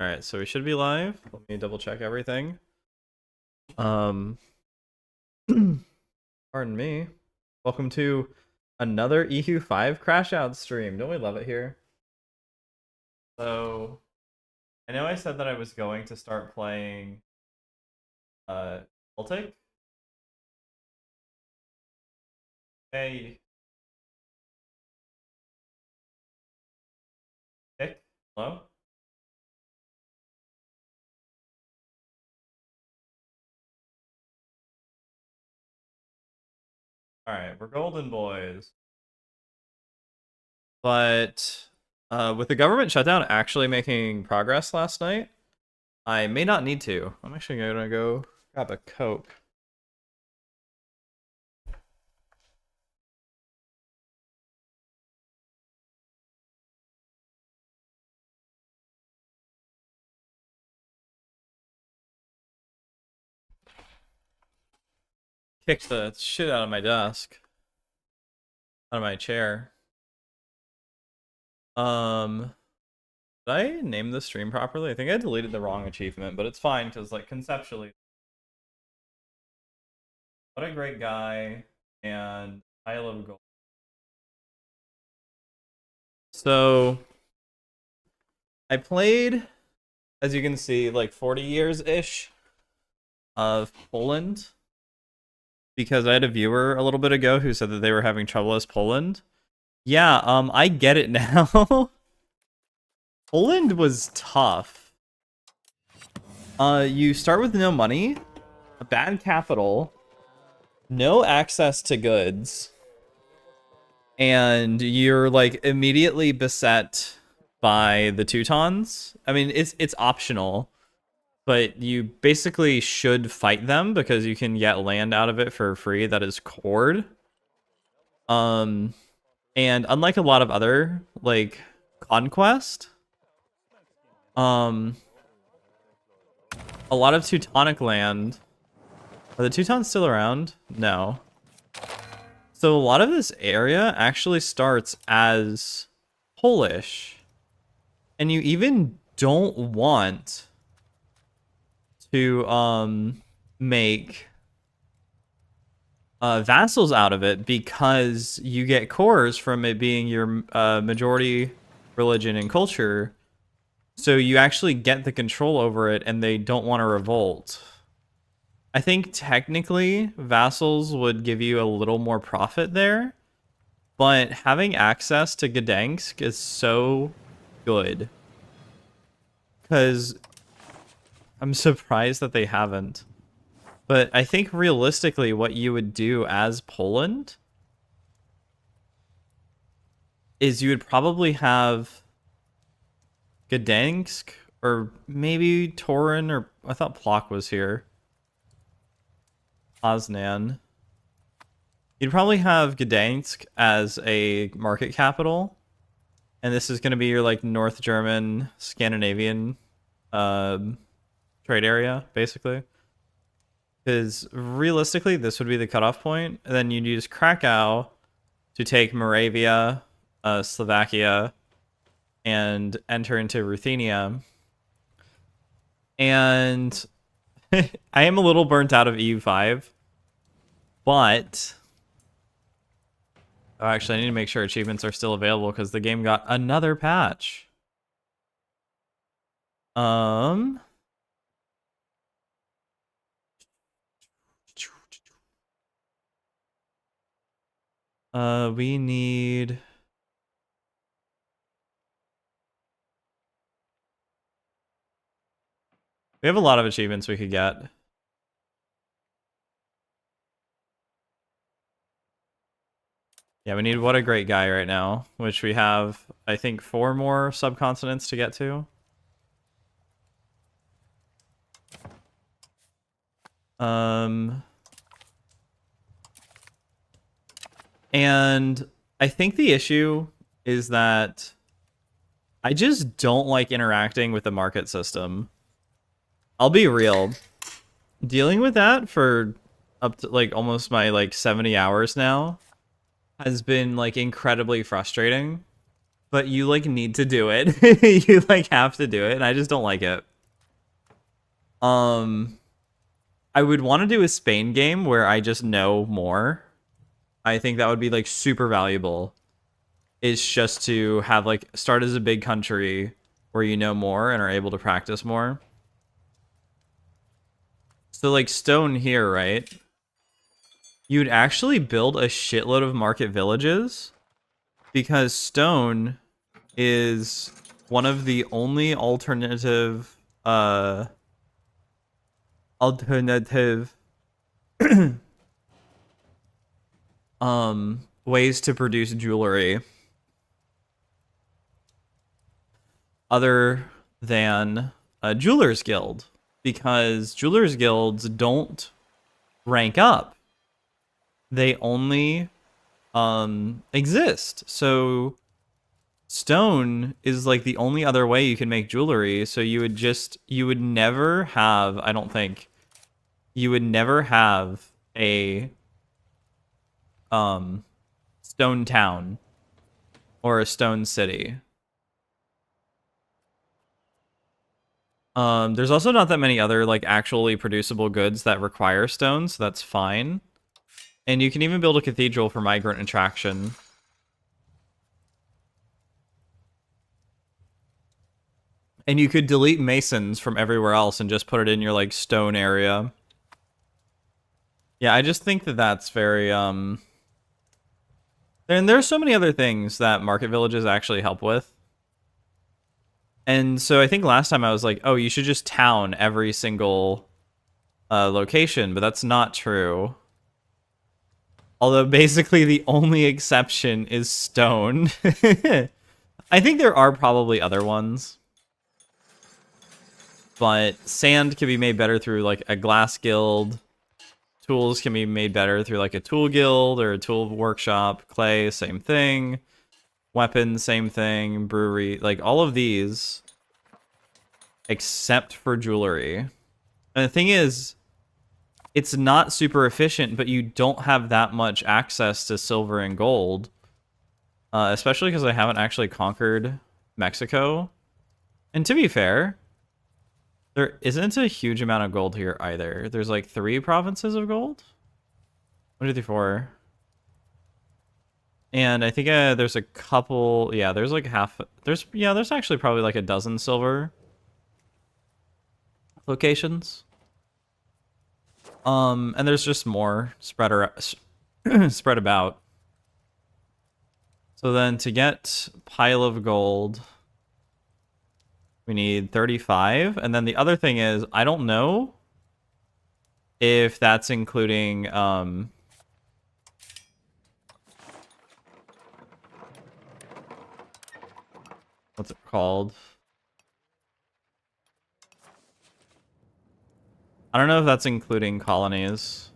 Alright, so we should be live. Let me double check everything. Um Pardon me. Welcome to another EU5 crash out stream. Don't we love it here? So I know I said that I was going to start playing Cultic. Hey, Nick, hello? Alright, we're golden boys. But with the government shutdown actually making progress last night, I may not need to. I'm actually gonna go grab a Coke. Kicked the shit out of my desk. Out of my chair. Did I name the stream properly? I think I deleted the wrong achievement, but it's fine because, like, conceptually, what a great guy, and I love gold. So I played, as you can see, like 40 years-ish of Poland because I had a viewer a little bit ago who said that they were having trouble as Poland. Yeah, I get it now. Poland was tough. You start with no money, a bad capital, no access to goods, and you're like immediately beset by the Teutons. I mean, it's optional, but you basically should fight them because you can get land out of it for free that is cored. And unlike a lot of other like conquest, a lot of Teutonic land. Are the Teutons still around? No. So a lot of this area actually starts as Polish. And you even don't want to make vassals out of it because you get cores from it being your majority religion and culture. So you actually get the control over it and they don't want to revolt. I think technically vassals would give you a little more profit there, but having access to Gdansk is so good. Because I'm surprised that they haven't. But I think realistically what you would do as Poland is you would probably have Gdansk or maybe Torin, or I thought Plock was here. Poznan. You'd probably have Gdansk as a market capital, and this is going to be your like North German, Scandinavian trade area, basically. Because realistically, this would be the cutoff point, and then you'd use Krakow to take Moravia, Slovakia, and enter into Ruthenia. And I am a little burnt out of EU5, but oh, actually, I need to make sure achievements are still available because the game got another patch. We need. We have a lot of achievements we could get. Yeah, we need What a Great Guy right now, which we have, I think, 4 more subcontinents to get to. And I think the issue is that I just don't like interacting with the market system. I'll be real. Dealing with that for up to like almost my like 70 hours now has been like incredibly frustrating but you like need to do it. You like have to do it, and I just don't like it. I would want to do a Spain game where I just know more. I think that would be like super valuable. It's just to have like start as a big country where you know more and are able to practice more. So like stone here, right? You'd actually build a shitload of market villages because stone is one of the only alternative ways to produce jewelry other than a jeweler's guild, because jeweler's guilds don't rank up. They only exist. So stone is like the only other way you can make jewelry. So you would never have, I don't think, you would never have a stone town or a stone city. There's also not that many other like actually producible goods that require stone, so that's fine. And you can even build a cathedral for migrant attraction. And you could delete masons from everywhere else and just put it in your like stone area. Yeah, I just think that that's very and there's so many other things that market villages actually help with. And so I think last time I was like, oh, you should just town every single location, but that's not true. Although basically the only exception is stone. I think there are probably other ones. But sand can be made better through like a glass guild. Tools can be made better through like a tool guild or a tool workshop. Clay, same thing. Weapons, same thing. Brewery, like all of these, except for jewelry. And the thing is, it's not super efficient, but you don't have that much access to silver and gold. Especially because I haven't actually conquered Mexico. And to be fair, there isn't a huge amount of gold here either. There's like 3 provinces of gold. 1, 2, 3, 4. And I think there's a couple. Yeah, there's like half. There's actually probably like a dozen silver locations. And there's just more spread about. So then to get pile of gold, we need 35. And then the other thing is, I don't know if that's including what's it called? I don't know if that's including colonies.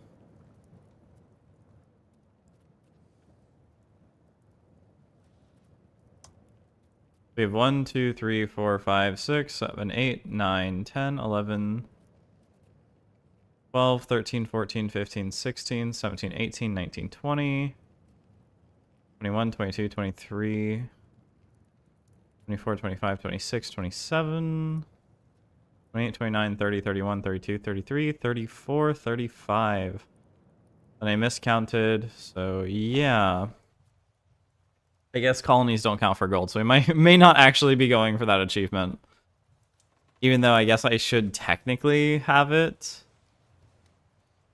We have 1, 2, 3, 4, 5, 6, 7, 8, 9, 10, 11, 12, 13, 14, 15, 16, 17, 18, 19, 20, 21, 22, 23, 24, 25, 26, 27, 28, 29, 30, 31, 32, 33, 34, 35. And I miscounted, so yeah. I guess colonies don't count for gold, so we may not actually be going for that achievement. Even though I guess I should technically have it.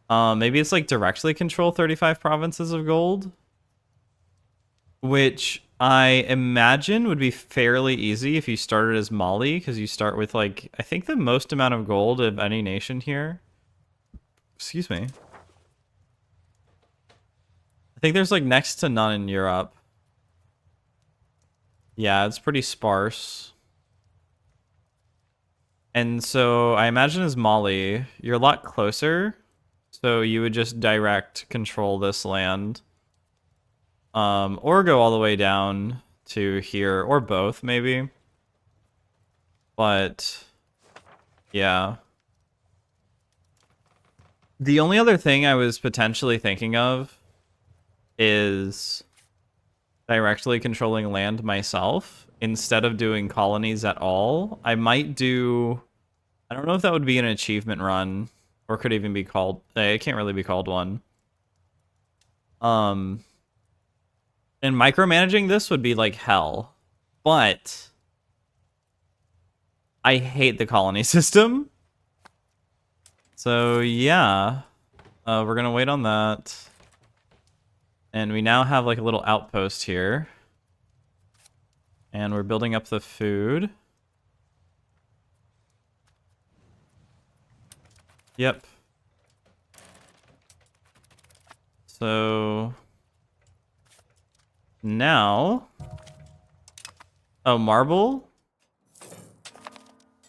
Maybe it's like directly control 35 provinces of gold. Which I imagine would be fairly easy if you started as Mali, because you start with like, I think the most amount of gold of any nation here. Excuse me. I think there's like next to none in Europe. Yeah, it's pretty sparse. And so I imagine as Mali, you're a lot closer. So you would just direct control this land. Or go all the way down to here, or both, maybe. But, yeah. The only other thing I was potentially thinking of is directly controlling land myself instead of doing colonies at all, I might do. I don't know if that would be an achievement run or could even be called. It can't really be called one. And micromanaging this would be like hell, but I hate the colony system. So yeah, we're gonna wait on that. And we now have like a little outpost here. And we're building up the food. Yep. So now, oh, marble.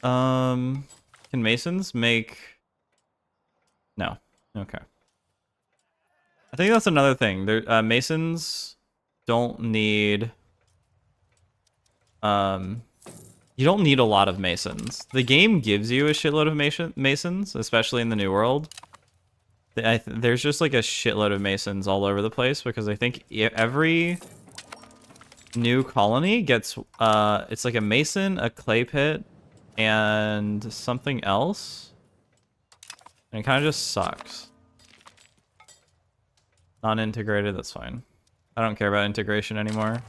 Can masons make? No. Okay. I think that's another thing. Masons don't need. You don't need a lot of masons. The game gives you a shitload of masons, especially in the New World. There's just like a shitload of masons all over the place because I think every new colony gets it's like a mason, a clay pit, and something else. And it kind of just sucks. Non-integrated, that's fine. I don't care about integration anymore.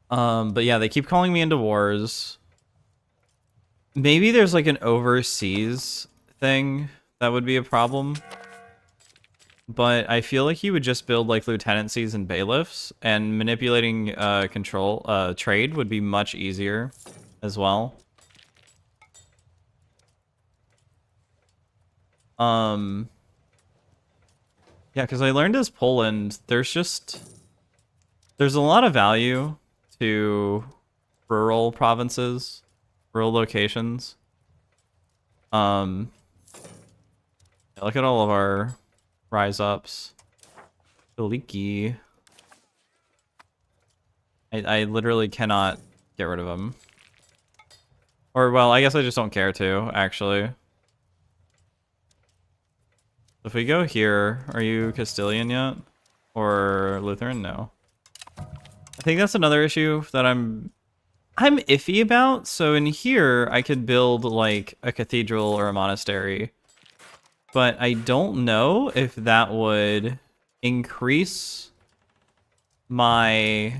But yeah, they keep calling me into wars. Maybe there's like an overseas thing that would be a problem. But I feel like he would just build like lieutenancies and bailiffs, and manipulating trade would be much easier as well. Yeah, because I learned as Poland, there's a lot of value to rural provinces, rural locations. Look at all of our rise ups. Leaky. I literally cannot get rid of them. Or, well, I guess I just don't care to, actually. If we go here, are you Castilian yet? Or Lutheran? No. I think that's another issue that I'm iffy about. So in here, I could build like a cathedral or a monastery. But I don't know if that would increase my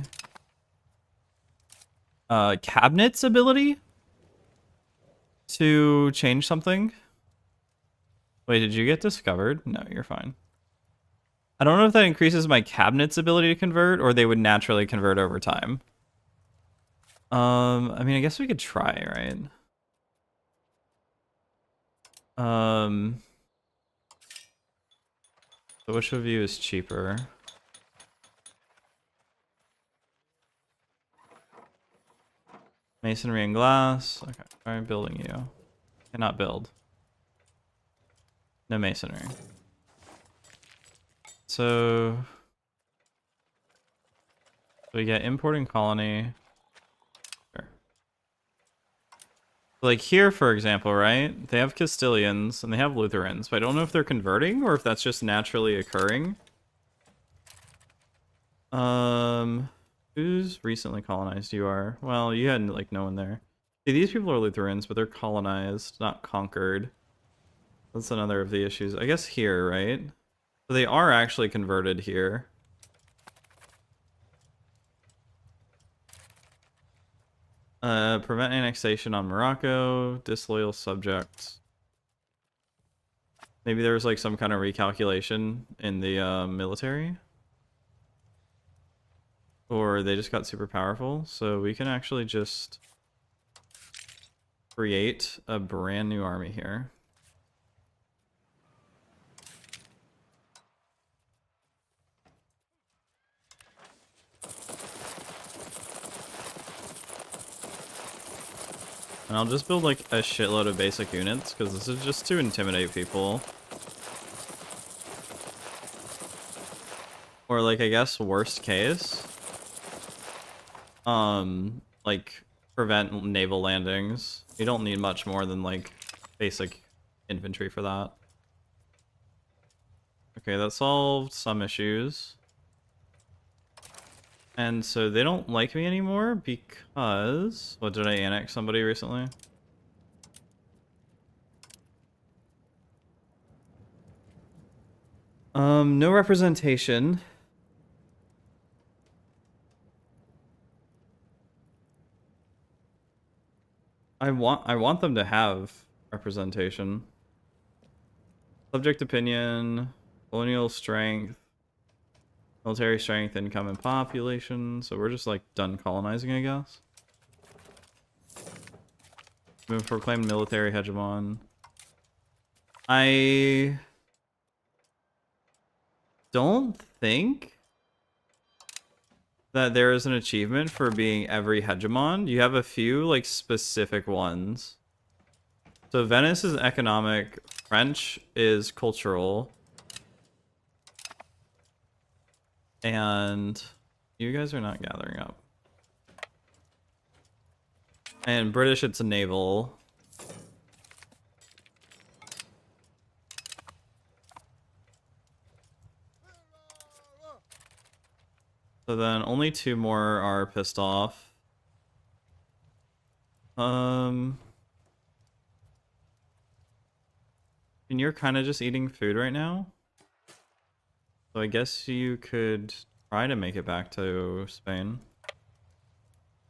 cabinet's ability to change something. Wait, did you get discovered? No, you're fine. I don't know if that increases my cabinet's ability to convert, or they would naturally convert over time. I mean, I guess we could try, right? So which of you is cheaper? Masonry and glass. Okay, try building you. Cannot build. No masonry. So we get importing colony. Sure. Like here, for example, right? They have Castilians and they have Lutherans, but I don't know if they're converting or if that's just naturally occurring. Who's recently colonized? You are. Well, you had like no one there. See, these people are Lutherans, but they're colonized, not conquered. That's another of the issues. I guess here, right? So they are actually converted here. Prevent annexation on Morocco. Disloyal subjects. Maybe there was like some kind of recalculation in the military. Or they just got super powerful. So we can actually just create a brand new army here. And I'll just build like a shitload of basic units, because this is just to intimidate people. Or like, I guess, worst case, like, prevent naval landings. You don't need much more than like basic infantry for that. Okay, that solved some issues. And so they don't like me anymore because... What, did I annex somebody recently? No representation. I want them to have representation. Subject opinion, colonial strength, military strength, income, and population. So we're just like done colonizing, I guess. Move proclaimed military hegemon. I don't think that there is an achievement for being every hegemon. You have a few like specific ones. So Venice is economic, French is cultural, and you guys are not gathering up. And British, it's a naval. So then only 2 more are pissed off. And you're kind of just eating food right now. So I guess you could try to make it back to Spain.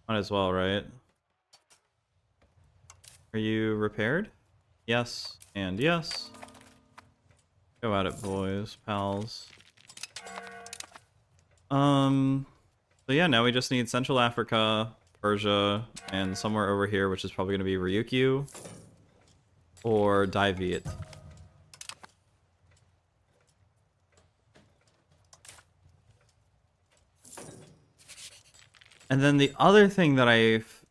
Might as well, right? Are you repaired? Yes, and yes. Go at it, boys, pals. So yeah, now we just need Central Africa, Persia, and somewhere over here, which is probably going to be Ryukyu or Dai Viet. And then the other thing that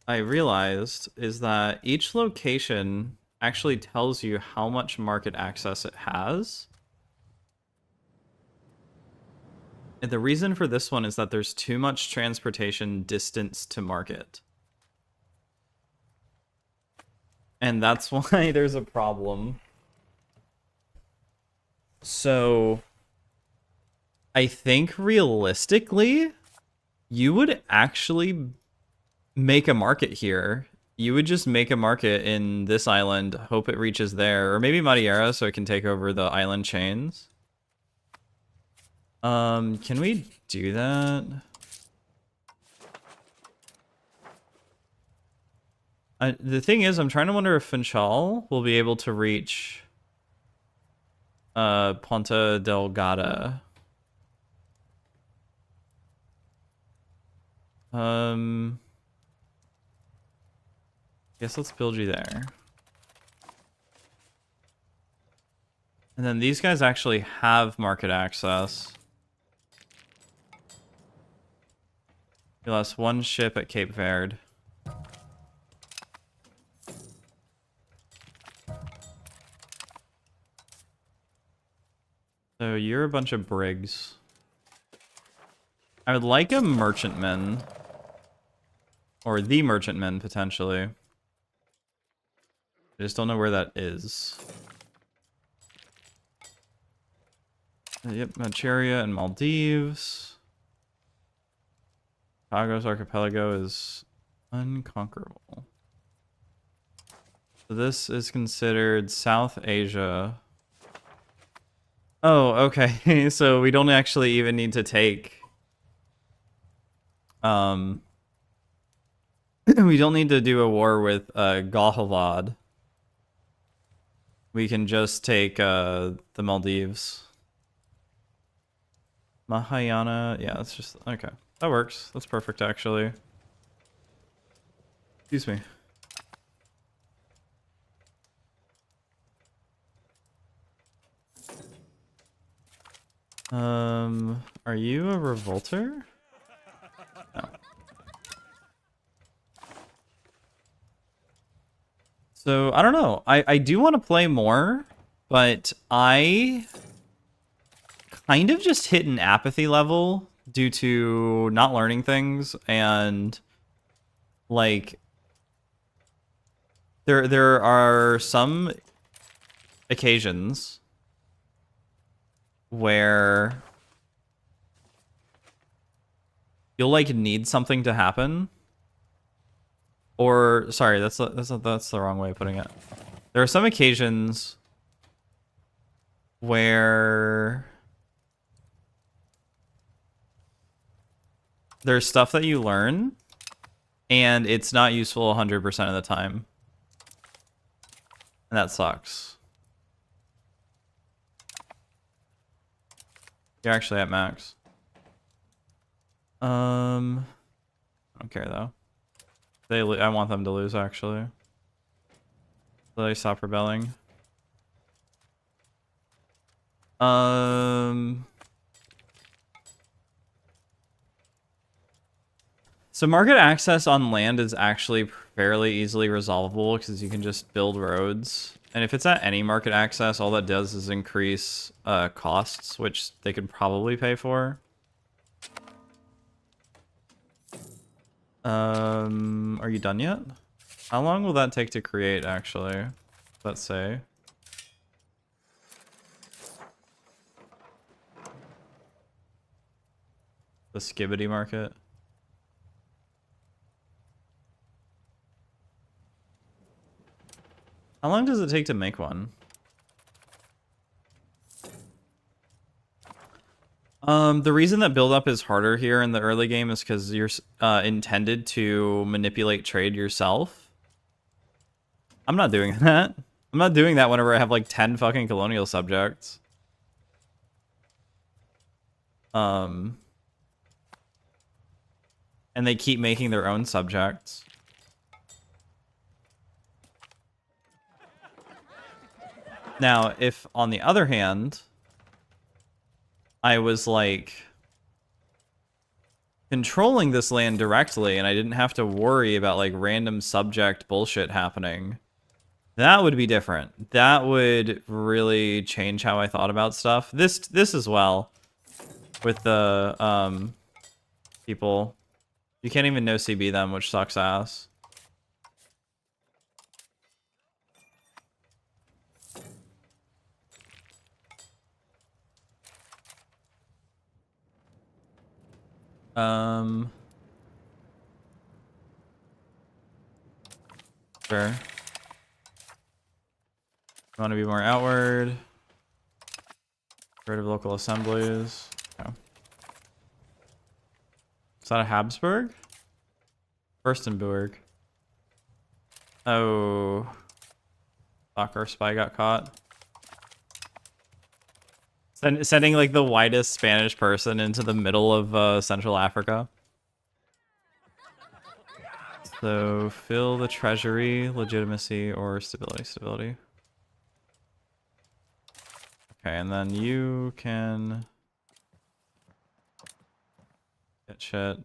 I realized is that each location actually tells you how much market access it has. And the reason for this one is that there's too much transportation distance to market. And that's why there's a problem. So I think realistically, you would actually make a market here. You would just make a market in this island, hope it reaches there, or maybe Madeira so it can take over the island chains. Can we do that? The thing is, I'm trying to wonder if Funchal will be able to reach Ponta Delgada. Guess let's build you there. And then these guys actually have market access. We lost 1 ship at Cape Verde. So you're a bunch of brigs. I would like a merchantman. Or the merchantman, potentially. I just don't know where that is. Yep, Manchuria and Maldives. Chagos Archipelago is unconquerable. So this is considered South Asia. Oh, okay. So we don't actually even need to take... we don't need to do a war with Gahalvad. We can just take the Maldives. Mahayana, yeah, that's just... Okay, that works. That's perfect, actually. Excuse me. Are you a revolter? No. So, I don't know. I do want to play more, but I kind of just hit an apathy level due to not learning things, and like there are some occasions where you'll like need something to happen. Or sorry, that's the wrong way of putting it. There are some occasions where there's stuff that you learn and it's not useful 100% of the time. And that sucks. You're actually at max. I don't care though. I want them to lose actually. So they stop rebelling. So market access on land is actually fairly easily resolvable because you can just build roads. And if it's at any market access, all that does is increase costs, which they could probably pay for. Are you done yet? How long will that take to create, actually? Let's say. The Skibbity market. How long does it take to make one? The reason that build-up is harder here in the early game is because you're intended to manipulate trade yourself. I'm not doing that. I'm not doing that whenever I have like 10 fucking colonial subjects. And they keep making their own subjects. Now, if on the other hand, I was like controlling this land directly and I didn't have to worry about like random subject bullshit happening, that would be different. That would really change how I thought about stuff. This as well with the people. You can't even no CB them, which sucks ass. Sure. You want to be more outward. Get rid of local assemblies. Okay. Is that a Habsburg? Furstenburg. Oh. Fuck, our spy got caught. Sending like the whitest Spanish person into the middle of Central Africa. So fill the treasury, legitimacy, or stability. Stability. Okay, and then you can get shit.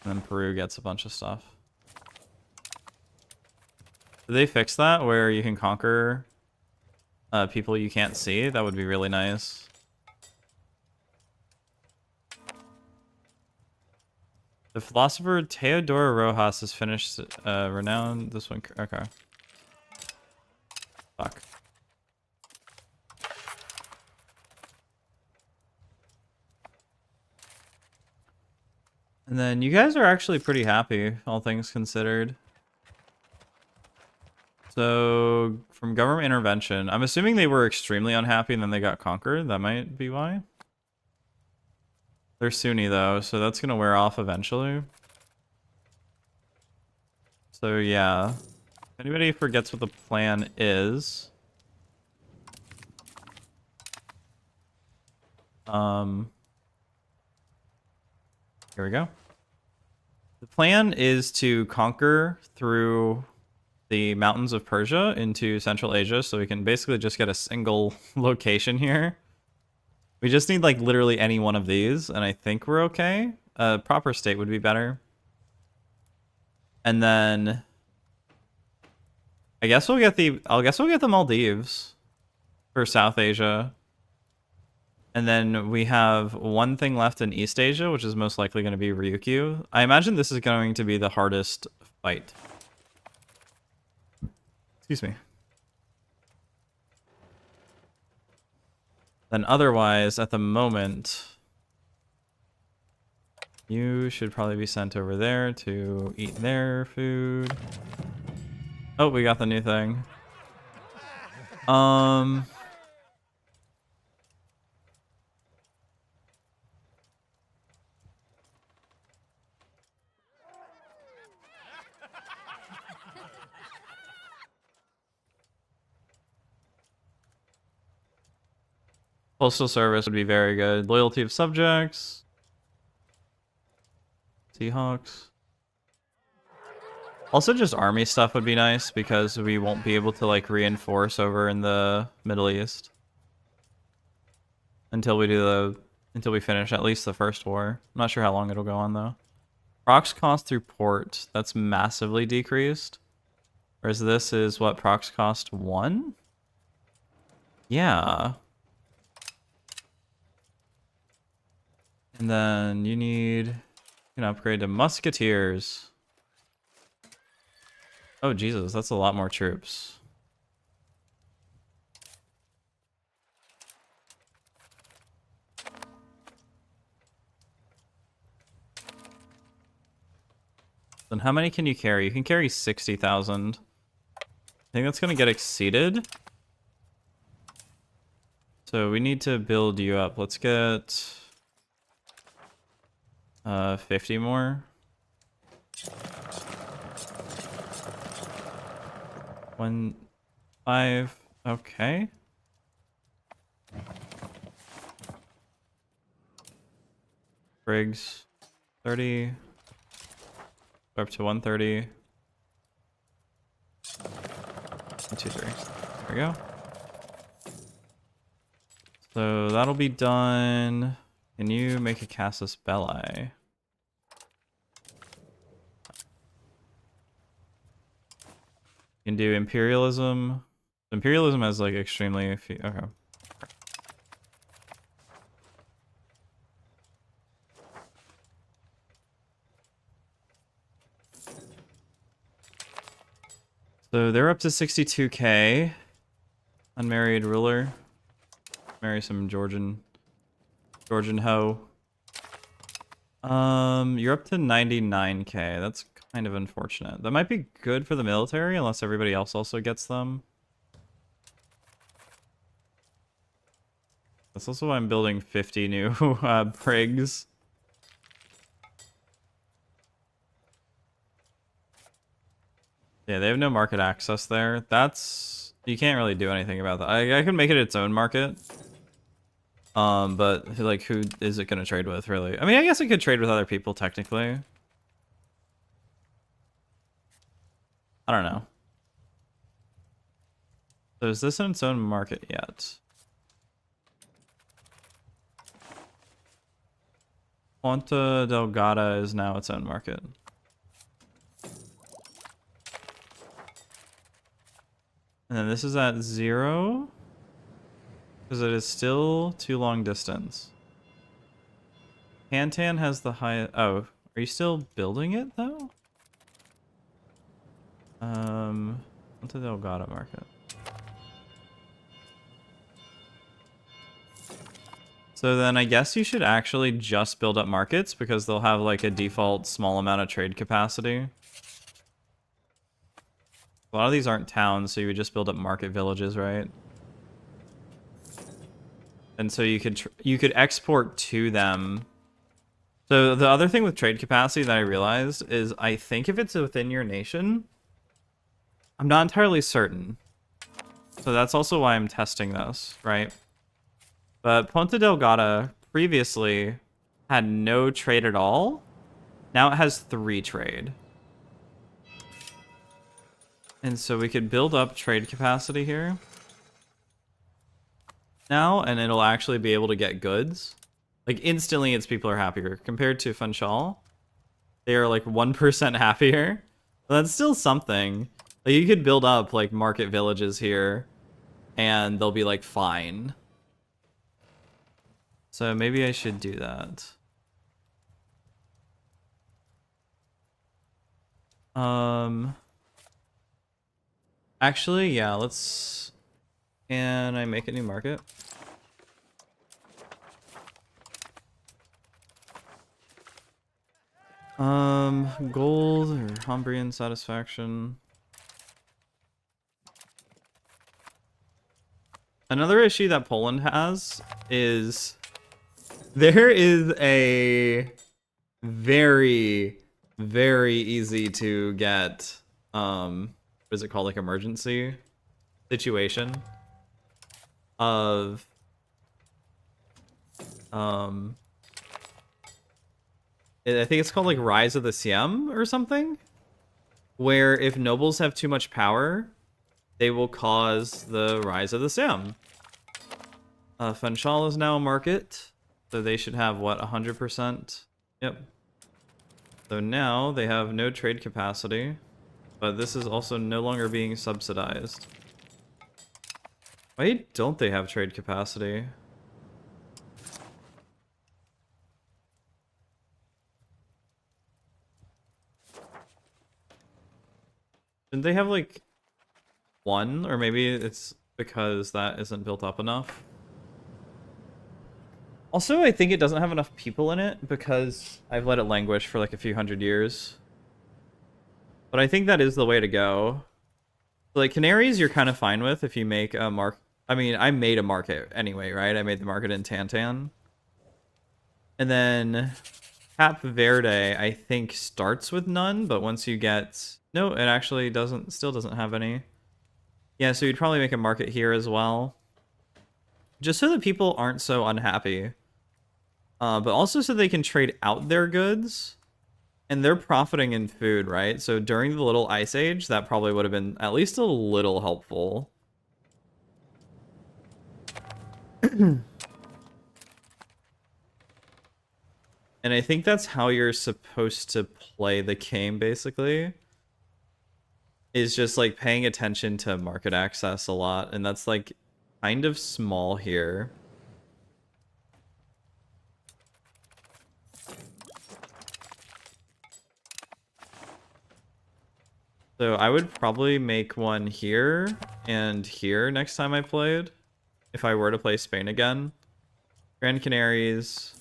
And then Peru gets a bunch of stuff. Did they fix that where you can conquer people you can't see? That would be really nice. The philosopher Teodoro Rojas has finished renowned. This one, okay. Fuck. And then you guys are actually pretty happy, all things considered. So, from government intervention, I'm assuming they were extremely unhappy and then they got conquered. That might be why. They're Sunni though, so that's gonna wear off eventually. So yeah. If anybody forgets what the plan is. Here we go. The plan is to conquer through the mountains of Persia into Central Asia, so we can basically just get a single location here. We just need like literally any one of these, and I think we're okay. A proper state would be better. And then I guess we'll get the Maldives for South Asia. And then we have one thing left in East Asia, which is most likely going to be Ryukyu. I imagine this is going to be the hardest fight. Excuse me. Then otherwise, at the moment, you should probably be sent over there to eat their food. Oh, we got the new thing. Postal service would be very good. Loyalty of subjects. Seahawks. Also, just army stuff would be nice because we won't be able to like reinforce over in the Middle East until we finish at least the first war. I'm not sure how long it'll go on though. Prox cost through port, that's massively decreased. Whereas this is what, prox cost 1? Yeah. And then you can upgrade to musketeers. Oh Jesus, that's a lot more troops. Then how many can you carry? You can carry 60,000. I think that's gonna get exceeded. So we need to build you up. Let's get 50 more. 1, 5. Okay. Briggs, 30. Up to 130. 1, 2, 3. There we go. So that'll be done. Can you make a Casus Belli? You can do imperialism. Imperialism has like extremely few. Okay. So they're up to 62k. Unmarried ruler. Marry some Georgian hoe. You're up to 99k. That's kind of unfortunate. That might be good for the military unless everybody else also gets them. That's also why I'm building 50 new prigs. Yeah, they have no market access there. That's... You can't really do anything about that. I could make it its own market. But, like, who is it gonna trade with, really? I mean, I guess it could trade with other people, technically. I don't know. So is this in its own market yet? Ponta Delgada is now its own market. And then this is at 0. Because it is still too long distance. Hantan has the highest... Oh, are you still building it, though? Ponta Delgada market. So then I guess you should actually just build up markets because they'll have like a default small amount of trade capacity. A lot of these aren't towns, so you would just build up market villages, right? And so you could export to them. So the other thing with trade capacity that I realized is I think if it's within your nation, I'm not entirely certain. So that's also why I'm testing this, right? But Ponta Delgada previously had no trade at all. Now it has 3 trade. And so we could build up trade capacity here now, and it'll actually be able to get goods. Like instantly its people are happier. Compared to Funchal, they are like 1% happier. But that's still something. Like you could build up like market villages here and they'll be like fine. So maybe I should do that. Actually, yeah, let's... Can I make a new market? Gold or Humbrian satisfaction. Another issue that Poland has is there is a very, very easy to get, what is it called, like emergency situation of, I think it's called like Rise of the Siem or something, where if nobles have too much power, they will cause the Rise of the Siem. Funchal is now a market, so they should have, what, 100%? Yep. So now they have no trade capacity, but this is also no longer being subsidized. Why don't they have trade capacity? Didn't they have like one? Or maybe it's because that isn't built up enough. Also, I think it doesn't have enough people in it because I've let it languish for like a few hundred years. But I think that is the way to go. Like Canaries, you're kind of fine with if you make a mark. I mean, I made a market anyway, right? I made the market in Tantan. And then Cap Verde, I think, starts with none, but once you get... No, it actually doesn't. Still doesn't have any. Yeah, so you'd probably make a market here as well. Just so that people aren't so unhappy. But also so they can trade out their goods. And they're profiting in food, right? So during the Little Ice Age, that probably would have been at least a little helpful. And I think that's how you're supposed to play the game, basically. Is just, like, paying attention to market access a lot. And that's, like, kind of small here. So I would probably make one here and here next time I played. If I were to play Spain again. Grand Canaries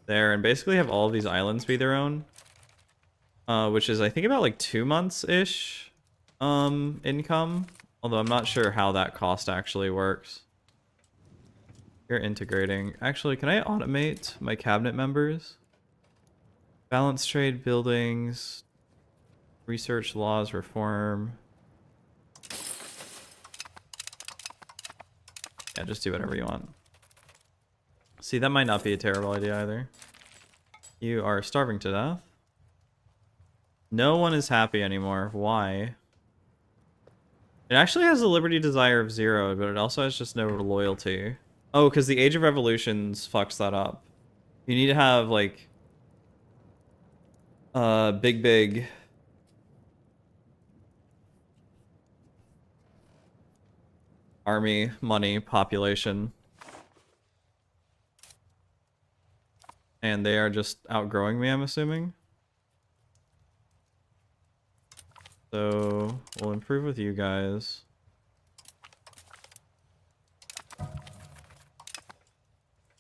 there, and basically have all of these islands be their own. Which is, I think, about like 2 months-ish income. Although I'm not sure how that cost actually works. You're integrating. Actually, can I automate my cabinet members? Balance trade buildings. Research laws reform. Yeah, just do whatever you want. See, that might not be a terrible idea either. You are starving to death. No one is happy anymore. Why? It actually has a liberty desire of 0, but it also has just no loyalty. Oh, because the Age of Revolutions fucks that up. You need to have, like, big army, money, population. And they are just outgrowing me, I'm assuming. So, we'll improve with you guys.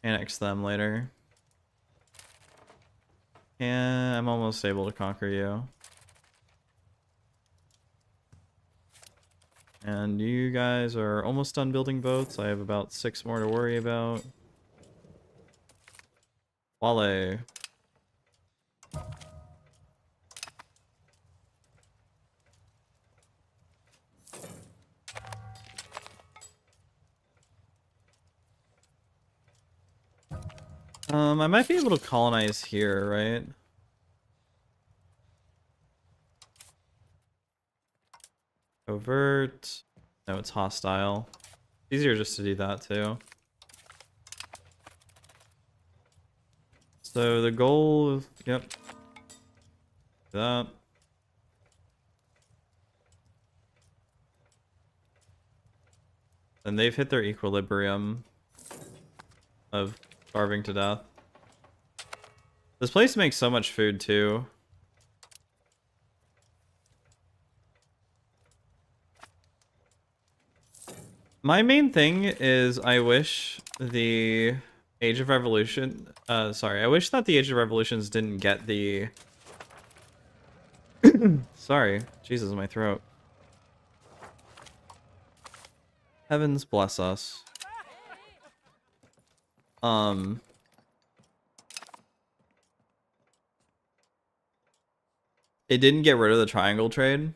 Annex them later. And I'm almost able to conquer you. And you guys are almost done building boats. I have about 6 more to worry about. Wale. I might be able to colonize here, right? Overt. No, it's hostile. Easier just to do that too. So the goal, yep. That. And they've hit their equilibrium of Starving to death. This place makes so much food too. My main thing is I wish the Age of Revolution, sorry, I wish that the Age of Revolutions didn't get the, sorry, Jesus, my throat. Heavens bless us. It didn't get rid of the triangle trade.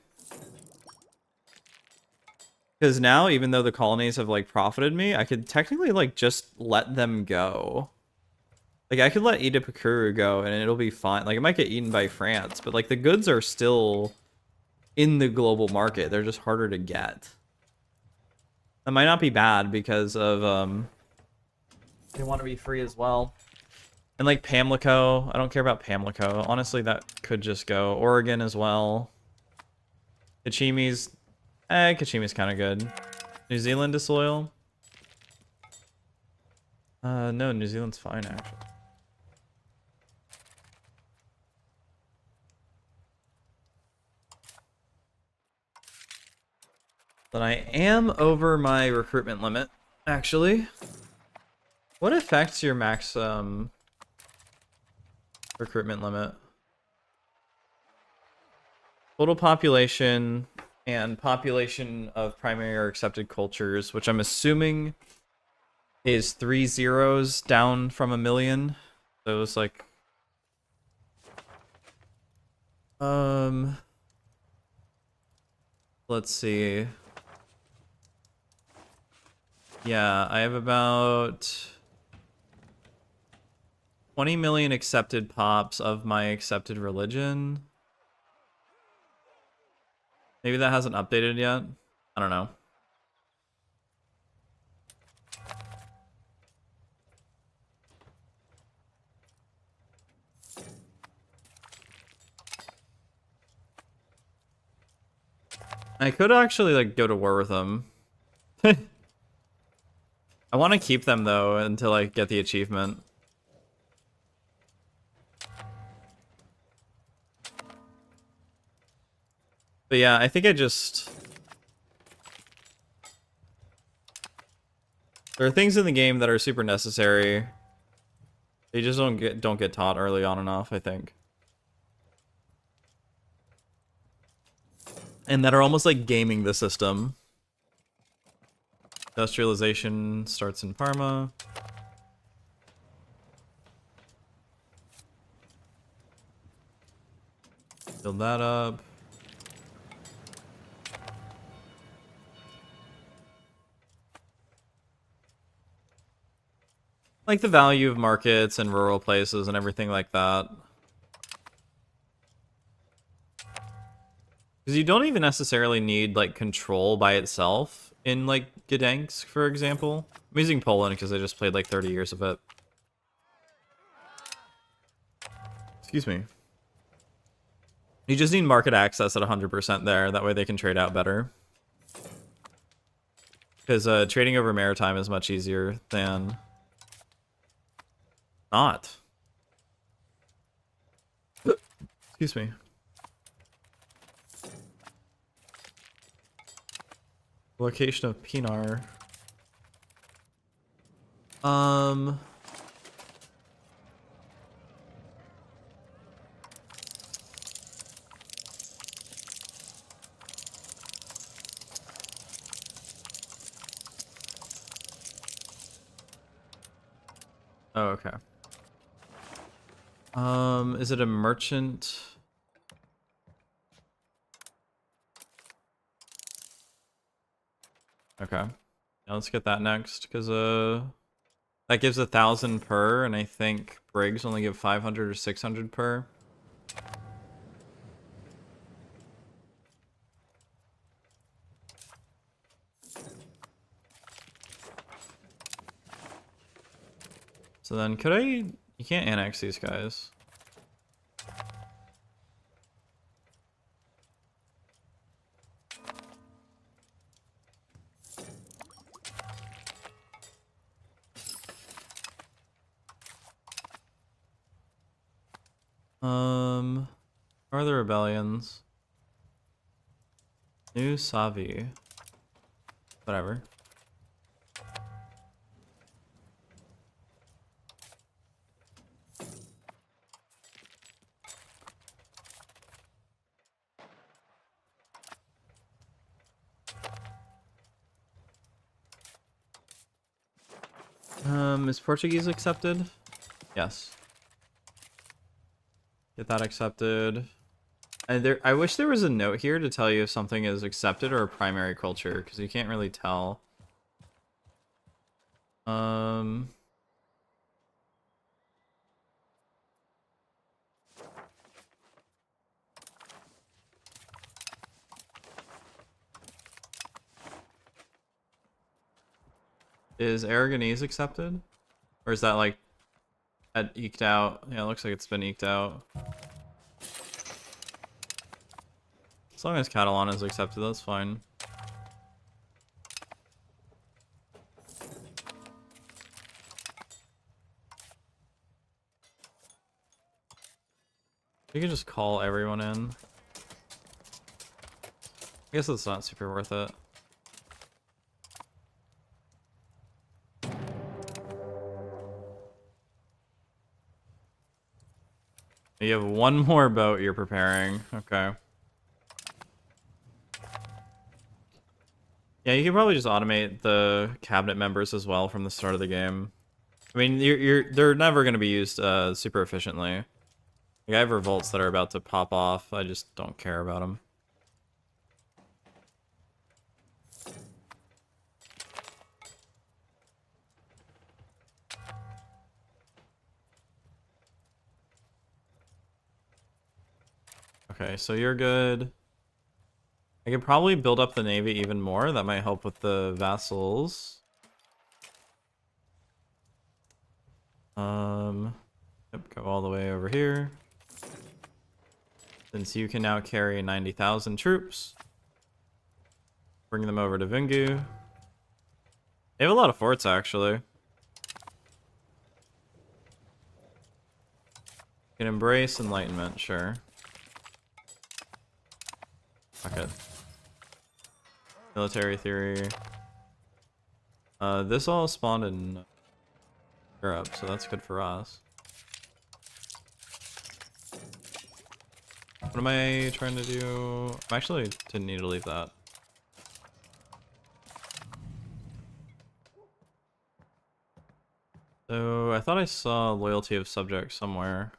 Because now, even though the colonies have, like, profited me, I could technically, like, just let them go. Like, I could let Idipakuru go, and it'll be fine. Like, it might get eaten by France, but, like, the goods are still in the global market. They're just harder to get. That might not be bad because of, they want to be free as well. And, like, Pamlico. I don't care about Pamlico. Honestly, that could just go. Oregon as well. Kachimi's... Kachimi's kind of good. New Zealand disloyal? No, New Zealand's fine, actually. But I am over my recruitment limit, actually. What affects your max, recruitment limit? Total population and population of primary or accepted cultures, which I'm assuming is 3 zeros down from 1 million. So it's like, let's see. Yeah, I have about 20 million accepted pops of my accepted religion. Maybe that hasn't updated yet. I don't know. I could actually, like, go to war with them. I want to keep them, though, until I get the achievement. But yeah, I think I just... There are things in the game that are super necessary. They just don't get taught early on enough, I think. And that are almost like gaming the system. Industrialization starts in Parma. Build that up. Like the value of markets and rural places and everything like that. Because you don't even necessarily need, like, control by itself in, like, Gdansk, for example. I'm using Poland because I just played, like, 30 years of it. Excuse me. You just need market access at 100% there. That way they can trade out better. Because trading over maritime is much easier than not. Excuse me. Location of Pinar. Oh, okay. Is it a merchant? Okay. Now let's get that next, because that gives 1,000 per, and I think Briggs only give 500 or 600 per. So then could I... You can't annex these guys. What are the rebellions? New Savi. Whatever. Is Portuguese accepted? Yes. Get that accepted. And I wish there was a note here to tell you if something is accepted or a primary culture, because you can't really tell. Is Aragonese accepted? Or is that like eked out? Yeah, it looks like it's been eked out. As long as Catalan is accepted, that's fine. You can just call everyone in. I guess it's not super worth it. You have one more boat you're preparing. Okay. Yeah, you can probably just automate the cabinet members as well from the start of the game. I mean, they're never going to be used super efficiently. Like, I have revolts that are about to pop off. I just don't care about them. Okay, so you're good. I could probably build up the navy even more. That might help with the vassals. Yep, go all the way over here. Since you can now carry 90,000 troops. Bring them over to Vingu. They have a lot of forts, actually. You can embrace enlightenment, sure. Okay. Military theory. This all spawned in Europe, so that's good for us. What am I trying to do? I actually didn't need to leave that. So I thought I saw loyalty of subject somewhere.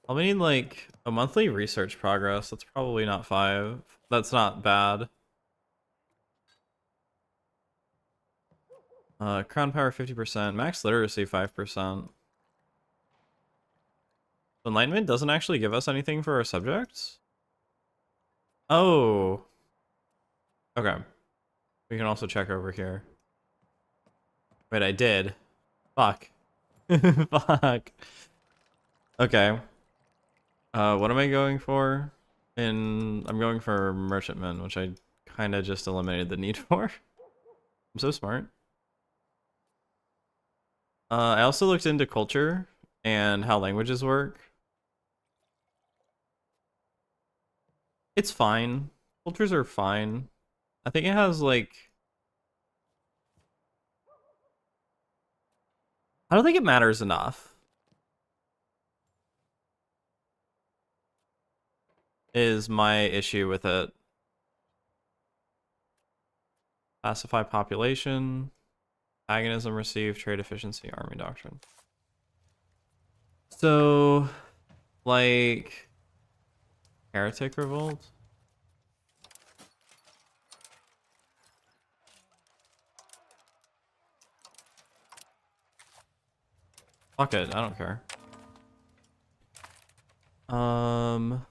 I'll need like a monthly research progress. That's probably not 5. That's not bad. Crown power 50%, max literacy 5%. Enlightenment doesn't actually give us anything for our subjects? Oh. Okay. We can also check over here. Wait, I did. Fuck. Fuck. Okay. What am I going for? I'm going for merchantman, which I kind of just eliminated the need for. I'm so smart. I also looked into culture and how languages work. It's fine. Cultures are fine. I think it has like... I don't think it matters enough. Is my issue with it. Pacify population. Agonism received. Trade efficiency. Army doctrine. So... like... Heretic revolt? Fuck it, I don't care. You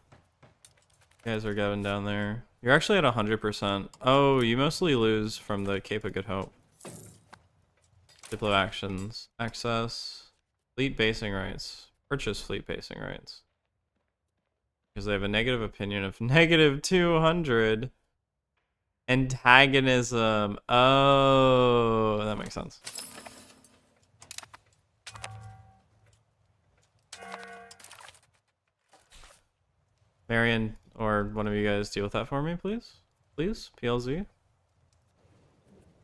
guys are going down there. You're actually at 100%. Oh, you mostly lose from the Cape of Good Hope. Diplo actions. Access. Fleet basing rights. Purchase fleet basing rights. Because they have a negative opinion of negative 200. Antagonism. Oh, that makes sense. Marion or one of you guys deal with that for me, please? Please, PLZ.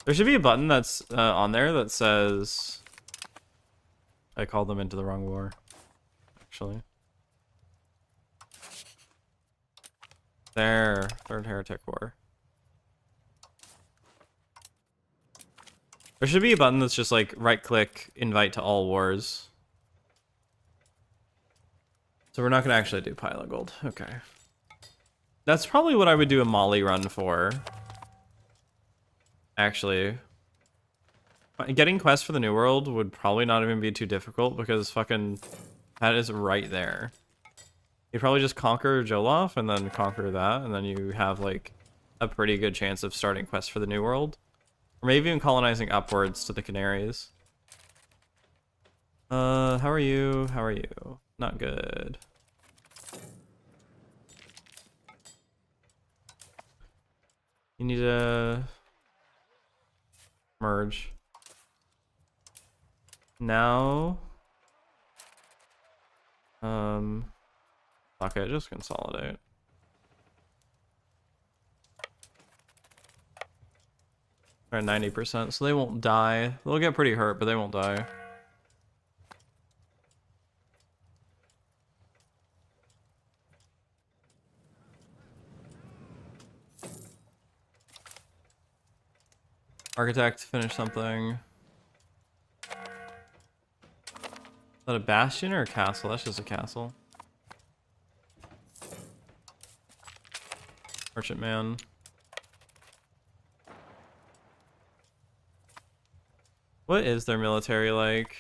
There should be a button that's on there that says... I called them into the wrong war, actually. There, Third Heretic War. There should be a button that's just like right-click, invite to all wars. So we're not gonna actually do Pile Gold. Okay. That's probably what I would do a Molly run for. Actually. Getting quests for the New World would probably not even be too difficult because fucking that is right there. You'd probably just conquer Jolof and then conquer that, and then you have like a pretty good chance of starting quests for the New World. Or maybe even colonizing upwards to the Canaries. How are you? How are you? Not good. You need to merge. Now, okay, just consolidate. They're at 90%, so they won't die. They'll get pretty hurt, but they won't die. Architect, finish something. Is that a bastion or a castle? That's just a castle. Merchantman. What is their military like?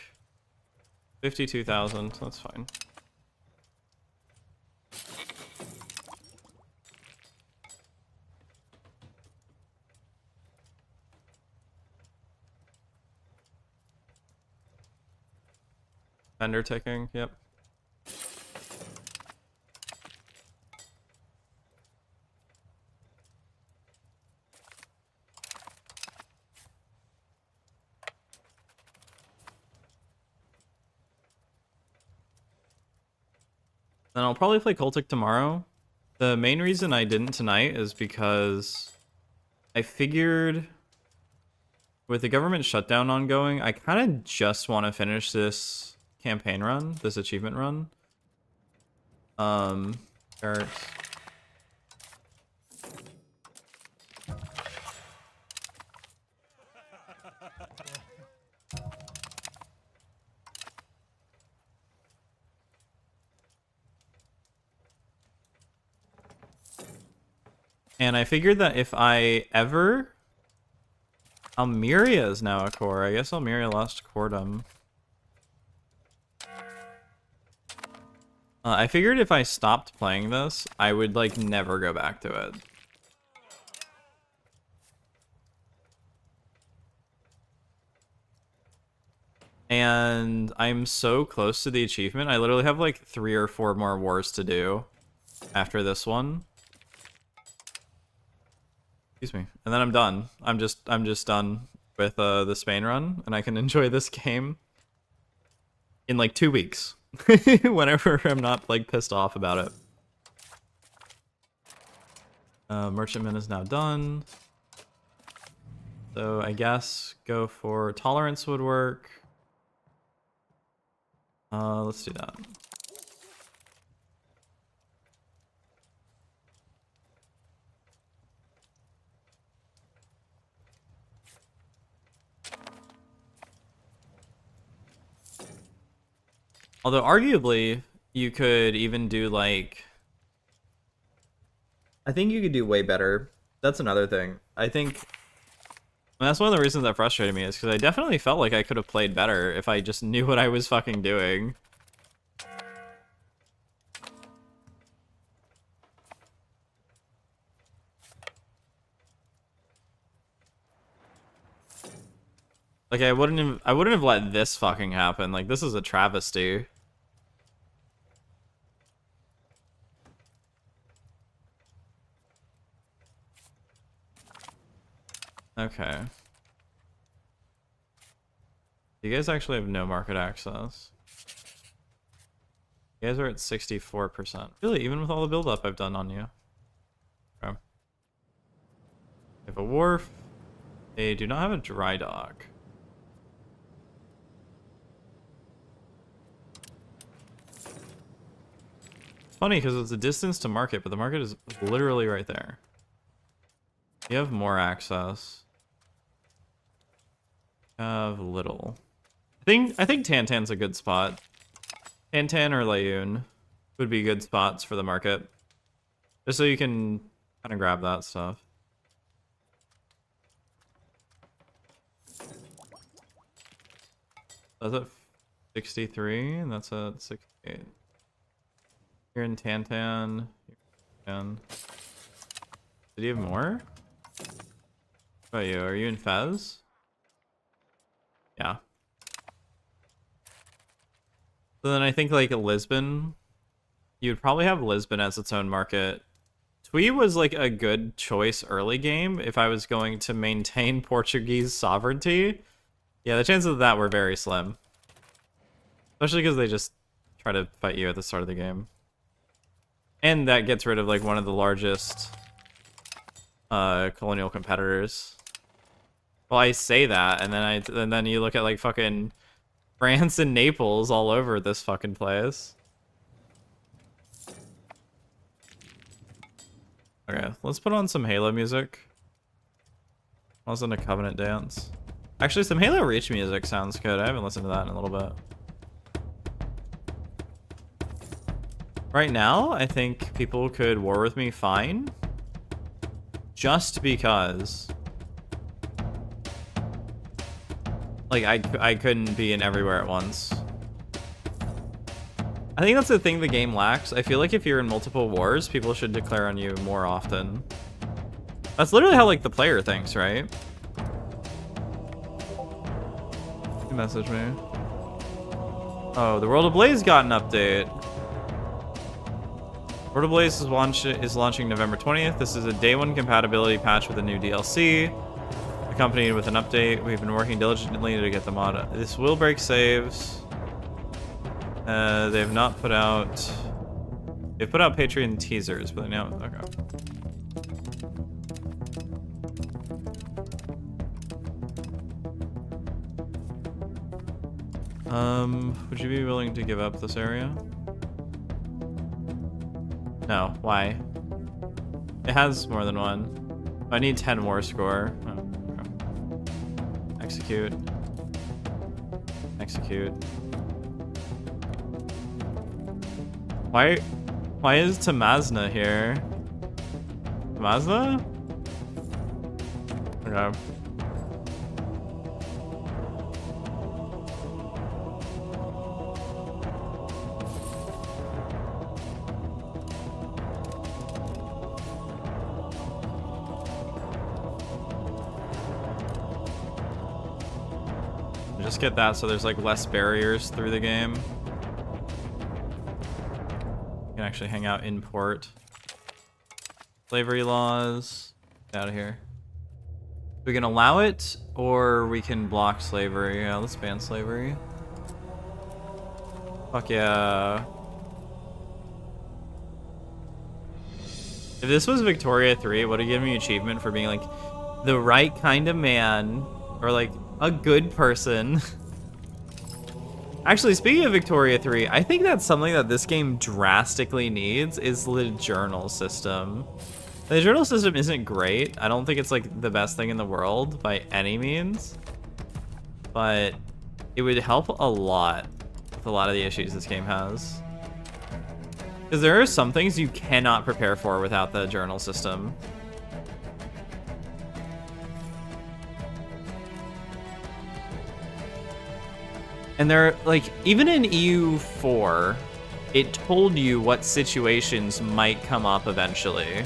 52,000, that's fine. Vendor ticking, yep. Then I'll probably play Cultic tomorrow. The main reason I didn't tonight is because I figured with the government shutdown ongoing, I kind of just want to finish this campaign run, this achievement run. Barracks. And I figured that if I ever... Almeria is now a core. I guess Almeria lost Cordum. I figured if I stopped playing this, I would like never go back to it. And I'm so close to the achievement. I literally have like 3 or 4 more wars to do after this one. Excuse me. And then I'm done. I'm just done with the Spain run, and I can enjoy this game in like 2 weeks. Whenever I'm not like pissed off about it. Merchantman is now done. So I guess go for tolerance would work. Let's do that. Although arguably you could even do like, I think you could do way better. That's another thing. I think that's one of the reasons that frustrated me is because I definitely felt like I could have played better if I just knew what I was fucking doing. Like I wouldn't have let this fucking happen. Like this is a travesty. Okay. You guys actually have no market access. You You guys are at 64%. Really, even with all the build-up I've done on you. Okay. They have a wharf. They do not have a dry dock. It's funny because it's a distance to market, but the market is literally right there. You have more access. You have little. I think Tantan's a good spot. Tantan or Layun would be good spots for the market. Just so you can kind of grab that stuff. That's at 63, and that's at 68. You're in Tantan. Did you have more? What about you? Are you in Fez? Yeah. So then I think like Lisbon, you'd probably have Lisbon as its own market. Tui was like a good choice early game if I was going to maintain Portuguese sovereignty. Yeah, the chances of that were very slim. Especially because they just try to fight you at the start of the game. And that gets rid of like one of the largest colonial competitors. Well, I say that, and then you look at like fucking France and Naples all over this fucking place. Okay, let's put on some Halo music. I was in a Covenant dance. Actually, some Halo Reach music sounds good. I haven't listened to that in a little bit. Right now, I think people could war with me fine. Just because. Like, I couldn't be in everywhere at once. I think that's the thing the game lacks. I feel like if you're in multiple wars, people should declare on you more often. That's literally how, like, the player thinks, right? You message me. Oh, the World of Blaze got an update. World of Blaze is launching November 20th. This is a day one compatibility patch with a new DLC. Accompanied with an update. We've been working diligently to get the mod. This will break saves. They've not put out... They've put out Patreon teasers, but now... Okay. Would you be willing to give up this area? No, why? It has more than one. I need 10 war score. Oh, okay. Execute. Execute. Why is Tamazna here? Tamazna? Okay. Just get that so there's like less barriers through the game. You can actually hang out in port. Slavery laws. Get out of here. We can allow it or we can block slavery. Yeah, let's ban slavery. Fuck yeah. If this was Victoria 3, it would have given me achievement for being like the right kind of man or like a good person. Actually, speaking of Victoria 3, I think that's something that this game drastically needs is the journal system. The journal system isn't great. I don't think it's like the best thing in the world by any means, but it would help a lot with a lot of the issues this game has. Because there are some things you cannot prepare for without the journal system. And there, like, even in EU4, it told you what situations might come up eventually,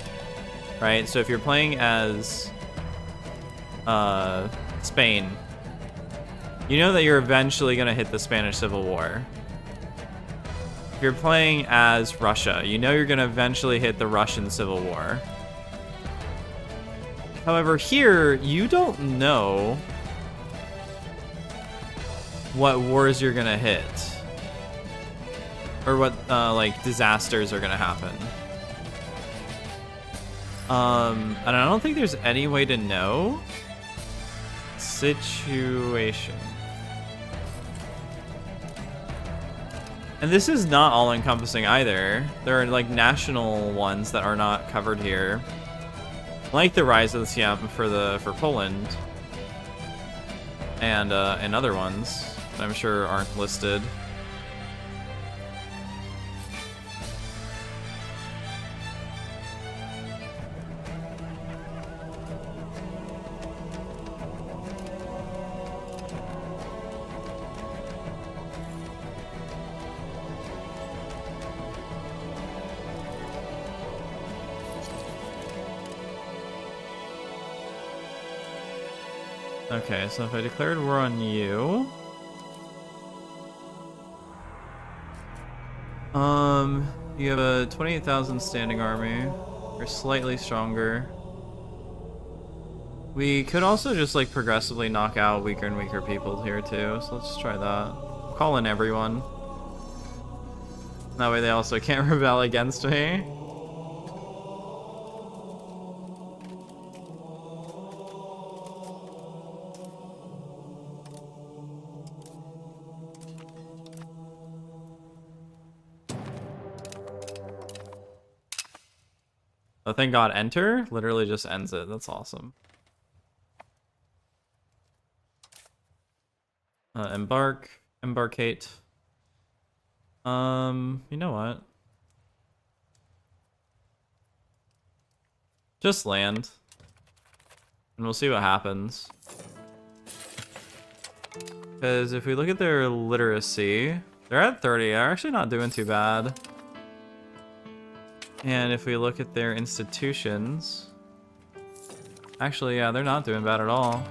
right? So if you're playing as Spain, you know that you're eventually going to hit the Spanish Civil War. If you're playing as Russia, you know you're going to eventually hit the Russian Civil War. However, here, you don't know what wars you're gonna hit. or what like disasters are gonna happen. And I don't think there's any way to know. Situation. And this is not all-encompassing either. There are like national ones that are not covered here, like the rise of the Siam for Poland, and other ones that I'm sure aren't listed. Okay, so if I declared war on you, you have a 28,000 standing army. You're slightly stronger. We could also just like progressively knock out weaker and weaker people here too. So let's try that. Call in everyone. That way they also can't rebel against me. Oh, thank God, enter literally just ends it. That's awesome. Embarcate. You know what? Just land. And we'll see what happens. Because if we look at their literacy, they're at 30. They're actually not doing too bad. And if we look at their institutions, actually, yeah, they're not doing bad at all.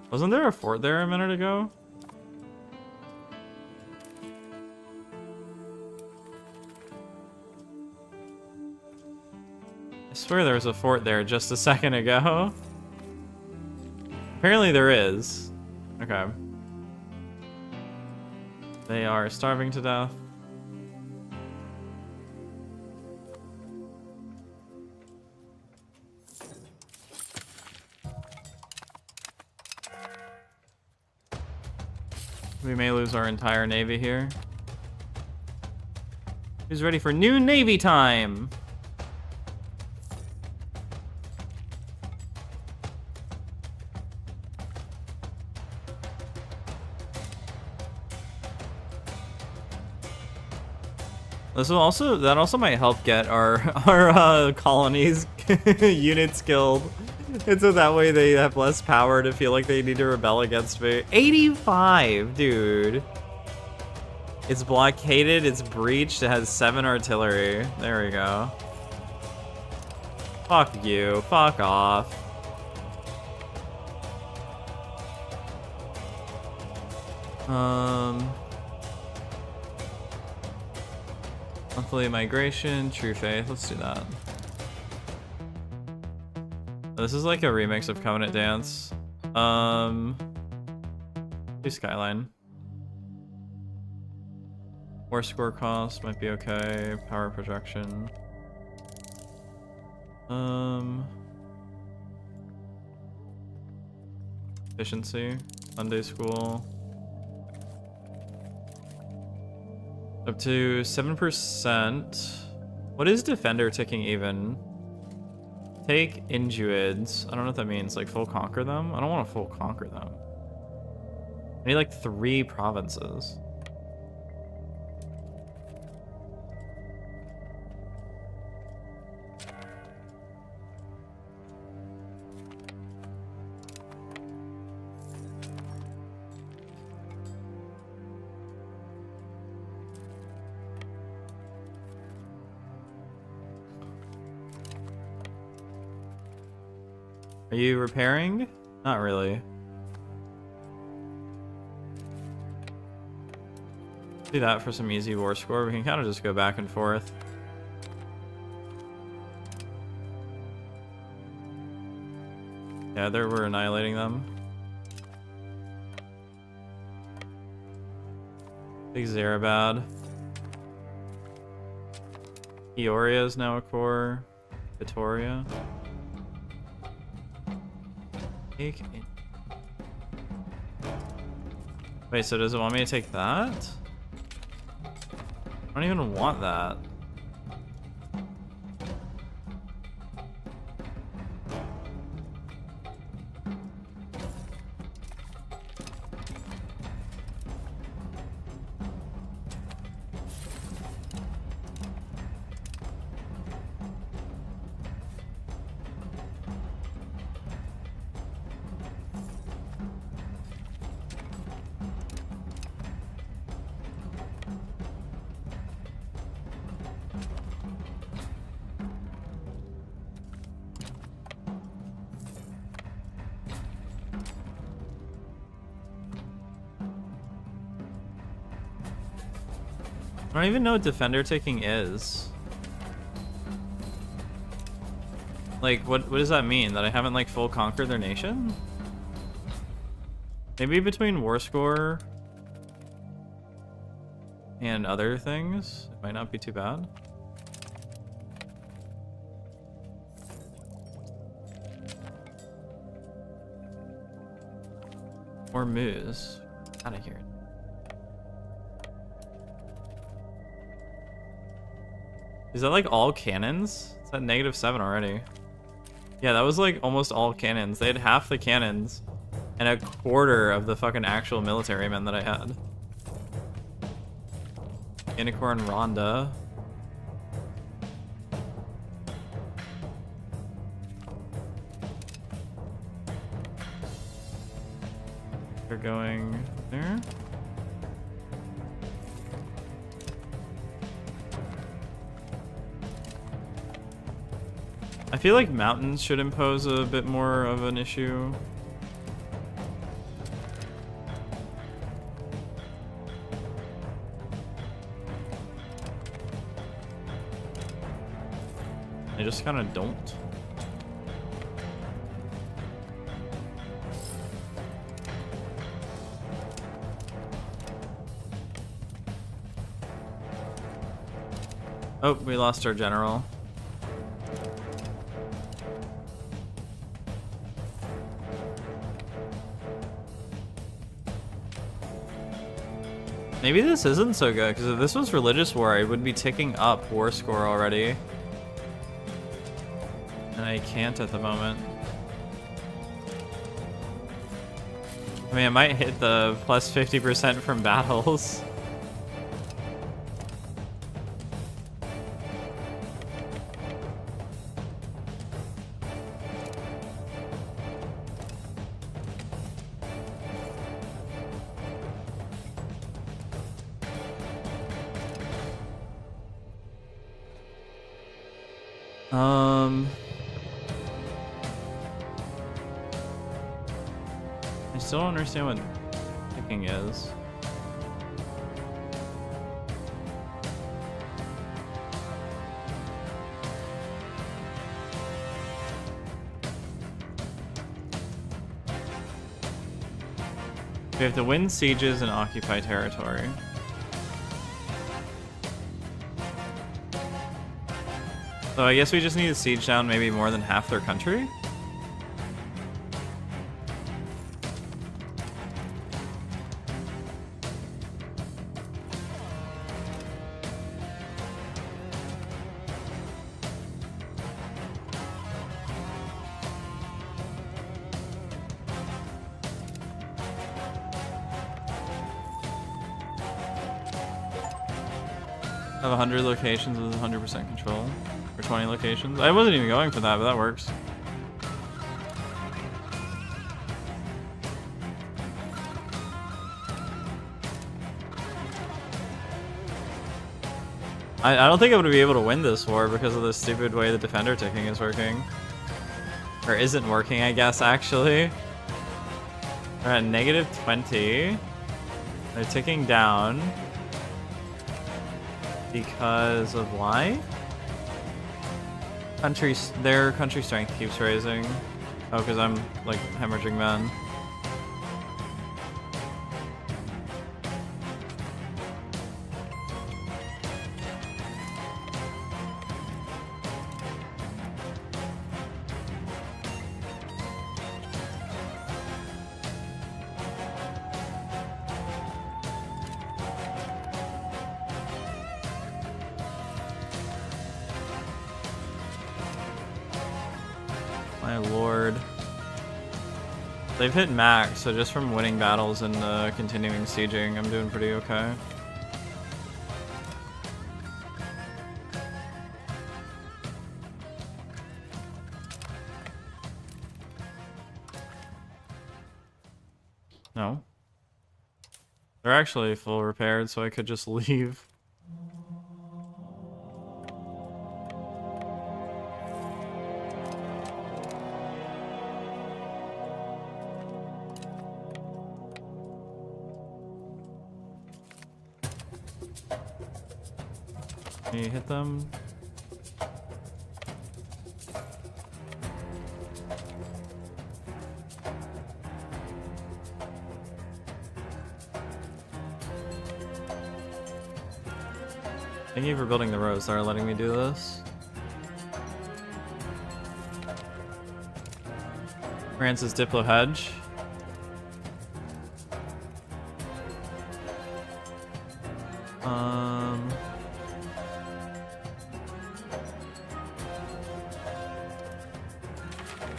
Wasn't there a fort there a minute ago? I swear there was a fort there just a second ago. Apparently there is. Okay. They are starving to death. We may lose our entire navy here. Who's ready for new navy time? That also might help get our colonies units killed. And so that way they have less power to feel like they need to rebel against me. 85, dude. It's blockaded, it's breached, it has 7 artillery. There we go. Fuck you, fuck off. Monthly migration, true faith, let's do that. This is like a remix of Covenant Dance. Do Skyline. War score cost might be okay. Power projection. Efficiency. Sunday school. Up to 7%. What is defender ticking even? Take Injuids. I don't know what that means. Like full conquer them? I don't want to full conquer them. I need like 3 provinces. Are you repairing? Not really. Do that for some easy war score. We can kind of just go back and forth. Yeah, we're annihilating them. Big Zarabad. Eoria is now a core. Vittoria. Wait, so does it want me to take that? I don't even want that. I don't even know what defender taking is. Like, what does that mean? That I haven't, like, full conquered their nation? Maybe between war score and other things, it might not be too bad. Or moose. Out of here. Is that like all cannons? It's at -7 already. Yeah, that was like almost all cannons. They had half the cannons and a quarter of the fucking actual military men that I had. Unicorn Rhonda. They're going there. I feel like mountains should impose a bit more of an issue. They just kind of don't. Oh, we lost our general. Maybe this isn't so good, because if this was religious war, it would be ticking up war score already. And I can't at the moment. I mean, I might hit the plus 50% from battles. I still don't understand what picking is. We have to win sieges and occupy territory. So I guess we just need to siege down maybe more than half their country? Have 100 locations with 100% control. Or 20 locations. I wasn't even going for that, but that works. I don't think I'm going to be able to win this war because of the stupid way the defender ticking is working. Or isn't working, I guess, actually. We're at -20. They're ticking down. Because of why? Their country strength keeps raising. Oh, because I'm like hemorrhaging men. My lord. They've hit max, so just from winning battles and continuing sieging, I'm doing pretty okay. No. They're actually full repaired, so I could just leave. Can you hit them? Thank you for building the roads that are letting me do this. France's Diplo Hedge.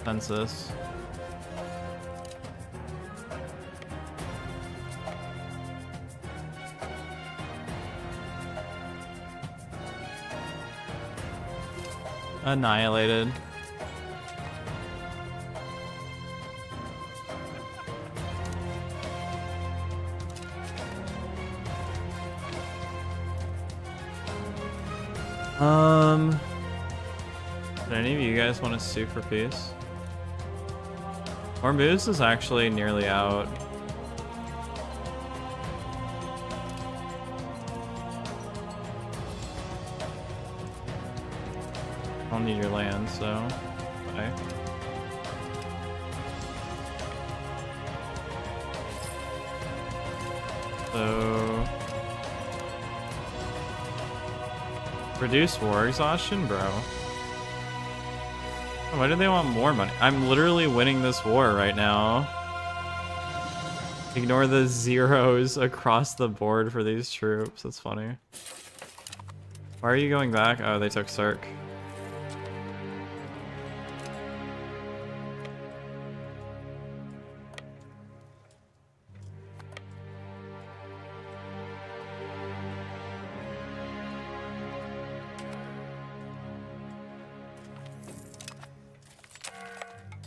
Census. Annihilated. Did any of you guys want to sue for peace? Hormuz is actually nearly out. I'll need your land, so bye. So reduce war exhaustion, bro. Why do they want more money? I'm literally winning this war right now. Ignore the zeros across the board for these troops. That's funny. Why are you going back? Oh, they took Cirque.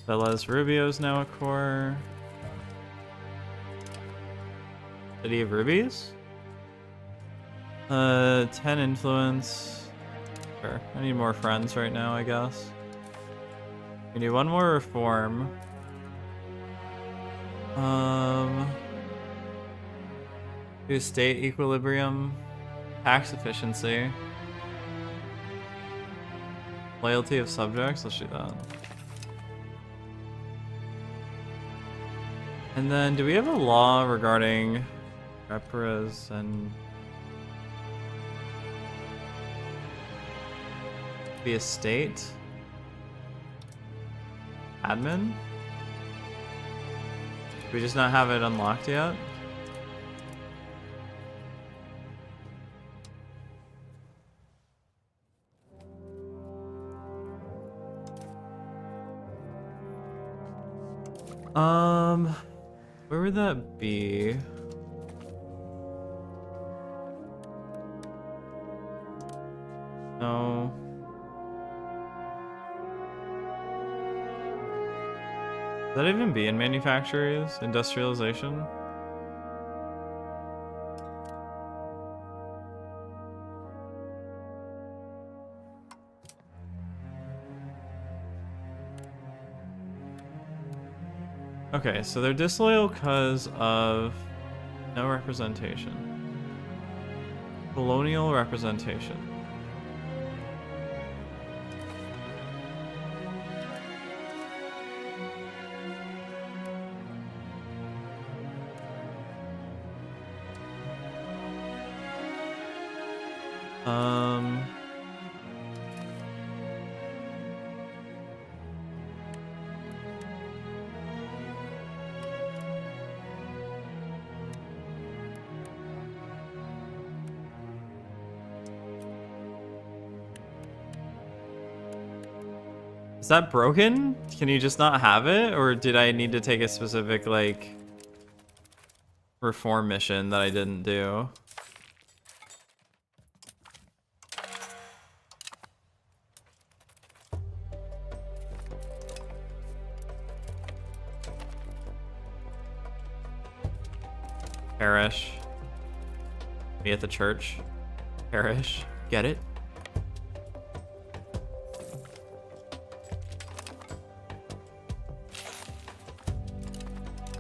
Velez Rubio's now a core. City of Rubies? 10 influence. Sure. I need more friends right now, I guess. We need one more reform. Do state equilibrium. Tax efficiency. Loyalty of subjects. Let's do that. And then, do we have a law regarding repras and the estate? Admin? Do we just not have it unlocked yet? Where would that be? No. Would that even be in manufacturers? Industrialization? Okay, so they're disloyal because of no representation. Colonial representation. Is that broken? Can you just not have it? Or did I need to take a specific, like, reform mission that I didn't do? Parish. Be at the church. Parish. Get it?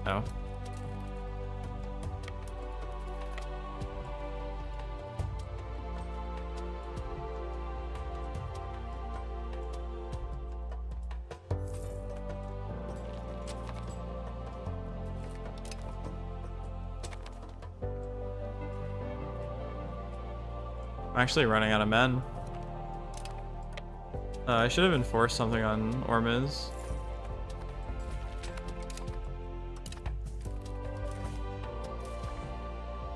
Oh. I'm actually running out of men. I should have enforced something on Ormuz.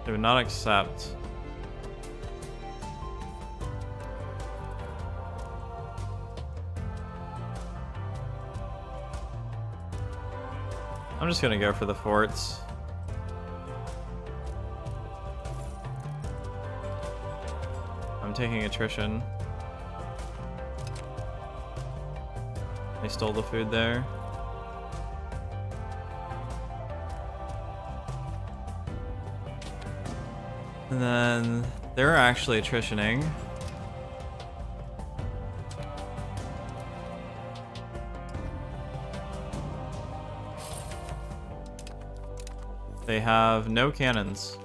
They would not accept. I'm just gonna go for the forts. I'm taking attrition. They stole the food there. And then they're actually attritioning. They have no cannons.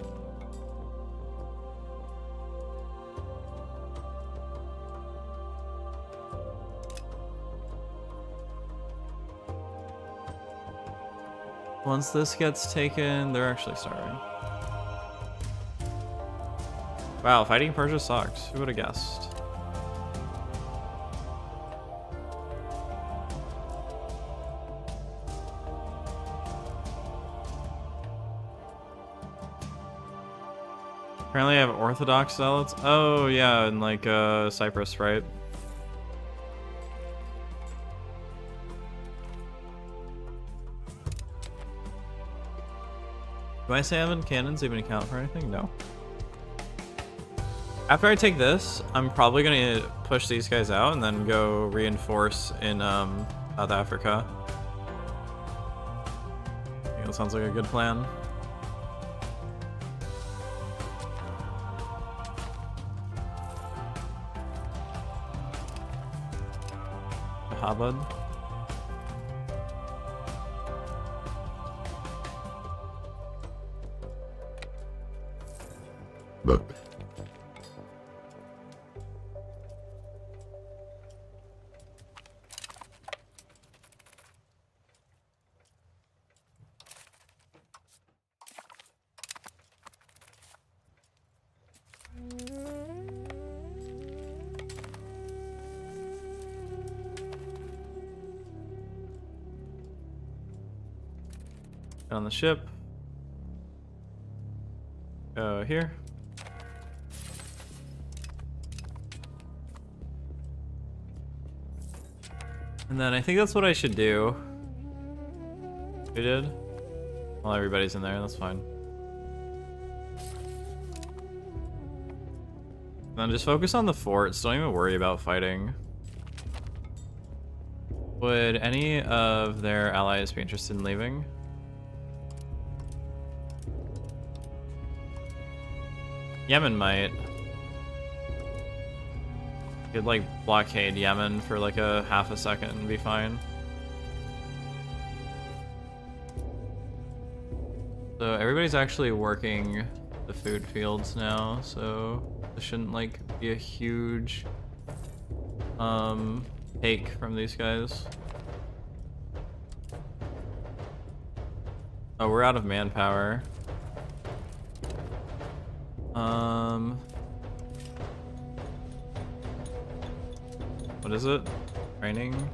Once this gets taken, they're actually starving. Wow, fighting Persia sucks. Who would have guessed? Apparently I have Orthodox zealots. Oh yeah, in like Cyprus, right? Do I say having cannons even account for anything? No. After I take this, I'm probably gonna push these guys out and then go reinforce in South Africa. I think that sounds like a good plan. Habad. Look. Get on the ship. Go here. And then I think that's what I should do. We did? Well, everybody's in there, that's fine. And then just focus on the forts, don't even worry about fighting. Would any of their allies be interested in leaving? Yemen might. Could like blockade Yemen for like a half a second and be fine. So everybody's actually working the food fields now, so This shouldn't like be a huge take from these guys. Oh, we're out of manpower. What is it? Training?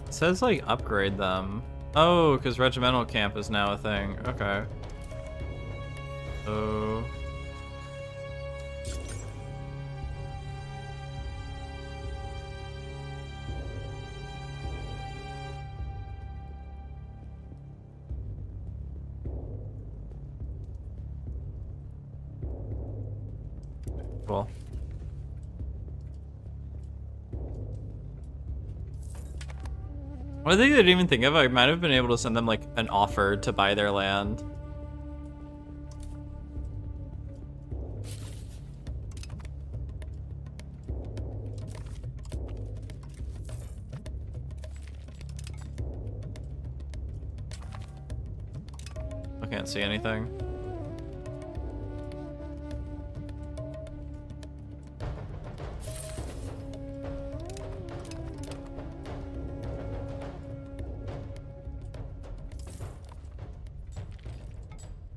It says like upgrade them. Oh, because regimental camp is now a thing. Okay. So cool. One thing I didn't even think of, I might have been able to send them like an offer to buy their land. I can't see anything.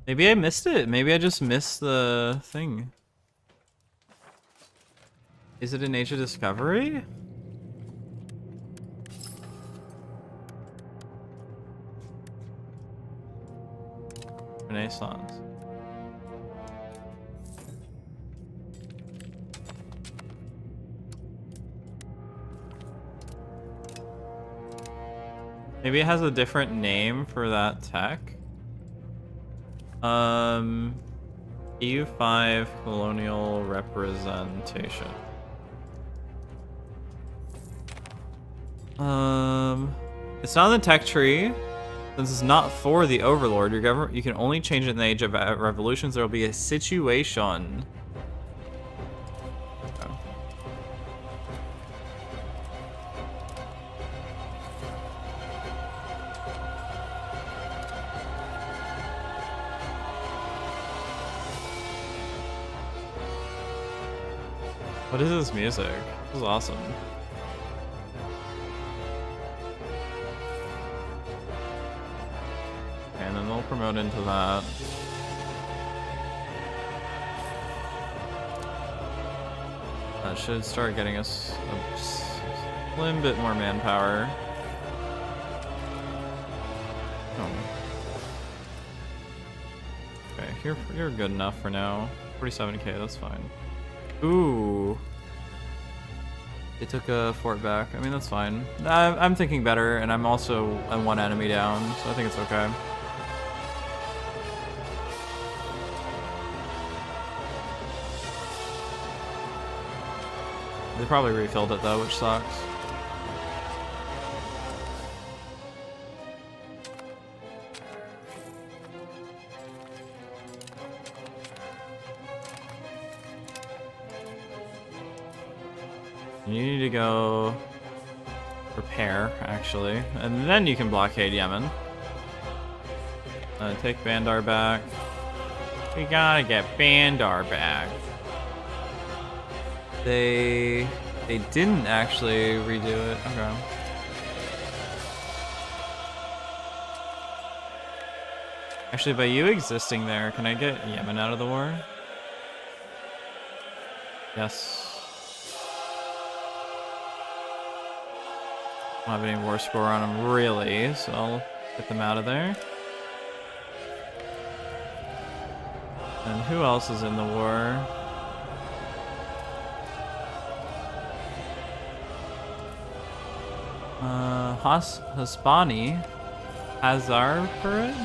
Maybe I missed it. Maybe I just missed the thing. Is it an Age of Discovery? Renaissance. Maybe it has a different name for that tech. EU5 colonial representation. It's not in the tech tree. Since it's not for the Overlord, your government, you can only change it in the Age of Revolutions. There will be a situation. Okay. What is this music? This is awesome. And then they'll promote into that. That should start getting us a slim bit more manpower. Oh. Okay, you're good enough for now. 47k, that's fine. Ooh. They took a fort back. I mean, that's fine. I'm thinking better, and I'm also one enemy down, so I think it's okay. They probably refilled it though, which sucks. You need to go repair, actually, and then you can blockade Yemen. Take Bandar back. We gotta get Bandar back. They didn't actually redo it. Okay. Actually, by you existing there, can I get Yemen out of the war? Yes. I don't have any war score on him, really, so Get them out of there. And who else is in the war? Hispani. Hazar Perez?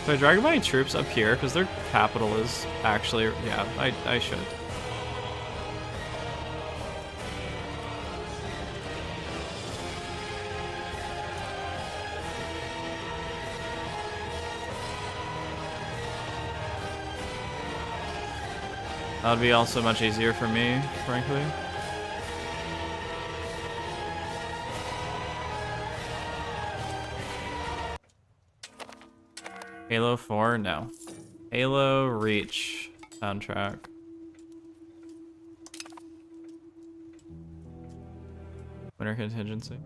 So I drag my troops up here because their capital is actually, yeah, I should. That would be also much easier for me, frankly. Halo 4? No. Halo Reach soundtrack. Winter contingency.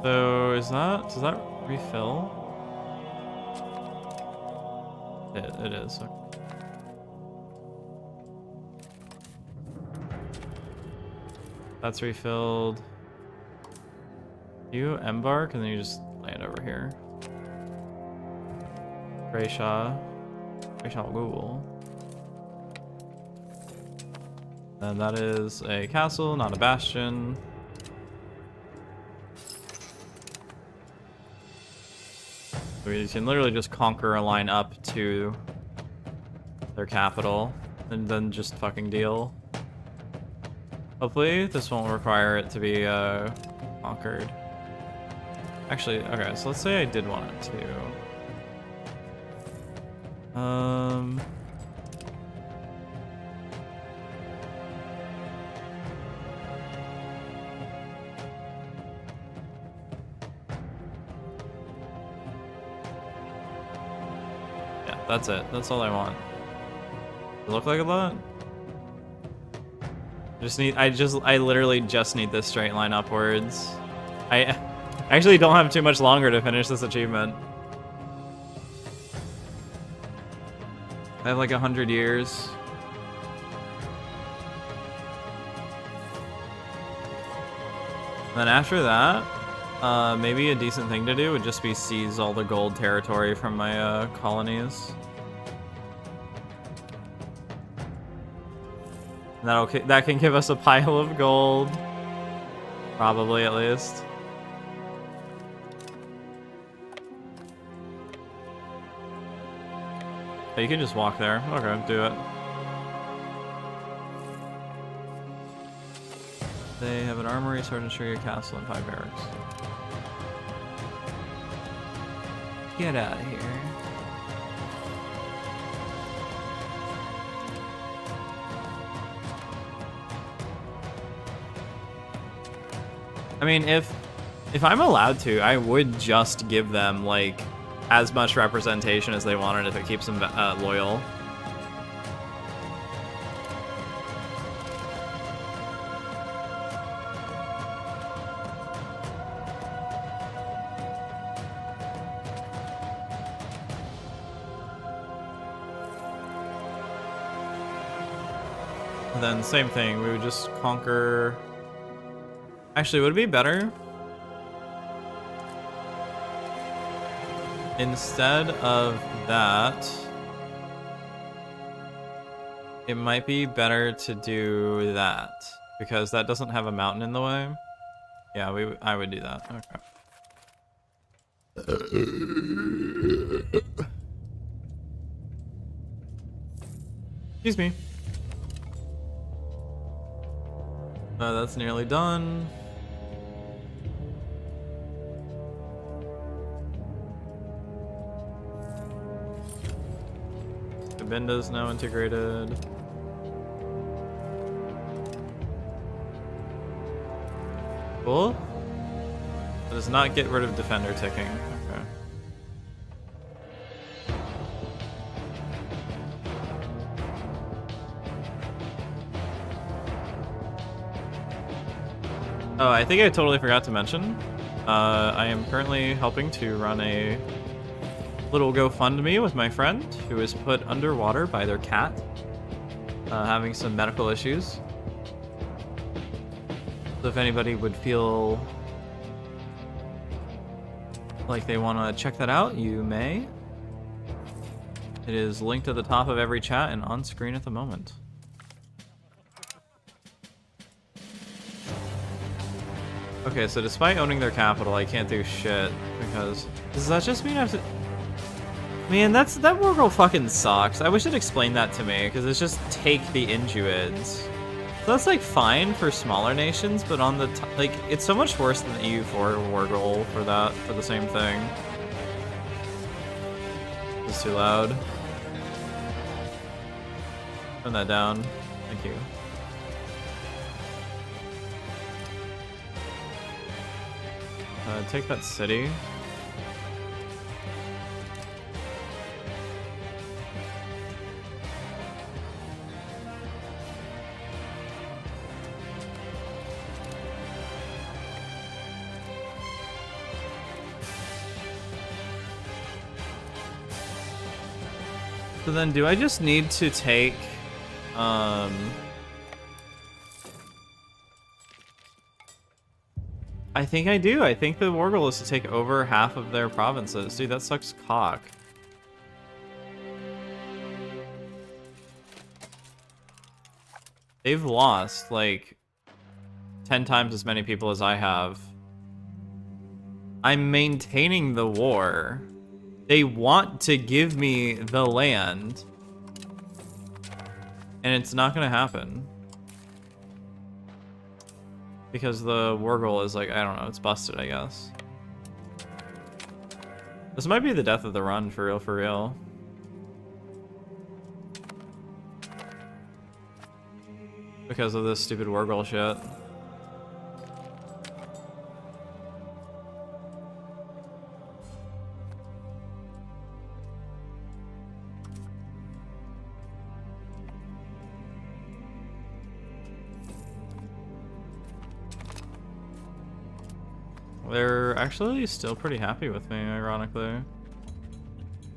So does that refill? It is. Okay. That's refilled. You embark and then you just land over here. Grayshaw Google. And that is a castle, not a bastion. We can literally just conquer a line up to their capital and then just fucking deal. Hopefully this won't require it to be conquered. Actually, okay, so let's say I did want it to. Yeah, that's it. That's all I want. Does it look like a lot? I literally just need this straight line upwards. I actually don't have too much longer to finish this achievement. I have like 100 years. And then after that, maybe a decent thing to do would just be seize all the gold territory from my colonies. And that can give us a pile of gold. Probably, at least. But you can just walk there. Okay, do it. They have an armory, sword and sugar castle, and 5 barracks. Get out of here. I mean, if I'm allowed to, I would just give them, like, as much representation as they wanted if it keeps them loyal. And then same thing, we would just conquer... Actually, would it be better instead of that? It might be better to do that because that doesn't have a mountain in the way. Yeah, I would do that. Okay. Excuse me. That's nearly done. Binda's now integrated. Cool. That does not get rid of defender ticking. Okay. Oh, I think I totally forgot to mention. I am currently helping to run a little GoFundMe with my friend who is put underwater by their cat, having some medical issues. So if anybody would feel like they want to check that out, you may. It is linked at the top of every chat and on screen at the moment. Okay, so despite owning their capital, I can't do shit because does that just mean I have to? Man, that Wargle fucking sucks. I wish it explained that to me because it's just take the Inuits. So that's like fine for smaller nations, but on the like it's so much worse than the EU4 Wargle for that for the same thing. It's too loud. Turn that down. Thank you. Take that city. So then do I just need to take I think I do. I think the war goal is to take over half of their provinces. Dude, that sucks cock. They've lost, like, 10 times as many people as I have. I'm maintaining the war. They want to give me the land. And it's not gonna happen. Because the war goal is like, I don't know, it's busted, I guess. This might be the death of the run, for real, for real. Because of this stupid war goal shit. They're actually still pretty happy with me, ironically.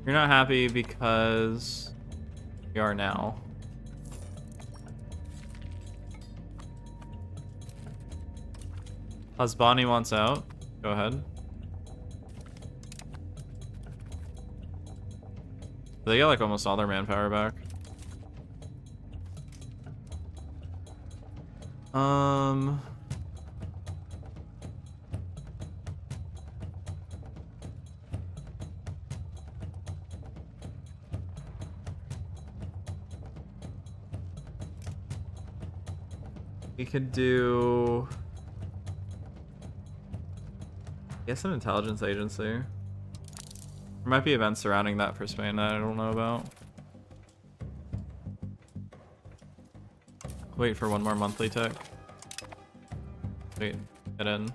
You're not happy because you are now. Hasbani wants out. Go ahead. They got like almost all their manpower back. We could do, I guess, an intelligence agency. There might be events surrounding that for Spain that I don't know about. Wait for one more monthly tick. Wait, get in.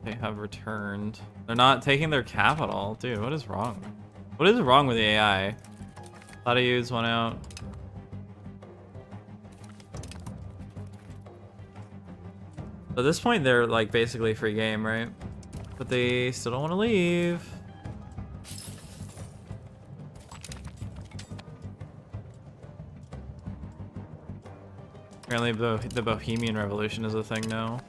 They have returned. They're not taking their capital. Dude, what is wrong? What is wrong with the AI? Thought I used one out. At this point, they're like basically free game, right? But they still don't want to leave. Apparently, the Bohemian Revolution is a thing now.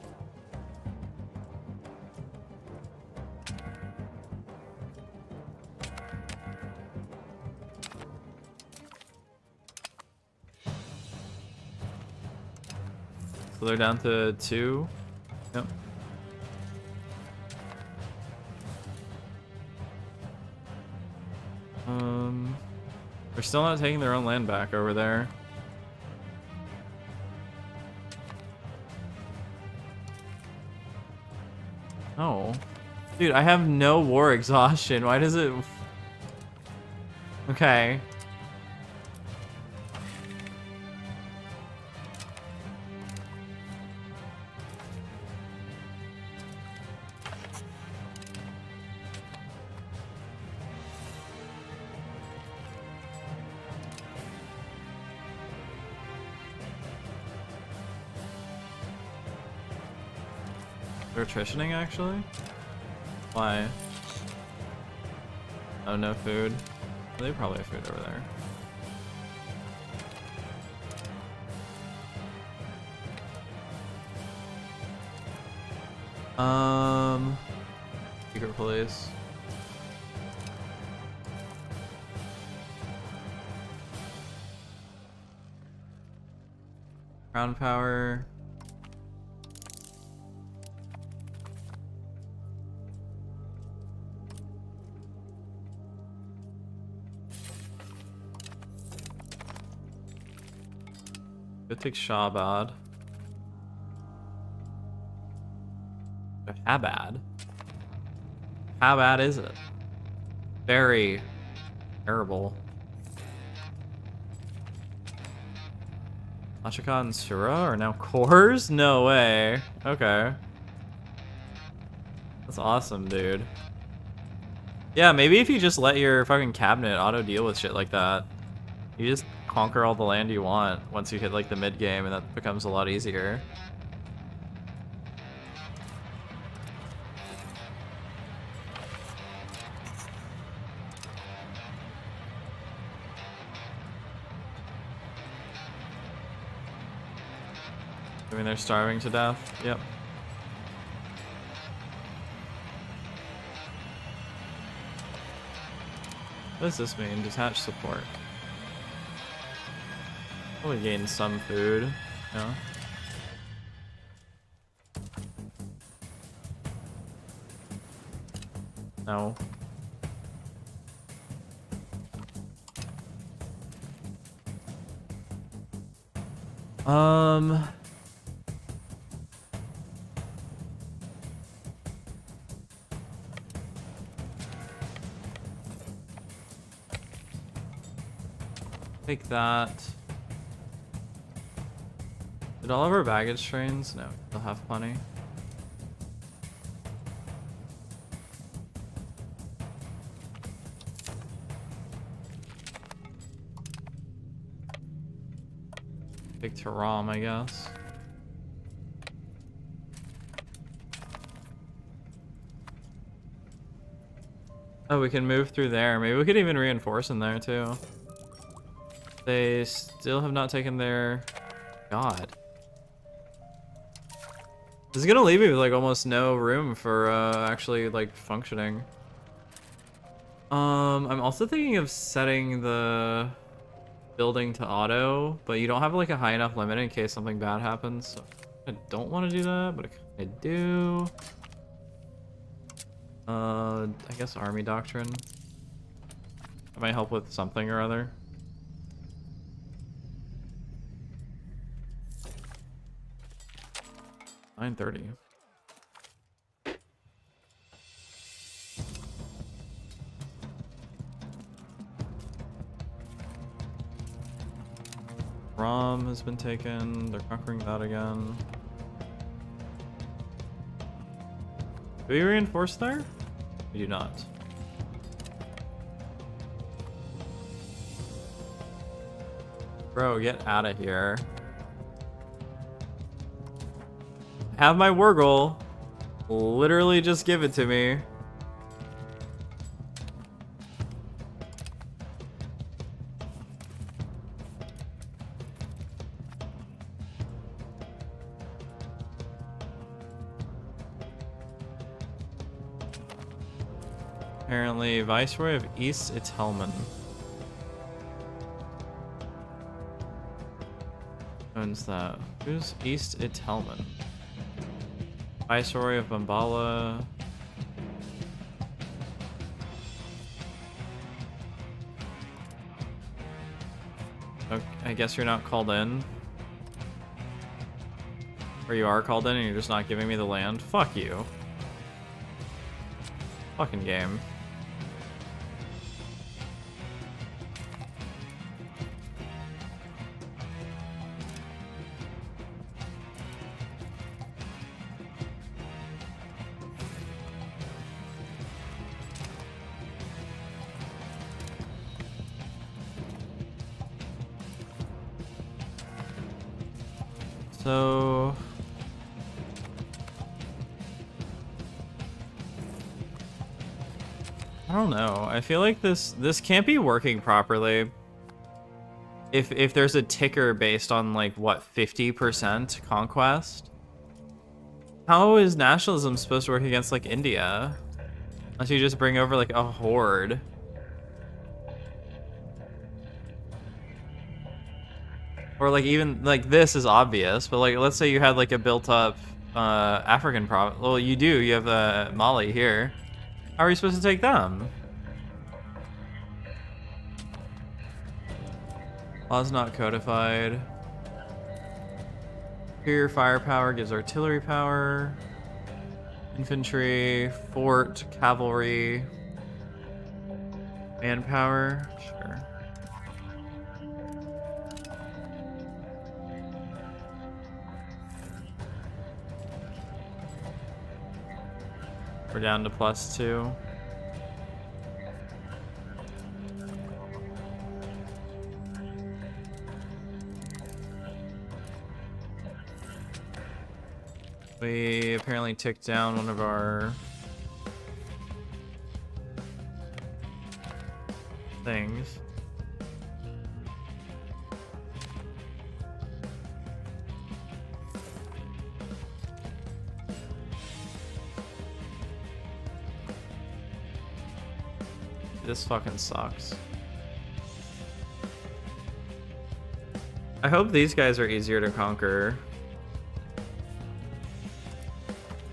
So they're down to 2. Yep. They're still not taking their own land back over there. Oh. Dude, I have no war exhaustion. Why does it... Okay. They're attritioning actually? Why? Oh, no food. They probably have food over there. Secret place. Ground power. Go take Shabad. How bad? How bad is it? Very terrible. Ashika and Sura are now cores? No way. Okay. That's awesome, dude. Yeah, maybe if you just let your fucking cabinet auto deal with shit like that, you just conquer all the land you want once you hit like the mid game, and that becomes a lot easier. I mean, they're starving to death. Yep. What does this mean? Detached support. Probably gain some food. Yeah. No. Take that. Did all of our baggage trains? No, they'll have plenty. Take Taram, I guess. Oh, we can move through there. Maybe we could even reinforce in there too. They still have not taken their... God. This is gonna leave me with like almost no room for actually like functioning. I'm also thinking of setting the building to auto, but you don't have like a high enough limit in case something bad happens. So I don't want to do that, but I do. I guess army doctrine. That might help with something or other. 9:30. Rom has been taken. They're conquering that again. Do we reinforce there? We do not. Bro, get out of here. Have my Wurgle. Literally just give it to me. Apparently, Viceroy of East Itelman owns that. Who's East Itelman? Viceroy of Bambala. Okay, I guess you're not called in. Or you are called in and you're just not giving me the land? Fuck you. Fucking game. So I don't know. I feel like this can't be working properly. If there's a ticker based on like what 50% conquest, how is nationalism supposed to work against like India? Unless you just bring over like a horde. Or like even like this is obvious, but like let's say you had like a built up African province. Well, you do. You have Mali here. How are you supposed to take them? Law's not codified. Superior firepower gives artillery power. Infantry, fort, cavalry, manpower. Sure. We're down to +2. We apparently ticked down one of our things. This fucking sucks. I hope these guys are easier to conquer.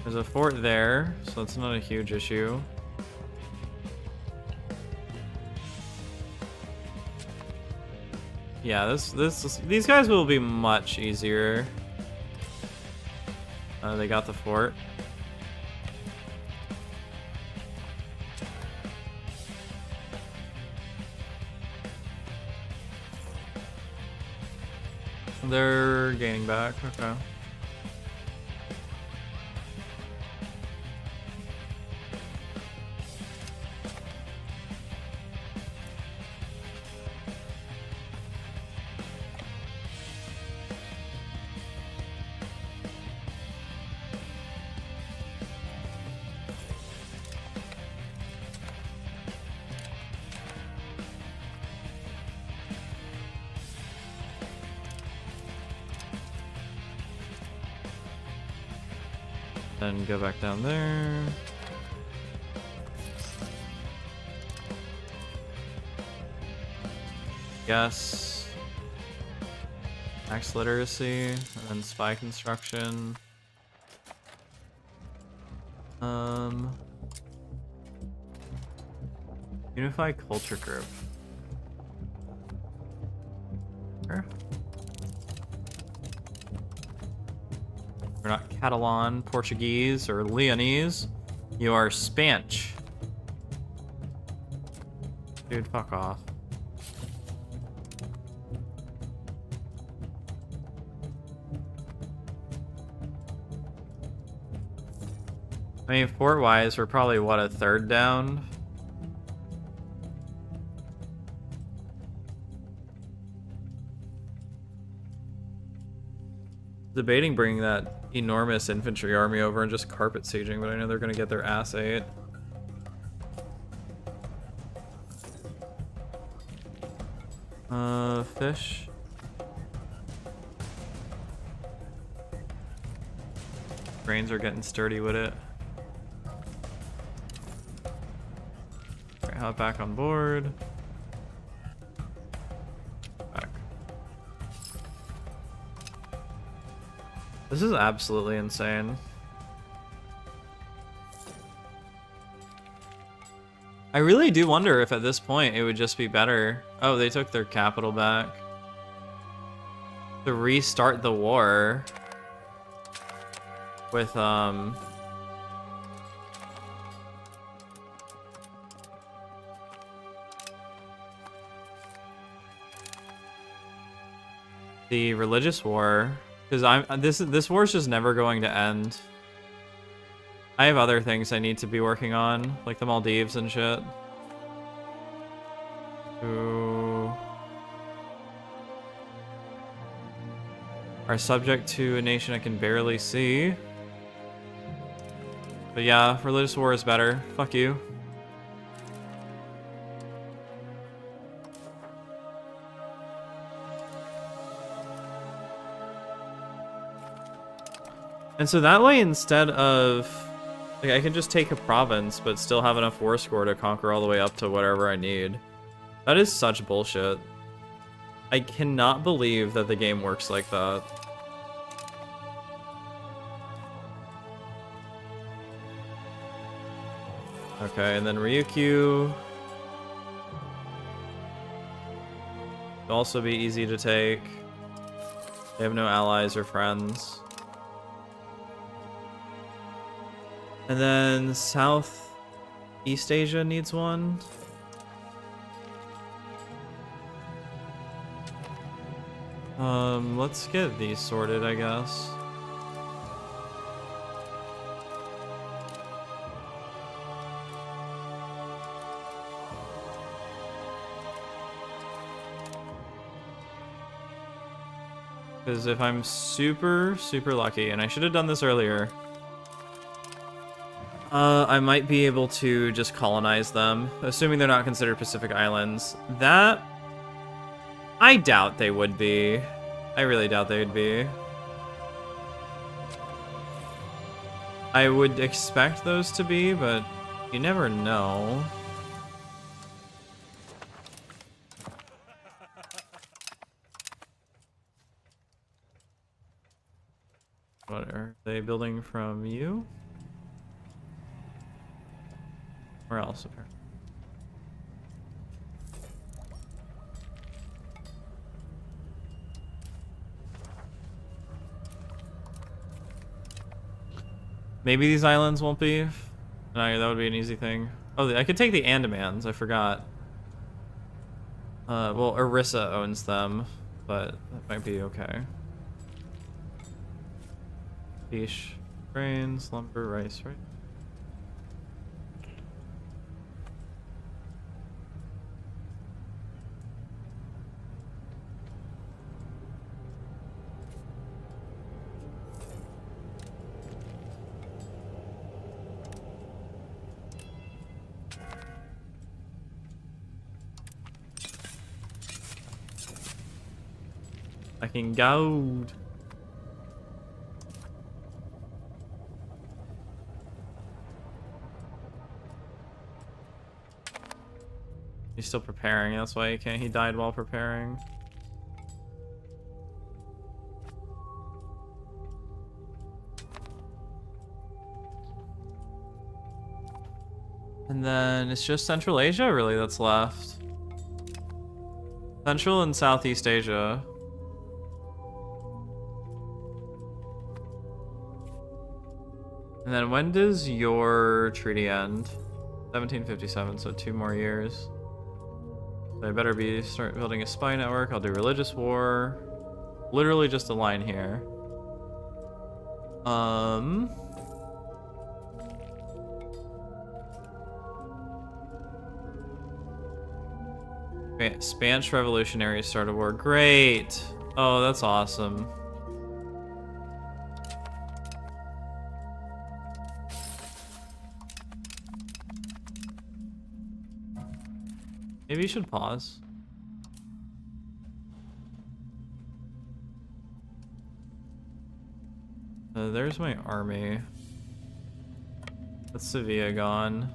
There's a fort there, so it's not a huge issue. Yeah, these guys will be much easier. They got the fort. They're gaining back, okay. Then go back down there. Yes. Max literacy, and then spy construction. Unify culture group. Sure. You're not Catalan, Portuguese, or Leonese. You are Spanish. Dude, fuck off. I mean, fort-wise, we're probably, what, a third down? Debating bringing that enormous infantry army over and just carpet sieging, but I know they're gonna get their ass ate. Fish. Grains are getting sturdy with it. Alright, hop back on board. Back. This is absolutely insane. I really do wonder if at this point it would just be better. Oh, they took their capital back. To restart the war with the religious war, because this war is just never going to end. I have other things I need to be working on, like the Maldives and shit. Who are subject to a nation I can barely see. But yeah, religious war is better. Fuck you. And so that way, instead of... Like, I can just take a province, but still have enough war score to conquer all the way up to whatever I need. That is such bullshit. I cannot believe that the game works like that. Okay, and then Ryukyu. Will also be easy to take. They have no allies or friends. And then Southeast Asia needs one. Let's get these sorted, I guess. Because if I'm super, super lucky, and I should have done this earlier, I might be able to just colonize them, assuming they're not considered Pacific Islands. That, I doubt they would be. I really doubt they would be. I would expect those to be, but you never know. What are they building from you? Where else, apparently? Maybe these islands won't be. No, that would be an easy thing. Oh, I could take the Andamans. I forgot. Well, Orissa owns them, but that might be okay. Fish, grains, lumber, rice, right? Fucking gold. He's still preparing, that's why he can't. He died while preparing. And then it's just Central Asia really that's left. Central and Southeast Asia. And then when does your treaty end? 1757, so 2 more years. So I better start building a spy network. I'll do religious war. Literally just a line here. Spanish revolutionaries start a war. Great. Oh, that's awesome. Maybe you should pause. There's my army. That's Sevilla gone.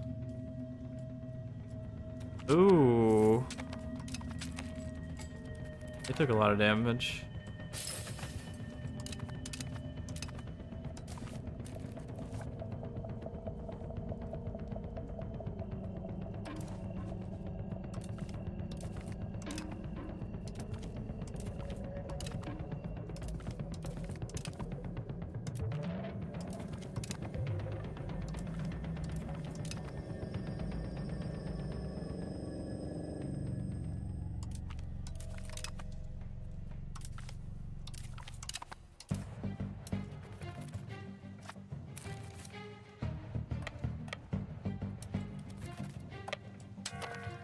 Ooh. They took a lot of damage.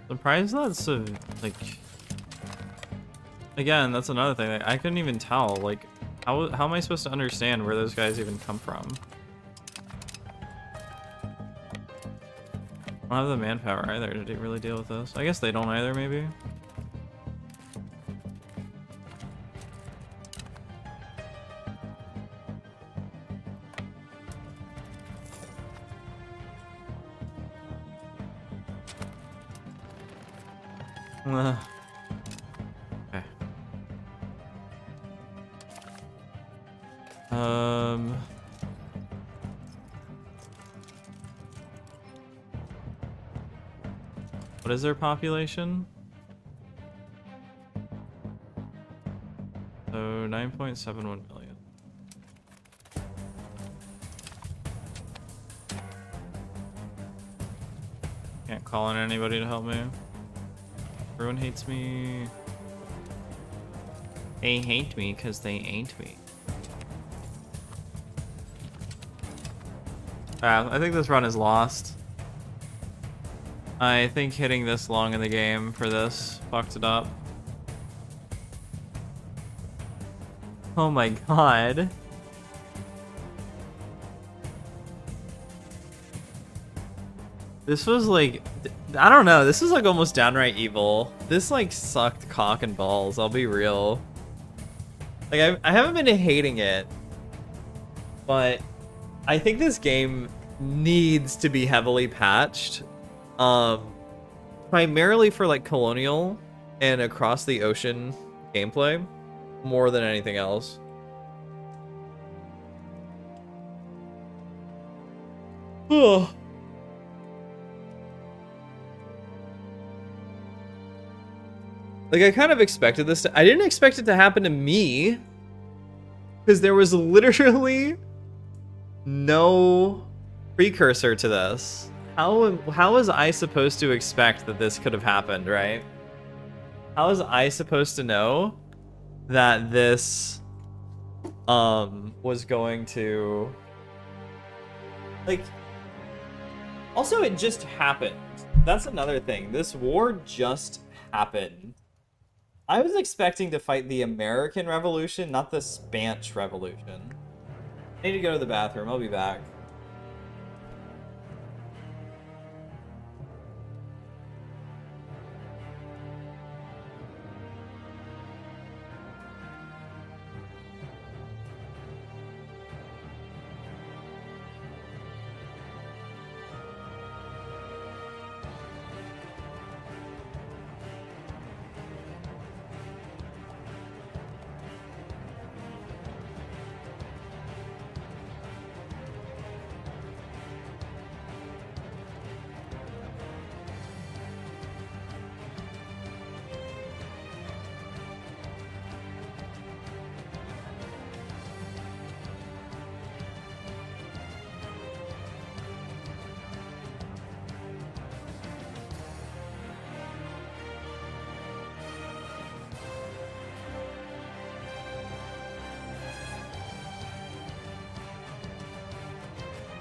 Surprised that's so, like, again, that's another thing. Like, I couldn't even tell. Like, how am I supposed to understand where those guys even come from? I don't have the manpower either to really deal with this. I guess they don't either, maybe. Okay. What is their population? So 9.71 million. Can't call on anybody to help me. Everyone hates me. They hate me because they ain't me. I think this run is lost. I think hitting this long in the game for this fucked it up. Oh my god. This was like, I don't know, this was like almost downright evil. This like sucked cock and balls, I'll be real. Like I haven't been hating it, but I think this game needs to be heavily patched. Primarily for like colonial and across the ocean gameplay more than anything else. Oh. Like, I kind of expected this to... I didn't expect it to happen to me. Because there was literally no precursor to this. How was I supposed to expect that this could have happened, right? How was I supposed to know that this was going to... Like... Also, it just happened. That's another thing. This war just happened. I was expecting to fight the American Revolution, not the Spanish Revolution. I need to go to the bathroom. I'll be back.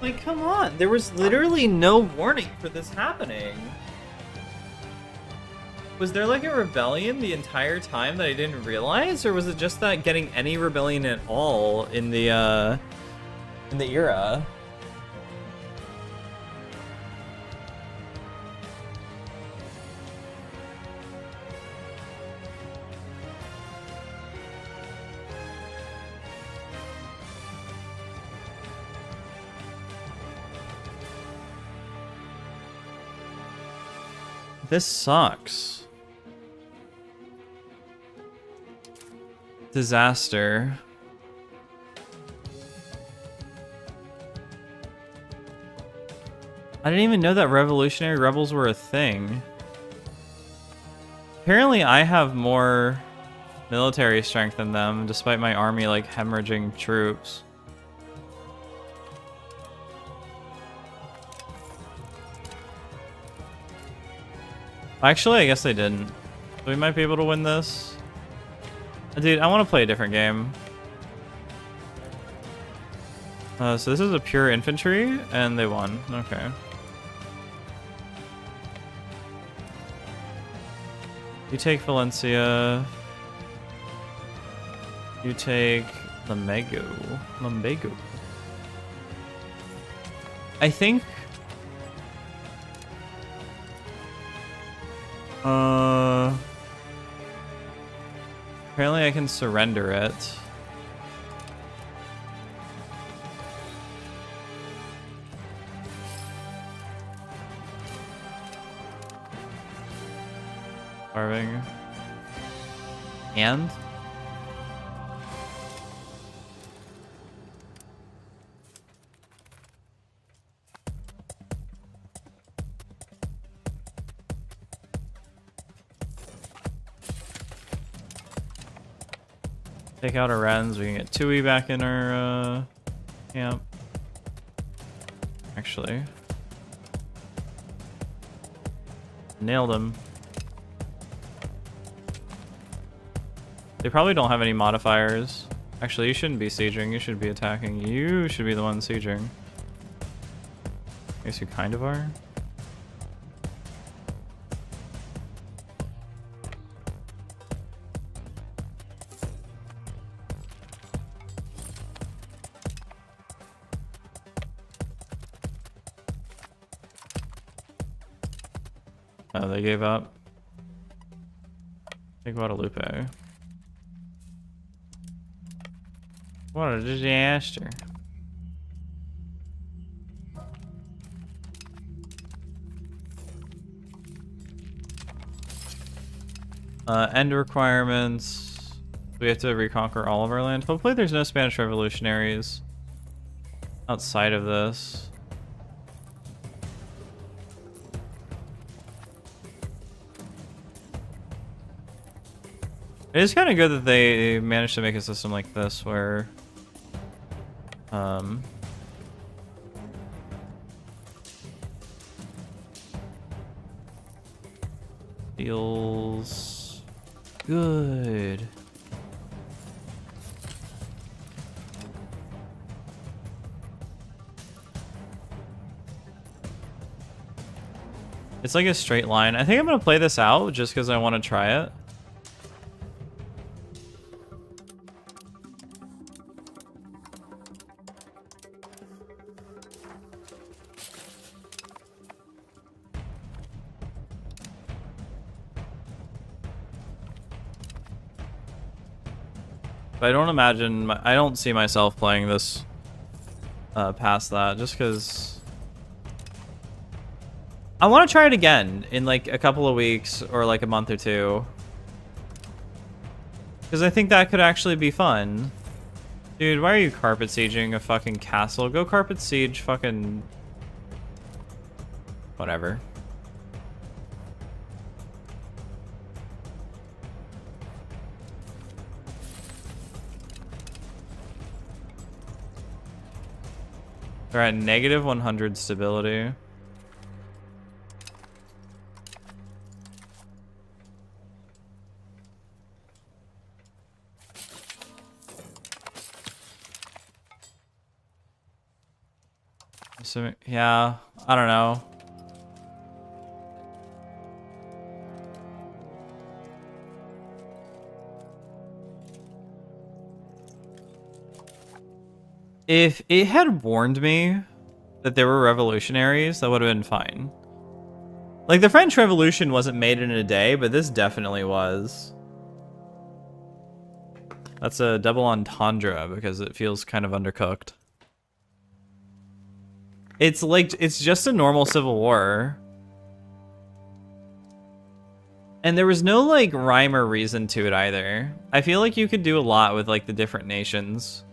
Like, come on. There was literally no warning for this happening. Was there like a rebellion the entire time that I didn't realize? Or was it just that getting any rebellion at all in the era? This sucks. Disaster. I didn't even know that revolutionary rebels were a thing. Apparently I have more military strength than them, despite my army like hemorrhaging troops. Actually, I guess they didn't. So we might be able to win this. Dude, I want to play a different game. So this is a pure infantry, and they won. Okay. You take Valencia. You take Lumbago. I think... Apparently I can surrender it. Starving. And? Take out our Rens, we can get Tui back in our camp. Actually. Nailed him. They probably don't have any modifiers. Actually, you shouldn't be sieging, you should be attacking. You should be the one sieging. I guess you kind of are. Oh, they gave up. Take Guadalupe. What a disaster. End requirements. We have to reconquer all of our land. Hopefully there's no Spanish revolutionaries outside of this. It is kind of good that they managed to make a system like this where feels good. It's like a straight line. I think I'm gonna play this out just because I want to try it. But I don't imagine, I don't see myself playing this past that, just because I want to try it again in like a couple of weeks or like a month or two. Because I think that could actually be fun. Dude, why are you carpet sieging a fucking castle? Go carpet siege fucking... whatever. They're at negative 100 stability. So, yeah, I don't know. If it had warned me that there were revolutionaries, that would have been fine. Like, the French Revolution wasn't made in a day, but this definitely was. That's a double entendre because it feels kind of undercooked. It's like, it's just a normal civil war. And there was no like rhyme or reason to it either. I feel like you could do a lot with like the different nations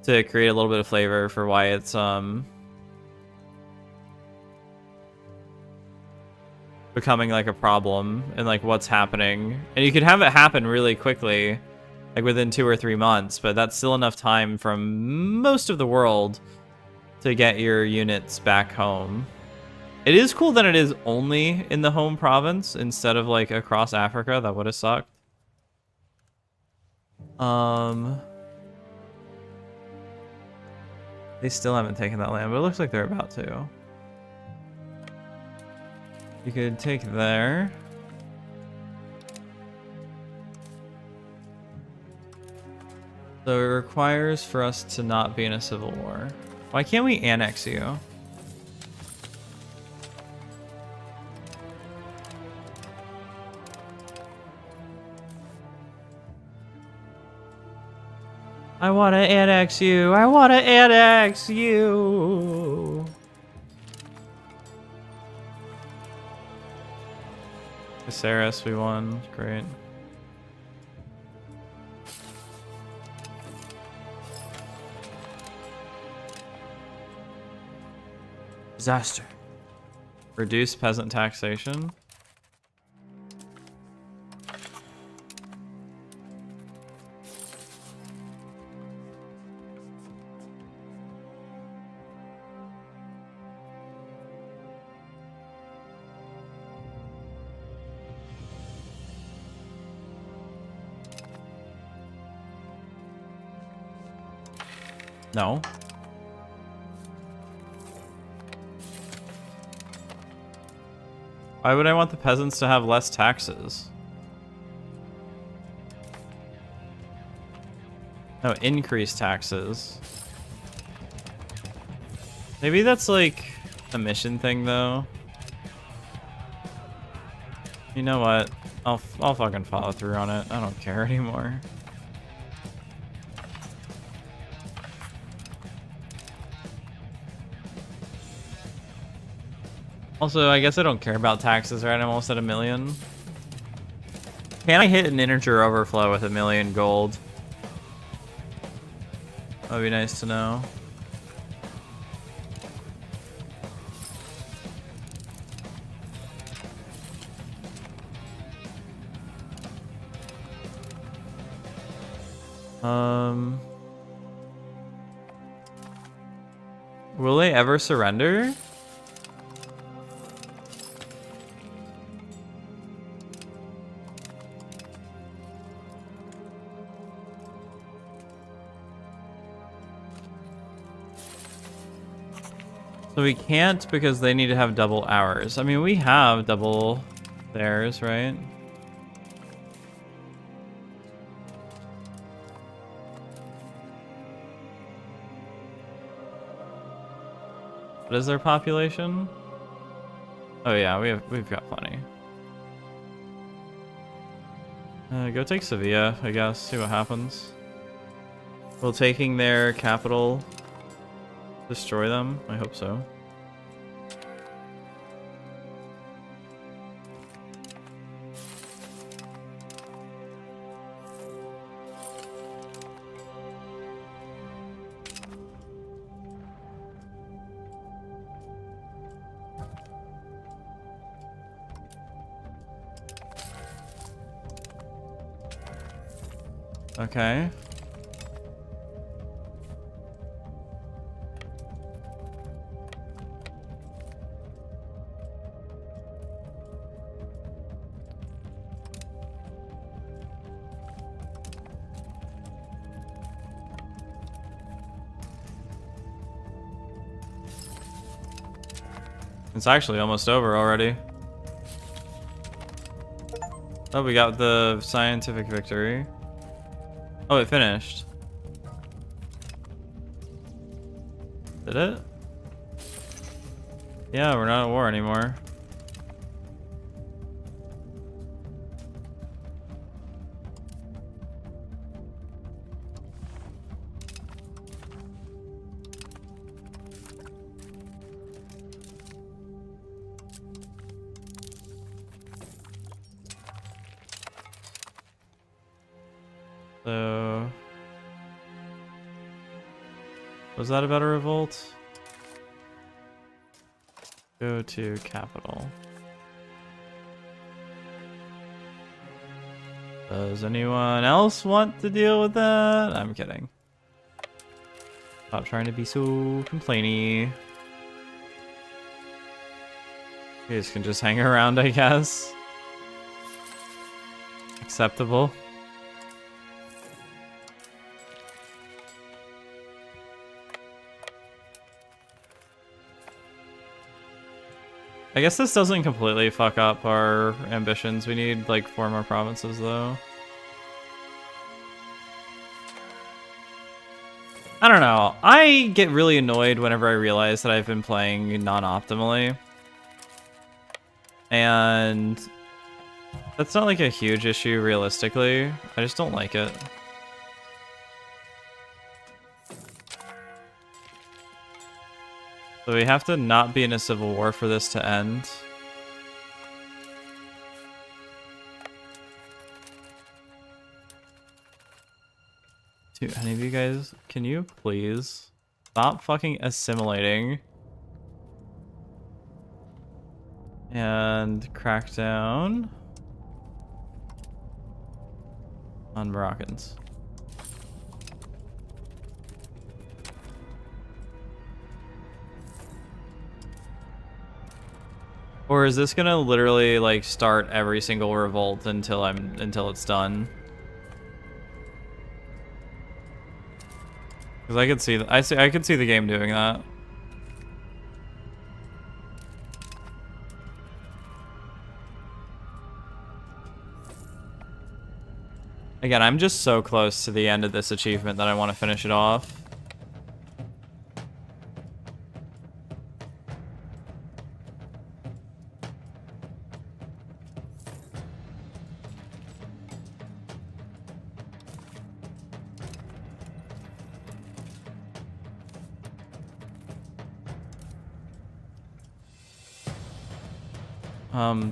to create a little bit of flavor for why it's becoming like a problem and like what's happening. And you could have it happen really quickly, like within 2 or 3 months, but that's still enough time from most of the world to get your units back home. It is cool that it is only in the home province instead of like across Africa. That would have sucked. They still haven't taken that land, but it looks like they're about to. You could take there. So it requires for us to not be in a civil war. Why can't we annex you? I want to annex you. I want to annex you. Viserys, we won. Great. Disaster. Reduce peasant taxation. No. Why would I want the peasants to have less taxes? No, increase taxes. Maybe that's like a mission thing though. You know what? I'll fucking follow through on it. I don't care anymore. Also, I guess I don't care about taxes, right? I'm almost at 1 million. Can I hit an integer overflow with 1 million gold? That'd be nice to know. Will they ever surrender? So we can't because they need to have double ours. I mean, we have double theirs, right? What is their population? Oh yeah, we've got plenty. Go take Sevilla, I guess. See what happens. Will taking their capital destroy them? I hope so. Okay. It's actually almost over already. Oh, we got the scientific victory. Oh, it finished. Did it? Yeah, we're not at war anymore. So, was that about a revolt? Go to capital. Does anyone else want to deal with that? I'm kidding. Stop trying to be so complainy. You guys can just hang around, I guess. Acceptable. I guess this doesn't completely fuck up our ambitions. We need like 4 more provinces though. I don't know. I get really annoyed whenever I realize that I've been playing non-optimally. And that's not like a huge issue realistically. I just don't like it. So we have to not be in a civil war for this to end. Do any of you guys, can you please stop fucking assimilating? And crack down on Moroccans. Or is this gonna literally like start every single revolt until it's done? Because I could see the game doing that. Again, I'm just so close to the end of this achievement that I want to finish it off.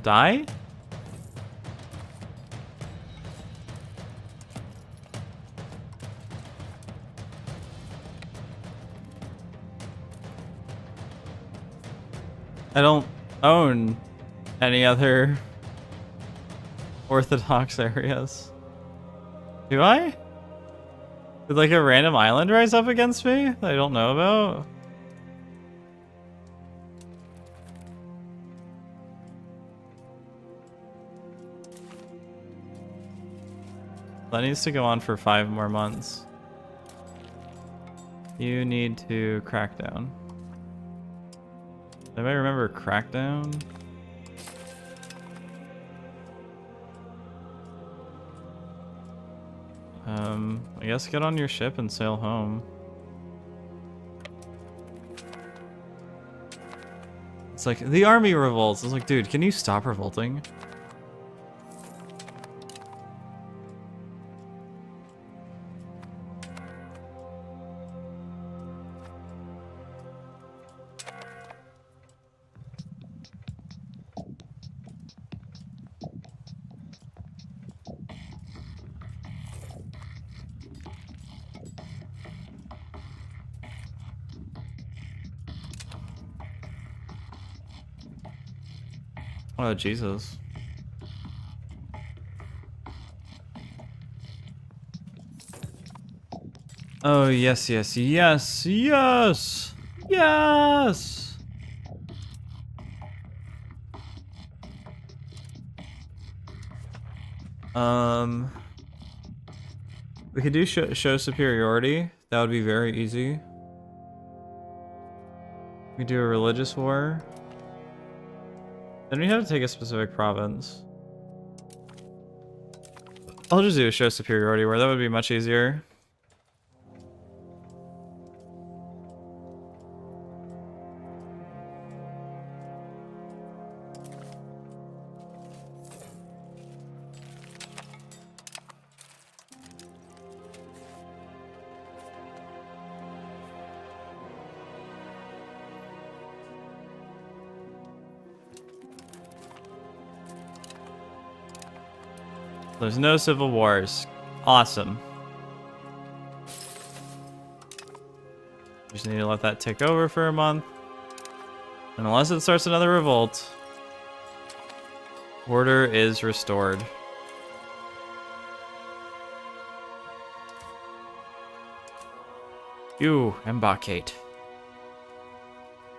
Die? I don't own any other Orthodox areas. Do I? Did like a random island rise up against me that I don't know about? That needs to go on for 5 more months. You need to crack down. Anybody remember Crackdown? I guess get on your ship and sail home. It's like, the army revolts. It's like, dude, can you stop revolting? Oh, Jesus. Oh, yes, yes, yes, yes! Yes! We could do show superiority. That would be very easy. We do a religious war. Then we have to take a specific province. I'll just do a show superiority war. That would be much easier. There's no civil wars. Awesome. Just need to let that tick over for a month. And unless it starts another revolt, order is restored. You embarcate.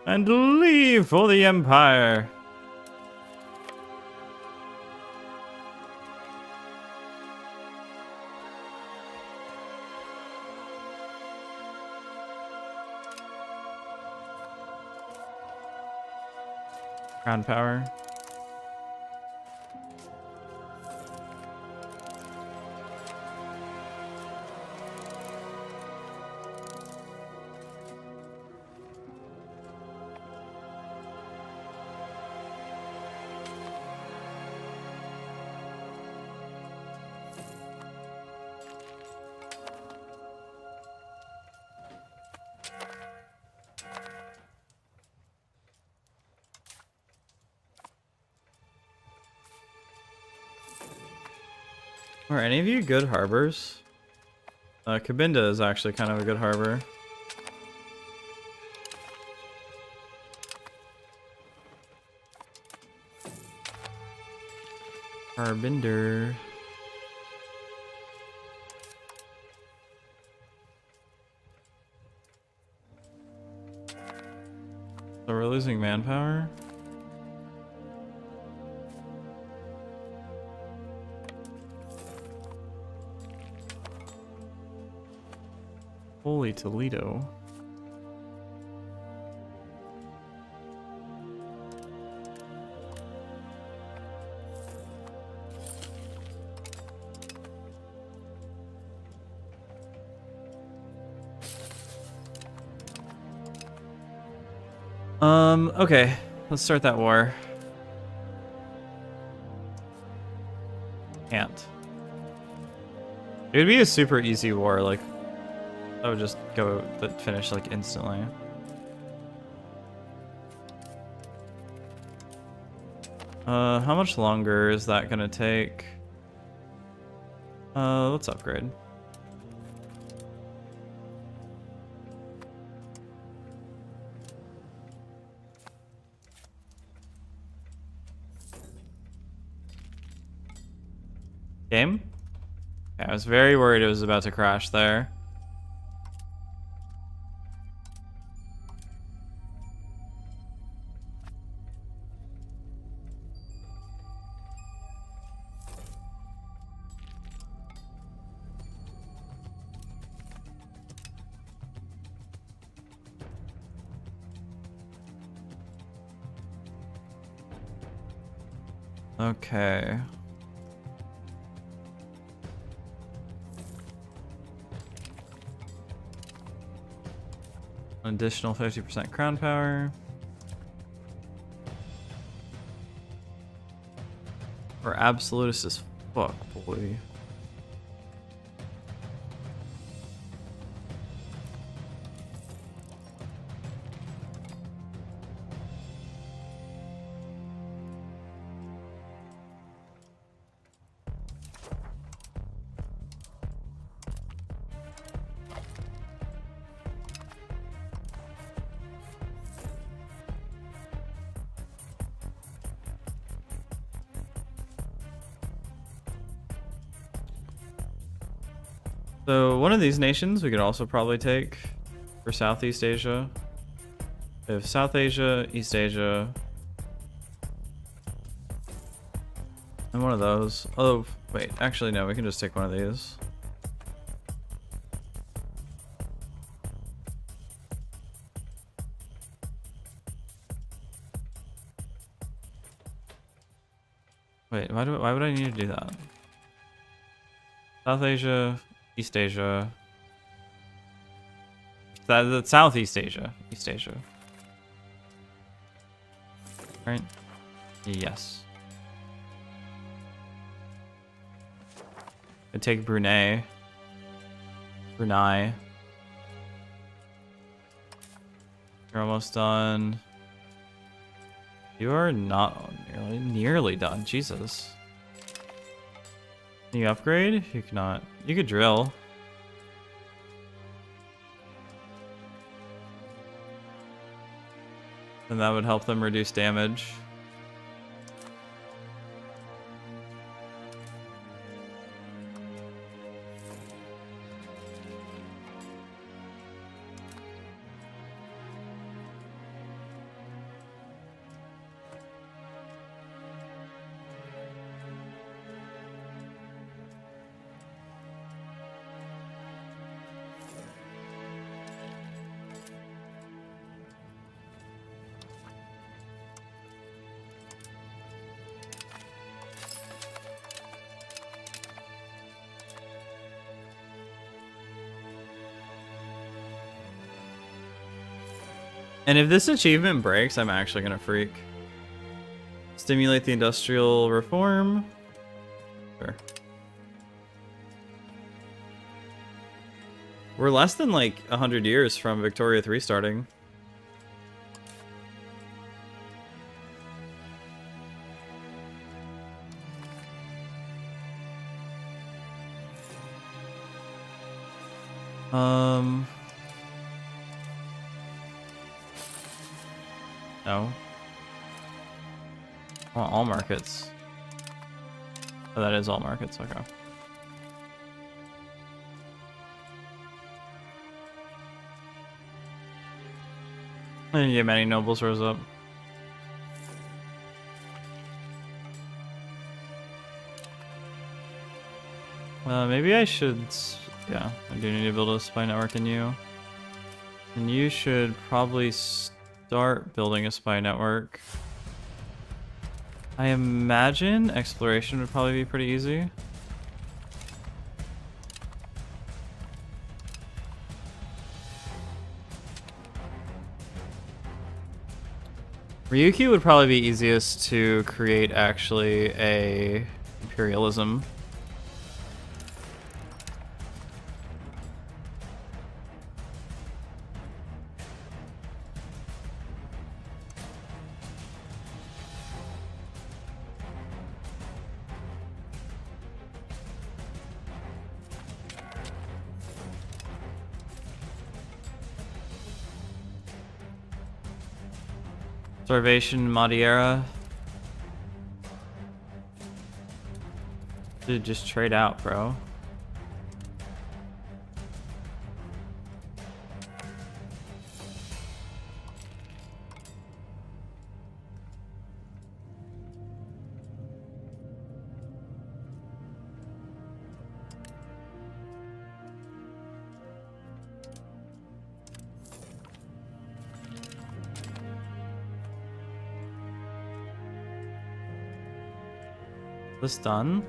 And leave for the Empire. Crown power. Are any of you good harbors? Cabinda is actually kind of a good harbor. Harbinder. So we're losing manpower? Holy Toledo. Okay. Let's start that war. Can't. It would be a super easy war, like I would just go finish like instantly. How much longer is that gonna take? Let's upgrade. Game? Yeah, I was very worried it was about to crash there. Okay. An additional 50% crown power. We're absolutist as fuck, boy. So one of these nations we could also probably take for Southeast Asia. We have South Asia, East Asia, and one of those. Oh, wait, actually no, we can just take one of these. Wait, why would I need to do that? South Asia, East Asia. That's Southeast Asia. East Asia. Right? Yes. I'd take Brunei. Brunei. You're almost done. You are not nearly done. Jesus. Can you upgrade? You cannot. You could drill. And that would help them reduce damage. And if this achievement breaks, I'm actually gonna freak. Stimulate the industrial reform. Sure. We're less than like 100 years from Victoria 3 starting. No. I want all markets. Oh, that is all markets, okay. I didn't get many nobles rose up. Maybe I should... Yeah, I do need to build a spy network in you. And you should probably start building a spy network. I imagine exploration would probably be pretty easy. Ryukyu would probably be easiest to create actually a imperialism. Starvation, Madeira. Dude, just trade out, bro. This done?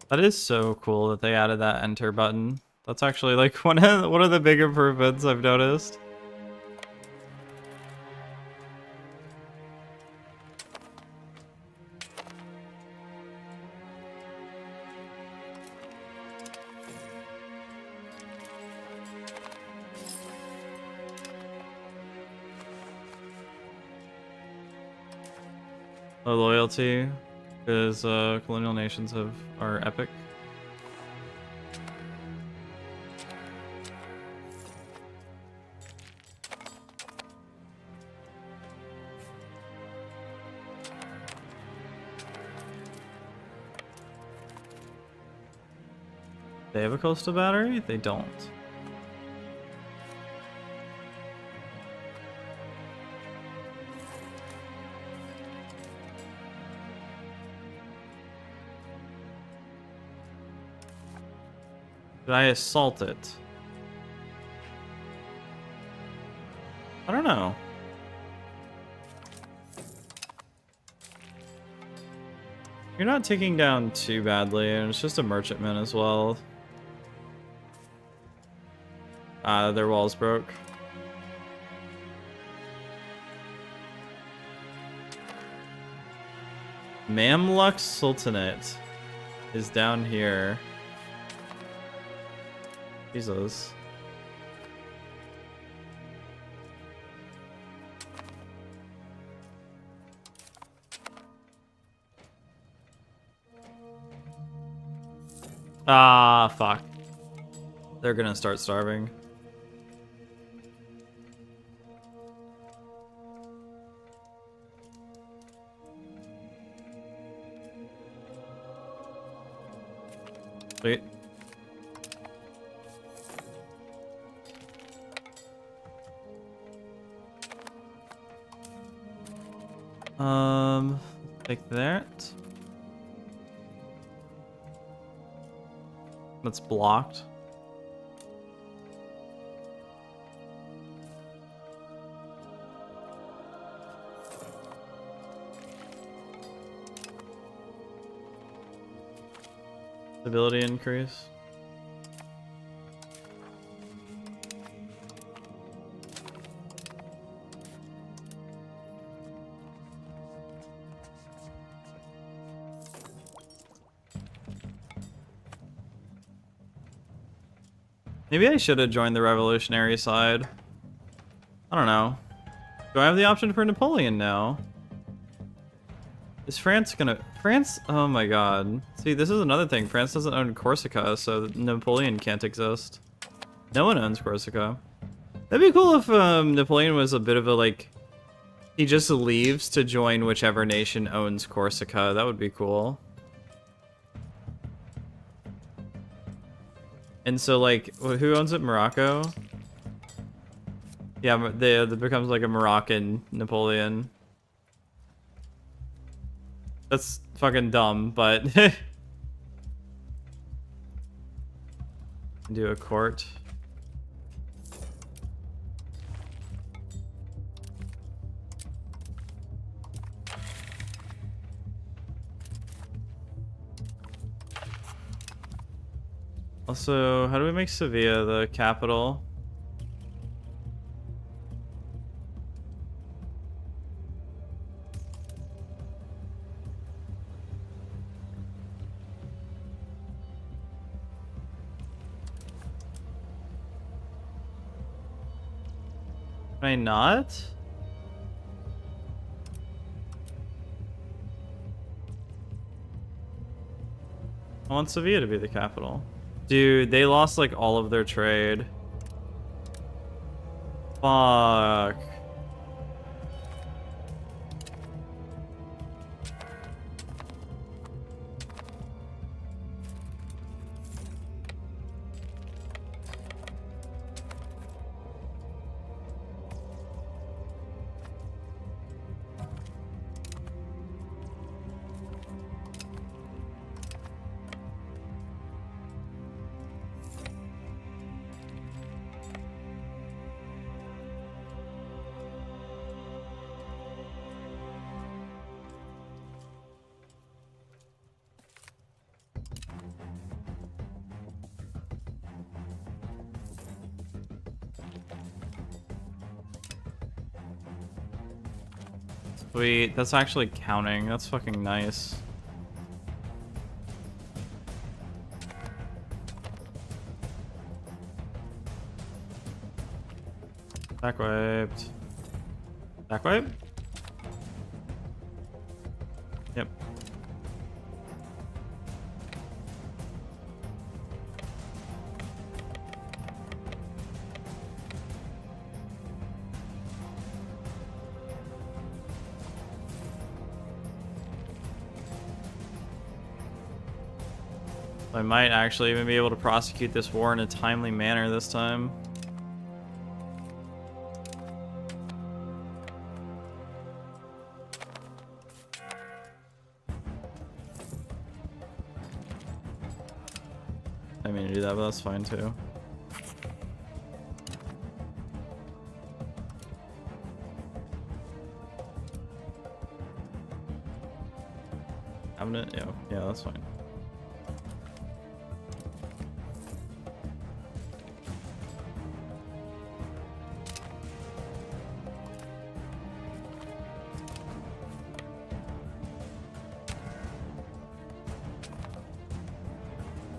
That is so cool that they added that enter button. That's actually like one of the big improvements I've noticed. Low loyalty, because colonial nations are epic. They have a coastal battery? They don't. Did I assault it? I don't know. You're not taking down too badly, and it's just a merchantman as well. Their walls broke. Mamluk Sultanate is down here. Jesus. Ah, fuck. They're gonna start starving. Wait. Take that. That's blocked. Stability increase. Maybe I should have joined the revolutionary side. I don't know. Do I have the option for Napoleon now? Is France gonna... France? Oh my god. See, this is another thing. France doesn't own Corsica, so Napoleon can't exist. No one owns Corsica. That'd be cool if Napoleon was a bit of a, like... He just leaves to join whichever nation owns Corsica. That would be cool. And so, like, who owns it? Morocco? Yeah, it becomes like a Moroccan Napoleon. That's fucking dumb, but... Do a court. Also, how do we make Sevilla the capital? Can I not? I want Sevilla to be the capital. Dude, they lost like all of their trade. Fuck. Sweet, that's actually counting. That's fucking nice. Back wiped. Back wipe? Yep. I might actually even be able to prosecute this war in a timely manner this time. I mean to do that, but that's fine too. Cabinet? Yeah, that's fine.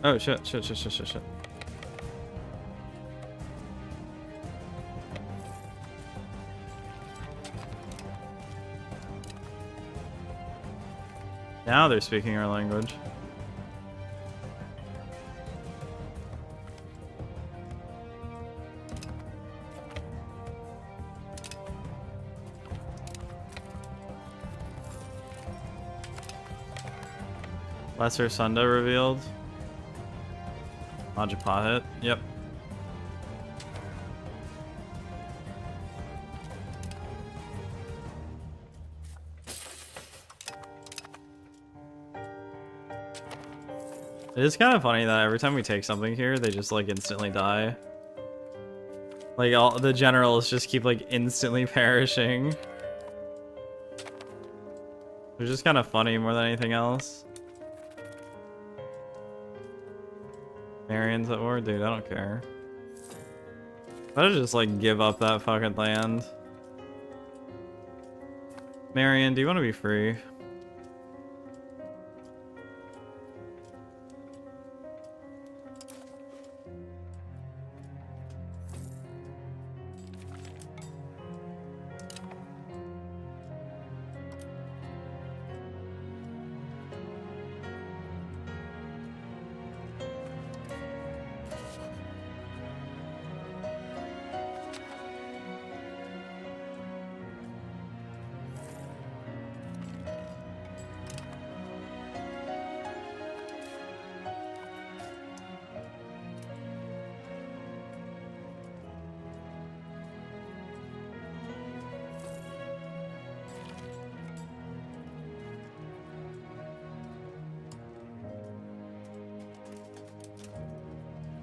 Oh shit. Now they're speaking our language. Lesser Sunda revealed. Majapahit hit. Yep. It is kind of funny that every time we take something here, they just like instantly die. Like all the generals just keep like instantly perishing. They're just kind of funny more than anything else. Marian's at war? Dude, I don't care. Better just like give up that fucking land. Marian, do you want to be free?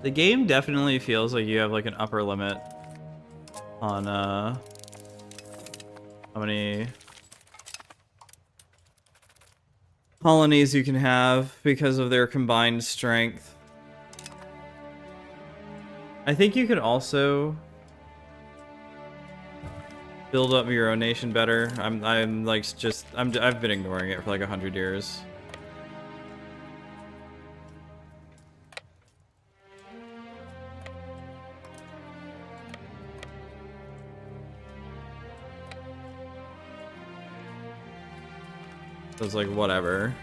The game definitely feels like you have like an upper limit on how many colonies you can have because of their combined strength. I think you could also build up your own nation better. I've been ignoring it for like 100 years. So it's like whatever.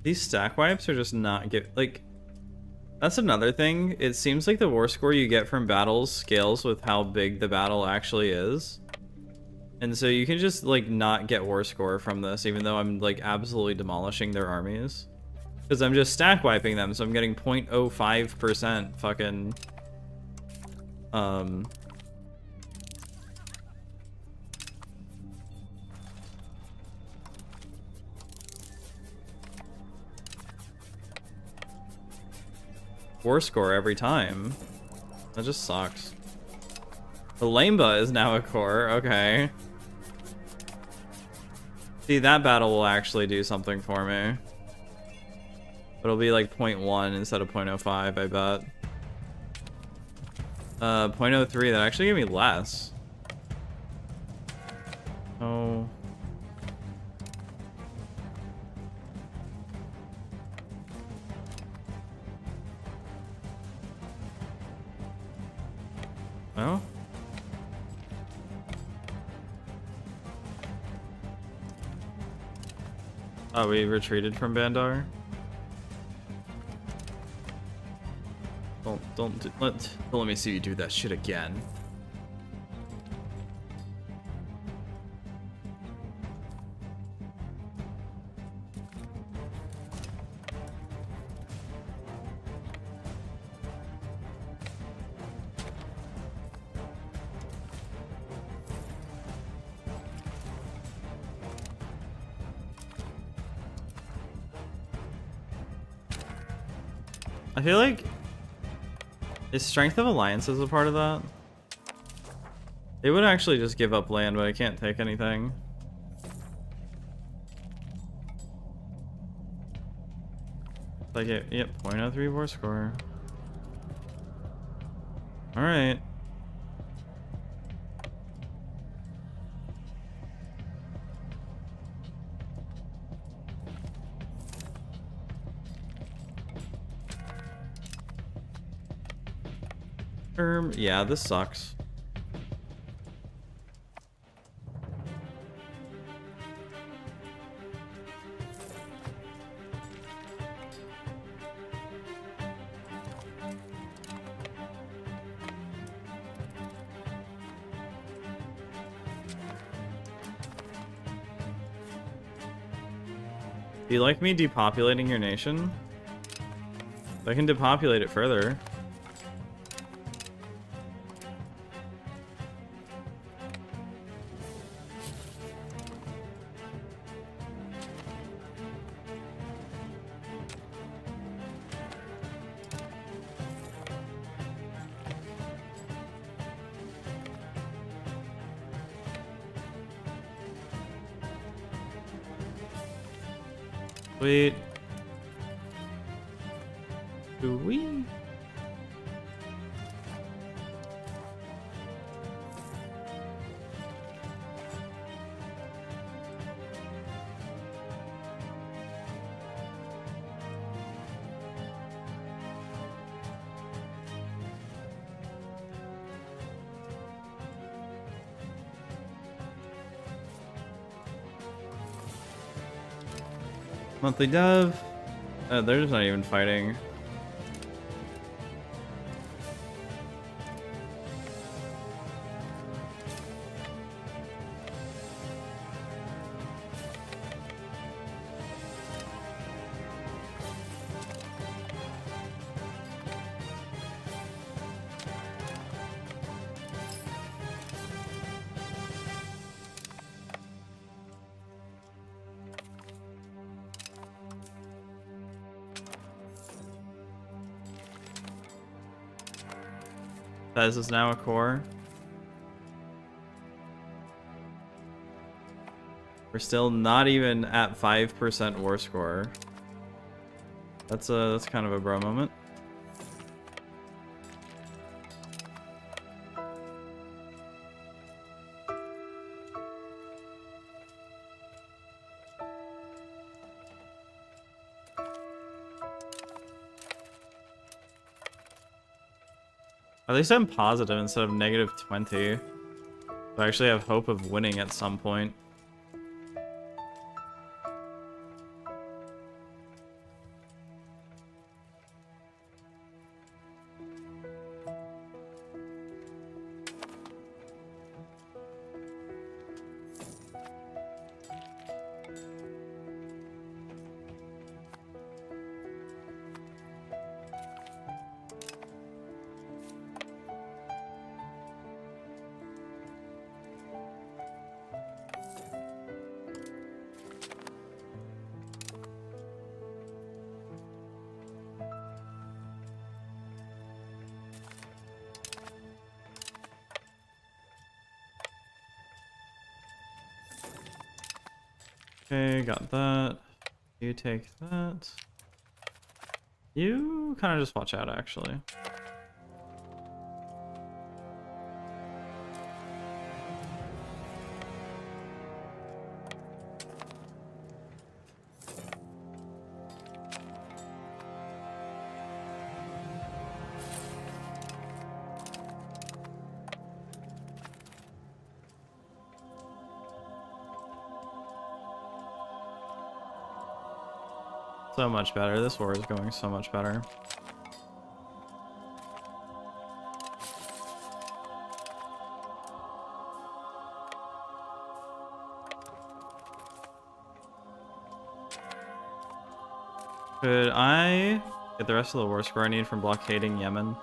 These stack wipes are just not like. That's another thing. It seems like the war score you get from battles scales with how big the battle actually is. And so you can just like not get war score from this, even though I'm like absolutely demolishing their armies. Because I'm just stack wiping them, so I'm getting 0.05% fucking war score every time. That just sucks. The Lameba is now a core, okay. See, that battle will actually do something for me. But it'll be like 0.1 instead of 0.05, I bet. 0.03, that actually gave me less. Oh. Well. Oh, we retreated from Bandar? Don't let me see you do that shit again. I feel like is strength of alliances a part of that? They would actually just give up land, but I can't take anything. Like it, yep, 0.03 war score. All right. Yeah, this sucks. Do you like me depopulating your nation? I can depopulate it further. Wait. Do we? Monthly dev. They're just not even fighting. Fez is now a core. We're still not even at 5% war score. That's kind of a bro moment. At least I'm positive instead of -20. So I actually have hope of winning at some point. Okay, got that. You take that. You kind of just watch out, actually. So much better. This war is going so much better. Could I get the rest of the war score I need from blockading Yemen?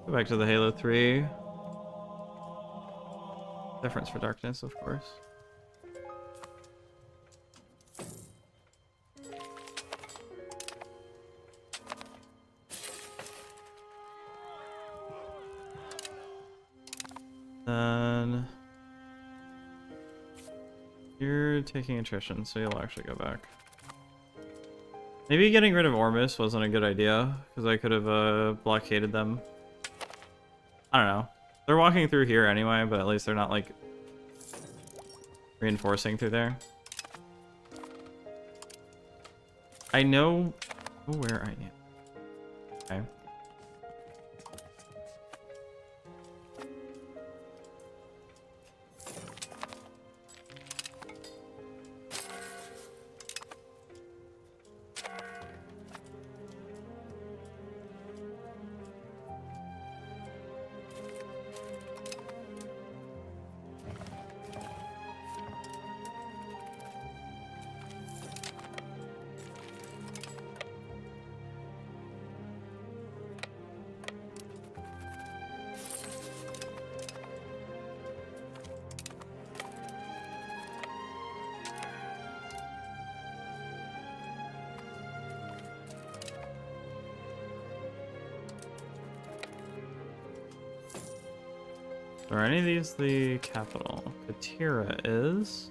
Go back to the Halo 3. Difference for darkness, of course. Then you're taking attrition, so you'll actually go back. Maybe getting rid of Ormus wasn't a good idea, because I could have blockaded them. I don't know. They're walking through here anyway, but at least they're not, like, reinforcing through there. I know where I am. Okay. Are any of these the capital? Batira is.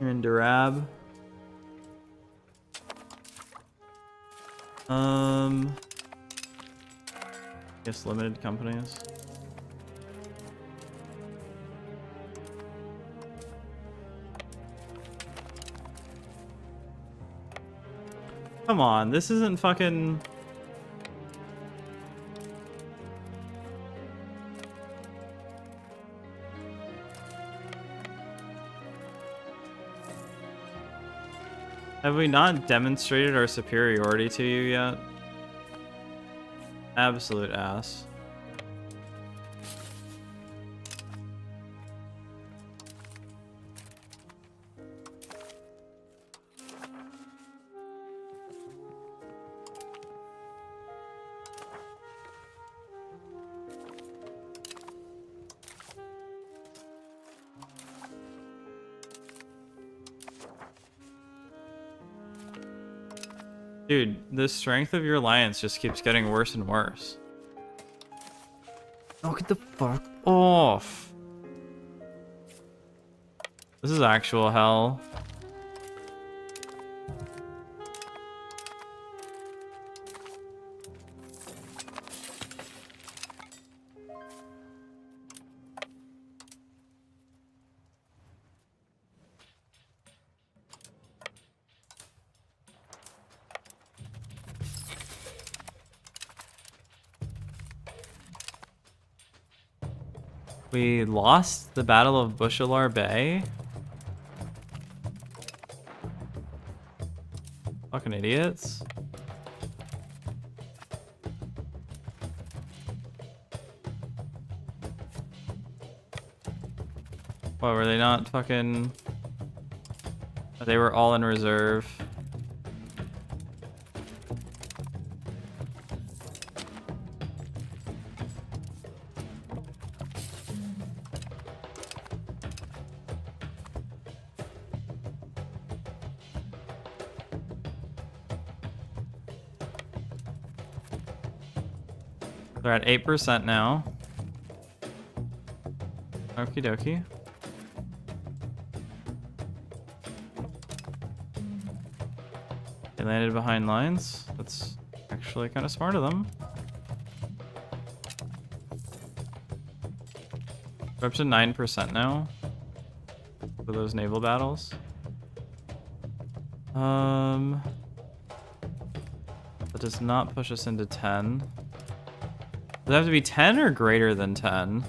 You're in Durab. Guess limited companies. Come on, this isn't fucking... Have we not demonstrated our superiority to you yet? Absolute ass. Dude, the strength of your alliance just keeps getting worse and worse. Oh, get the fuck off. This is actual hell. We lost the Battle of Bushelar Bay? Fucking idiots. What, were they not fucking... They were all in reserve. They're at 8% now. Okie dokie. They landed behind lines. That's actually kind of smart of them. We're up to 9% now for those naval battles. That does not push us into 10. Does it have to be 10 or greater than 10?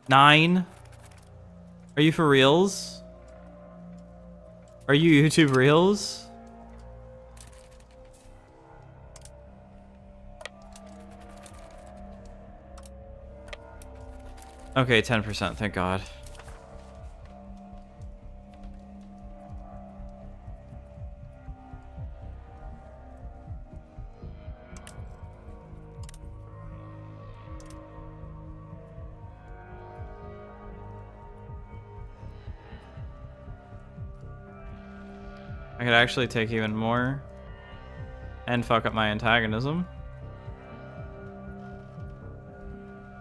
Nine? Are you for reals? Are you YouTube reels? Okay, 10%, thank God. I could actually take even more and fuck up my antagonism.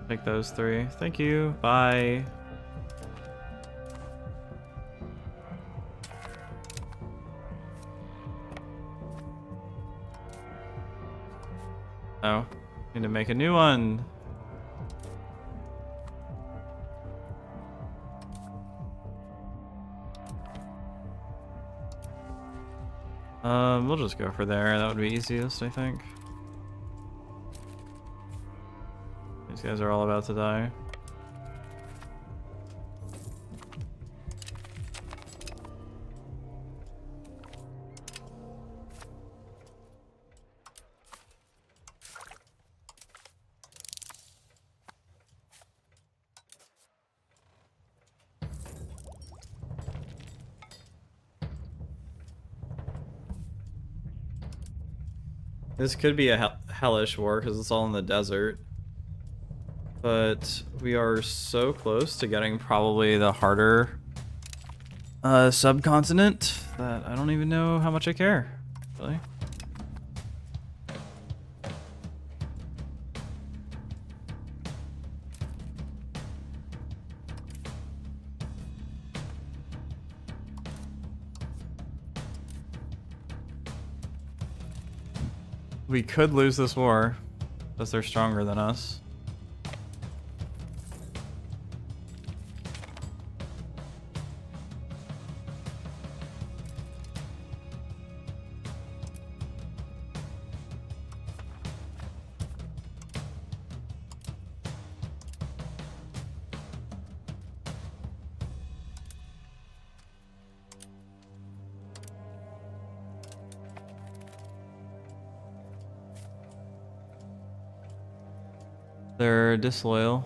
Take those 3. Thank you. Bye. Oh, need to make a new one. We'll just go for there. That would be easiest, I think. These guys are all about to die. This could be a hellish war because it's all in the desert. But we are so close to getting probably the harder subcontinent that I don't even know how much I care, really. We could lose this war because they're stronger than us. They're disloyal.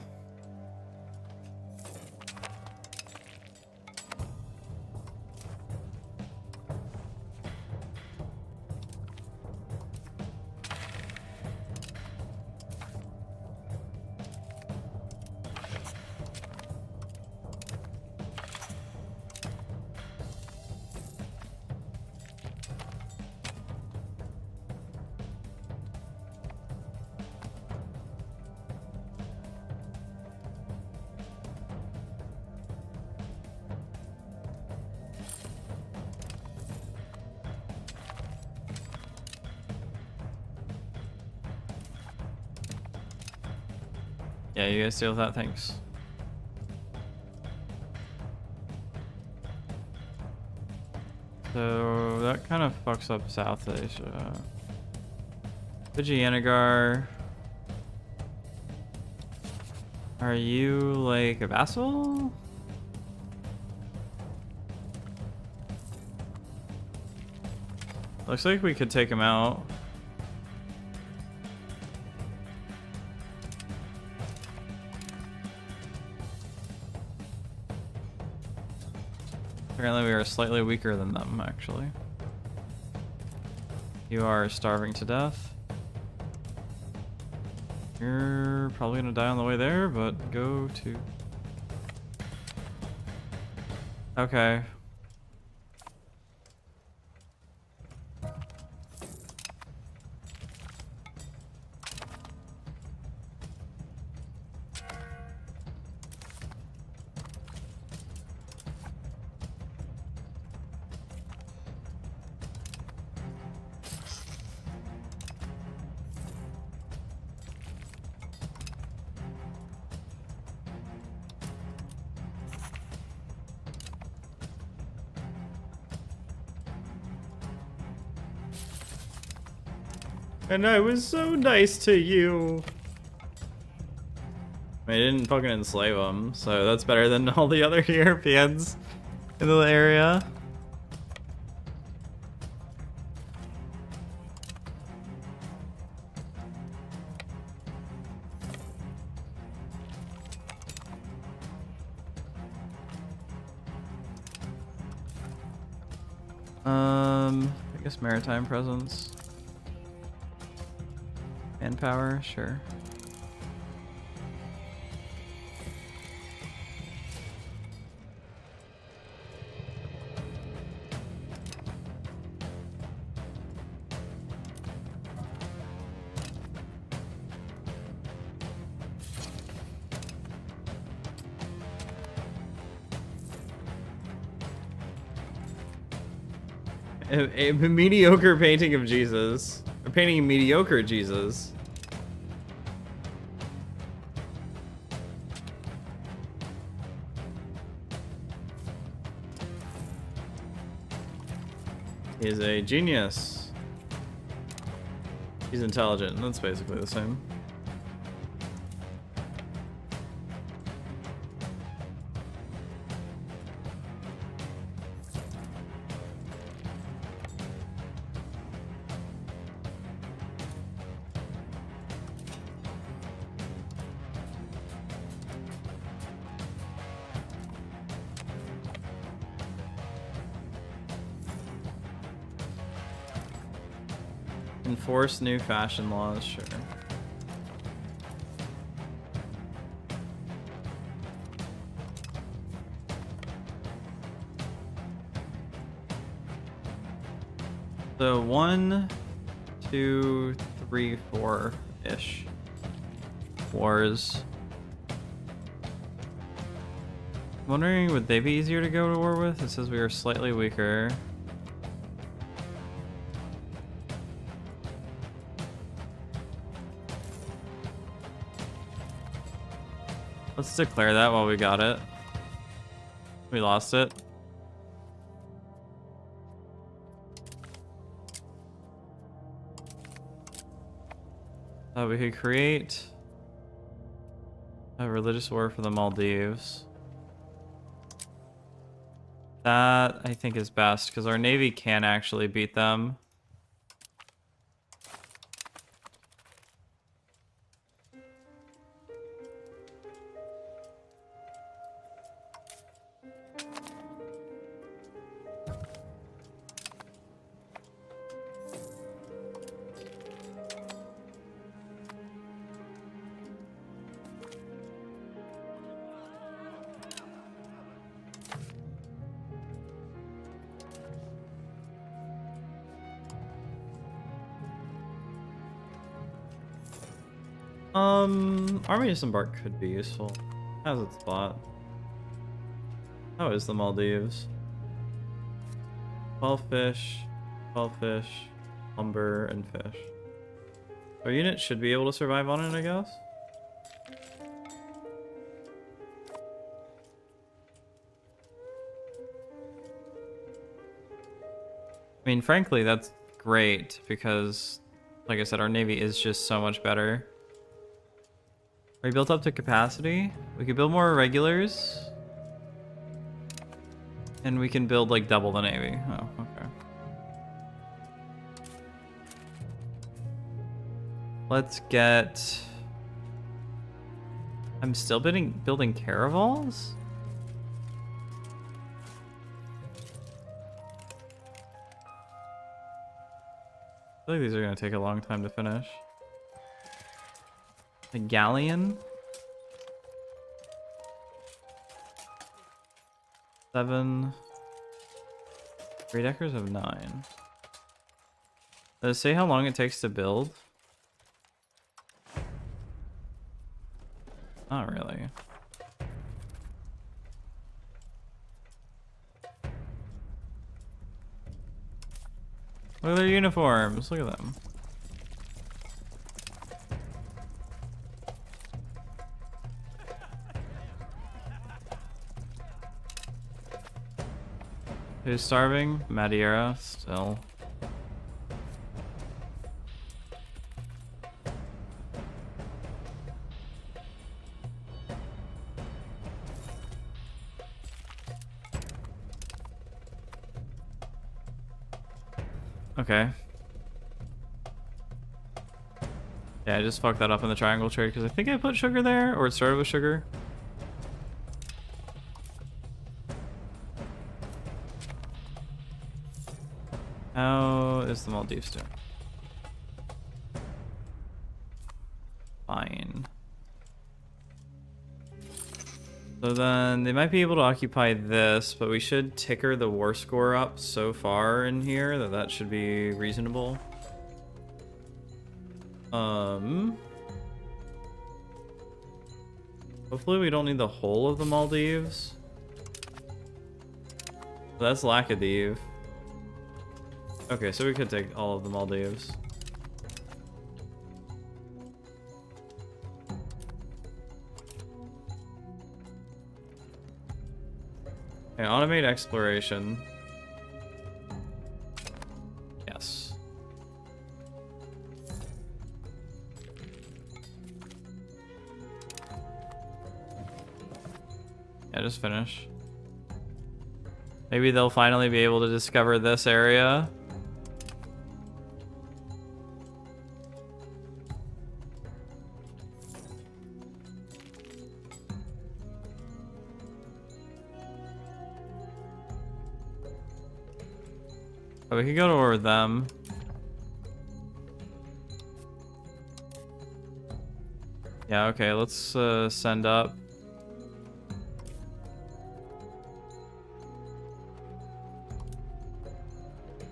Yeah, you guys deal with that, thanks. So that kind of fucks up South Asia. Vijayanagara. Are you like a vassal? Looks like we could take him out. Apparently we are slightly weaker than them, actually. You are starving to death. You're probably gonna die on the way there, but go to... Okay. And I was so nice to you. I didn't fucking enslave them, so that's better than all the other Europeans in the area. I guess maritime presence. Manpower, sure. A mediocre painting of Jesus. A painting of mediocre Jesus. He is a genius. He's intelligent. That's basically the same. Enforce new fashion laws, sure. So 1, 2, 3, 4-ish wars. I'm wondering, would they be easier to go to war with? It says we are slightly weaker. Let's declare that while we got it. We lost it. We could create a religious war for the Maldives. That, I think, is best, because our navy can actually beat them. Army disembark could be useful. How's its spot? How is the Maldives? 12 fish, lumber, and fish. Our unit should be able to survive on it, I guess? I mean, frankly, that's great because, like I said, our navy is just so much better. Are we built up to capacity? We could build more regulars. And we can build like double the navy. Oh, okay. Let's get... I'm still building caravels? I feel like these are gonna take a long time to finish. A galleon? 7. 3-deckers have 9. Does it say how long it takes to build? Not really. Look at their uniforms. Look at them. Who's starving? Madeira, still. Okay. Yeah, I just fucked that up in the triangle trade because I think I put sugar there, or it started with sugar. How is the Maldives doing? Fine. So then they might be able to occupy this, but we should ticker the war score up so far in here that that should be reasonable. Hopefully we don't need the whole of the Maldives. That's Laccadive. Okay, so we could take all of the Maldives. Okay, automate exploration. Yes. Yeah, just finish. Maybe they'll finally be able to discover this area. Oh, we could go to war with them. Yeah, okay, let's send up.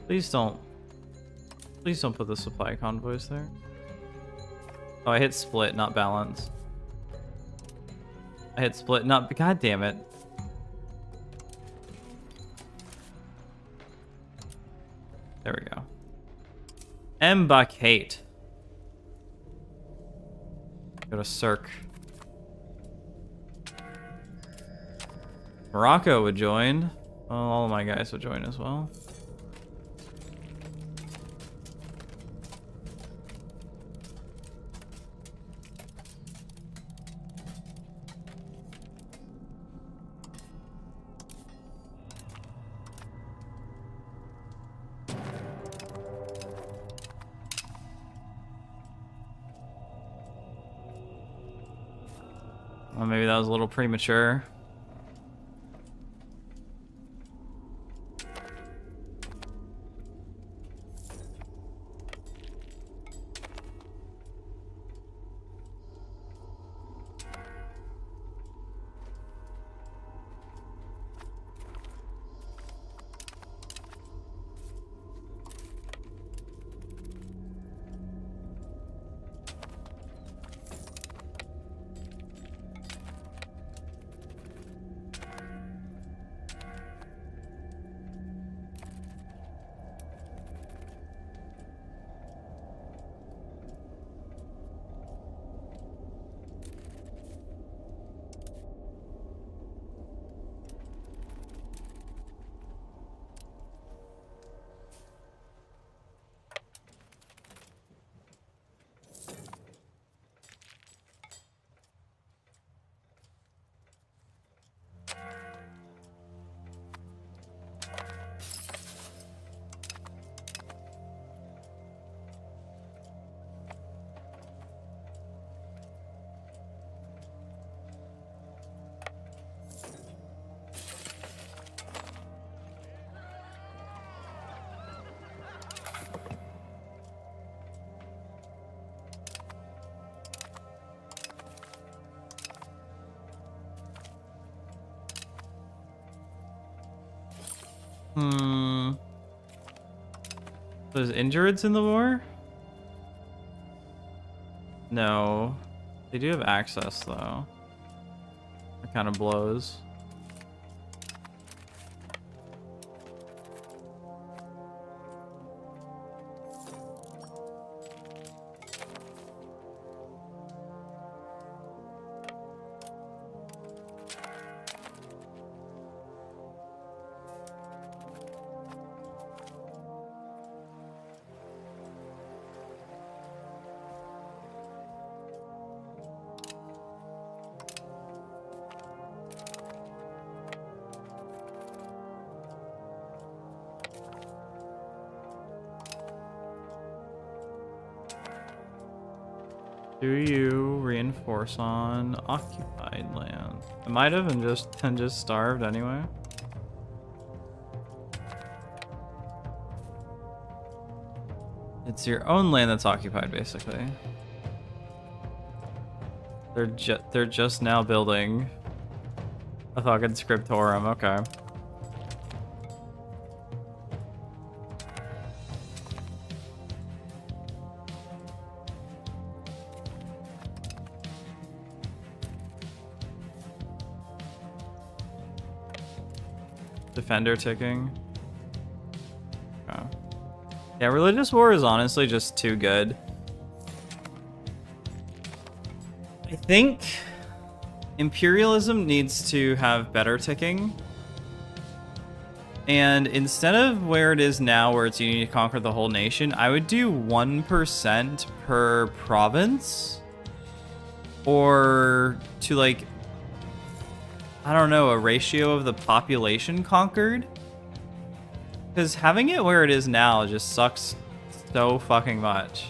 Please don't put the supply convoys there. Oh, I hit split, not balance. I hit split, not... God damn it. There we go. Mbakate. Go to Cirque. Morocco would join. Well, all of my guys would join as well. Well, maybe that was a little premature. There's injureds in the war? No. They do have access, though. That kind of blows. Do you reinforce on occupied land? I might have and just starved anyway. It's your own land that's occupied, basically. They're just now building a fucking scriptorum. Okay. Defender ticking. Okay. Yeah, religious war is honestly just too good. I think imperialism needs to have better ticking. And instead of where it is now, where it's you need to conquer the whole nation, I would do 1% per province. Or to like, I don't know, a ratio of the population conquered. Because having it where it is now just sucks so fucking much.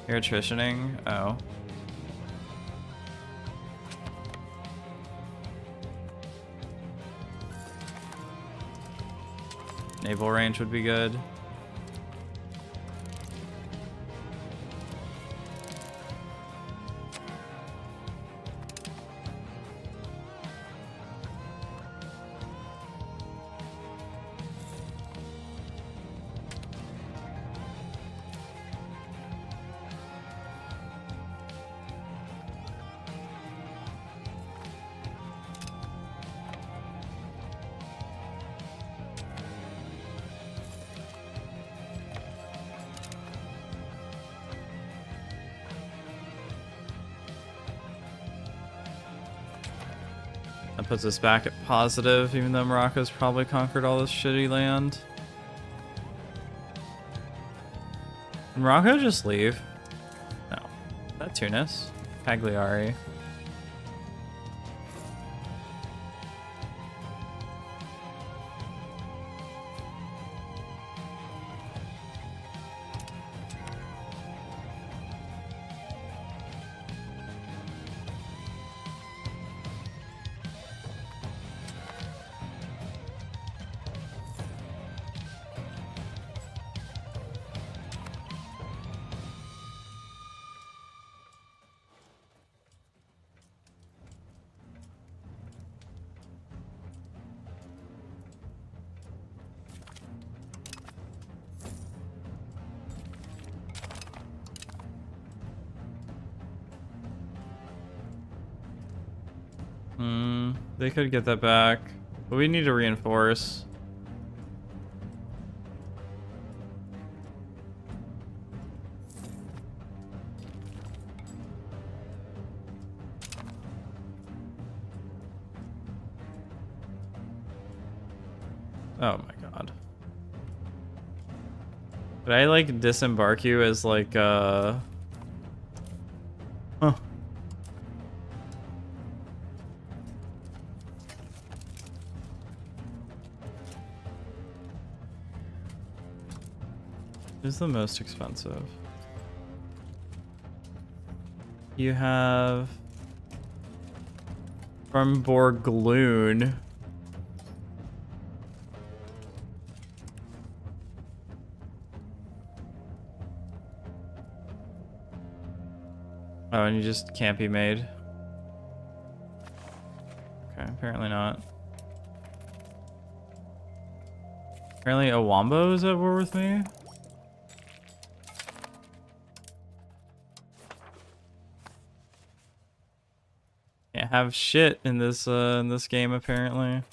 You're attritioning? Oh. Naval range would be good. That puts us back at positive, even though Morocco's probably conquered all this shitty land. Did Morocco just leave? No. Is that Tunis? Cagliari. They could get that back, but we need to reinforce. Oh my god. Did I like disembark you as like Huh. Who's the most expensive? You have from Borgloon. Oh, and you just can't be made. Okay, apparently not. Apparently Owambo is at war with me. Can't have shit in this game apparently. Are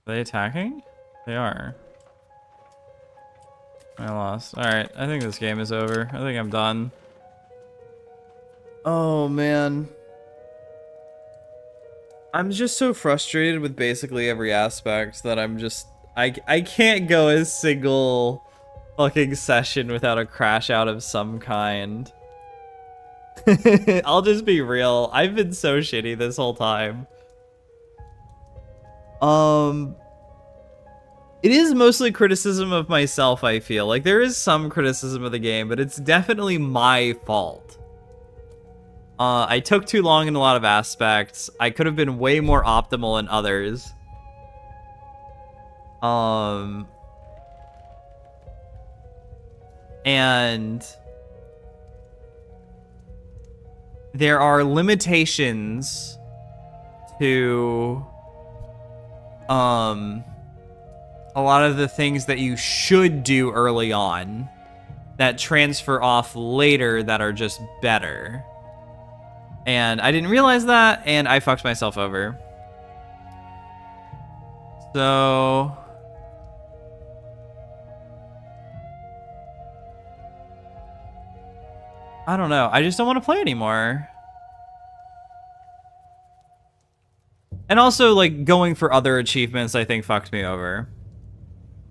they attacking? They are. I lost. Alright, I think this game is over. I think I'm done. Oh, man. I'm just so frustrated with basically every aspect that I'm just... I can't go a single fucking session without a crash out of some kind. I'll just be real. I've been so shitty this whole time. It is mostly criticism of myself, I feel. Like, there is some criticism of the game, but it's definitely my fault. I took too long in a lot of aspects. I could have been way more optimal in others. And there are limitations to a lot of the things that you should do early on that transfer off later that are just better. And I didn't realize that, and I fucked myself over. So... I don't know. I just don't want to play anymore. And also, like, going for other achievements, I think, fucked me over.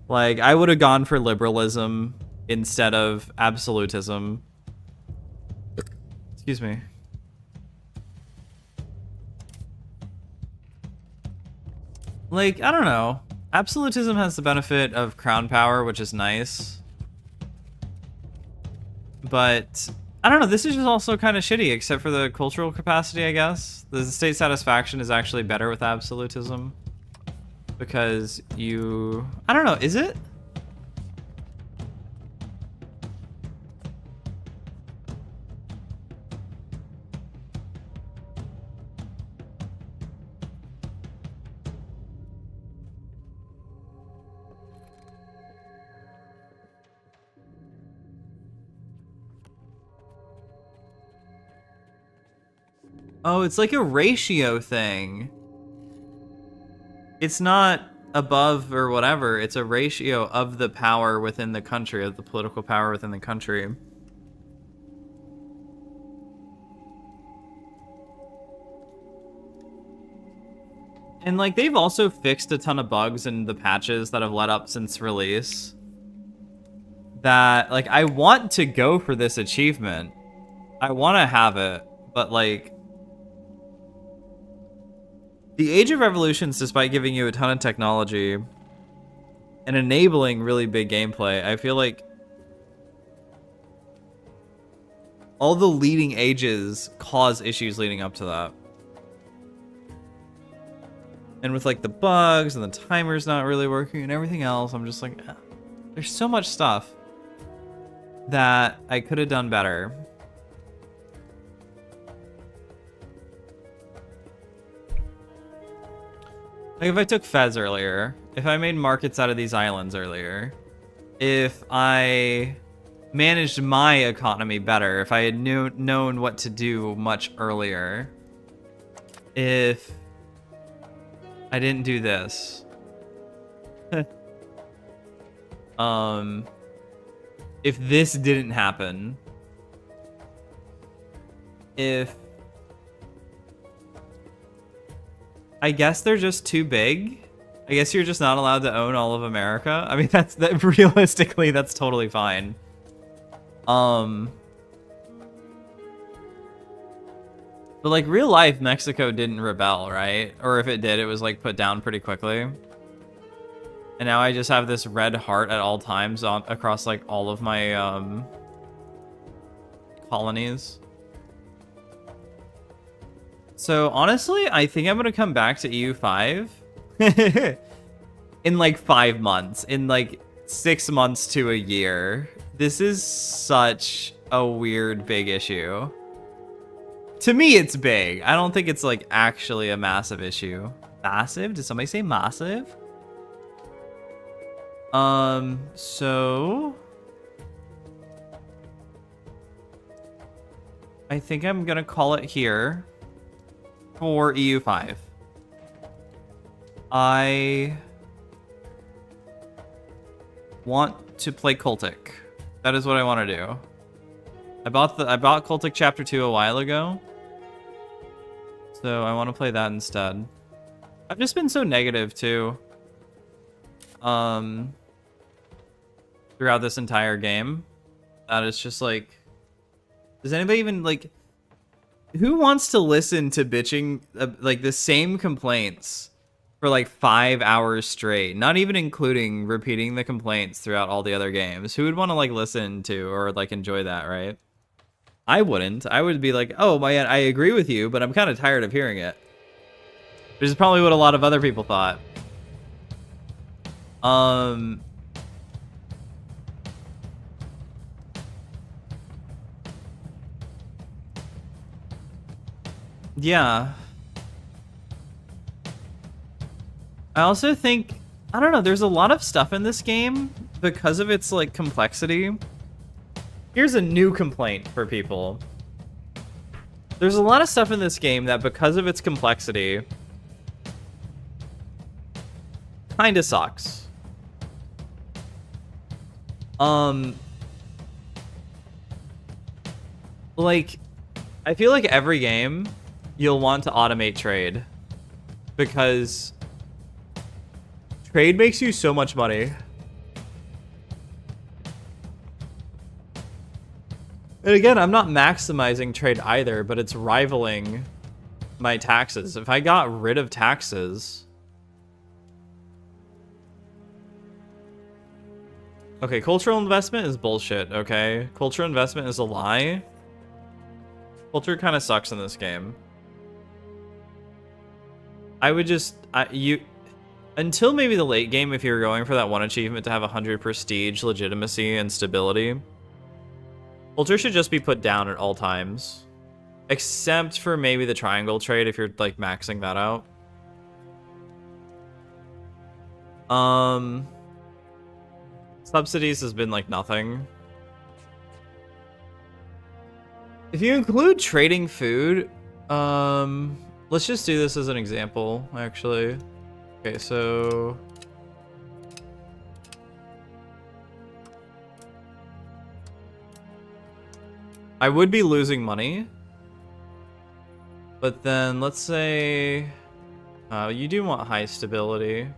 Like, I would have gone for liberalism instead of absolutism. Excuse me. Like, I don't know. Absolutism has the benefit of crown power, which is nice. But, I don't know, this is just also kind of shitty, except for the cultural capacity, I guess. The state satisfaction is actually better with absolutism. Because you... I don't know, is it? Oh, it's like a ratio thing. It's not above or whatever. It's a ratio of the power within the country, of the political power within the country. And like they've also fixed a ton of bugs in the patches that have led up since release. That like I want to go for this achievement. I want to have it, but like the Age of Revolutions, despite giving you a ton of technology and enabling really big gameplay, I feel like all the leading ages cause issues leading up to that. And with like the bugs and the timers not really working and everything else, I'm just like, there's so much stuff that I could have done better. Like if I took Fez earlier, if I made markets out of these islands earlier, if I managed my economy better, if I had known what to do much earlier, if I didn't do this. If this didn't happen, if I guess they're just too big. I guess you're just not allowed to own all of America. I mean, that realistically, that's totally fine. But like real life, Mexico didn't rebel, right? Or if it did, it was like put down pretty quickly. And now I just have this red heart at all times across like all of my colonies. So honestly, I think I'm gonna come back to EU5 in like 5 months, in like 6 months to a year. This is such a weird big issue. To me, it's big. I don't think it's like actually a massive issue. Massive? Did somebody say massive? So I think I'm gonna call it here for EU5. I want to play Cultic. That is what I want to do. I bought Cultic Chapter 2 a while ago. So I want to play that instead. I've just been so negative too. Throughout this entire game. That it's just like, does anybody even like, who wants to listen to bitching like the same complaints for like 5 hours straight? Not even including repeating the complaints throughout all the other games. Who would want to like listen to or like enjoy that, right? I wouldn't. I would be like, oh man, I agree with you, but I'm kind of tired of hearing it. Which is probably what a lot of other people thought. Yeah. I also think, I don't know, there's a lot of stuff in this game because of its like complexity. Here's a new complaint for people. There's a lot of stuff in this game that because of its complexity kind of sucks. Like, I feel like every game you'll want to automate trade because trade makes you so much money. And again, I'm not maximizing trade either, but it's rivaling my taxes. If I got rid of taxes... Okay, cultural investment is bullshit, okay? Cultural investment is a lie. Culture kind of sucks in this game. I would just... until maybe the late game, if you're going for that one achievement to have 100 prestige, legitimacy, and stability, culture should just be put down at all times. Except for maybe the triangle trade if you're like maxing that out. Subsidies has been like nothing. If you include trading food, let's just do this as an example, actually. Okay, so... I would be losing money. But then, let's say... You do want high stability.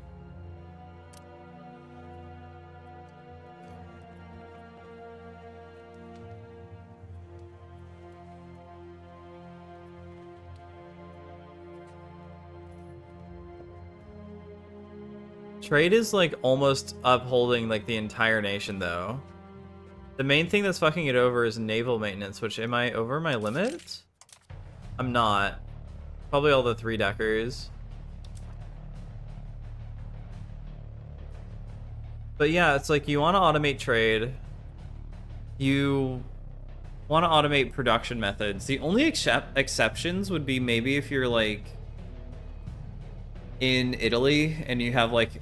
Trade is like almost upholding like the entire nation though. The main thing that's fucking it over is naval maintenance, which am I over my limit? I'm not. Probably all the 3-deckers. But yeah, it's like you want to automate trade. You want to automate production methods. The only exceptions would be maybe if you're like in Italy and you have like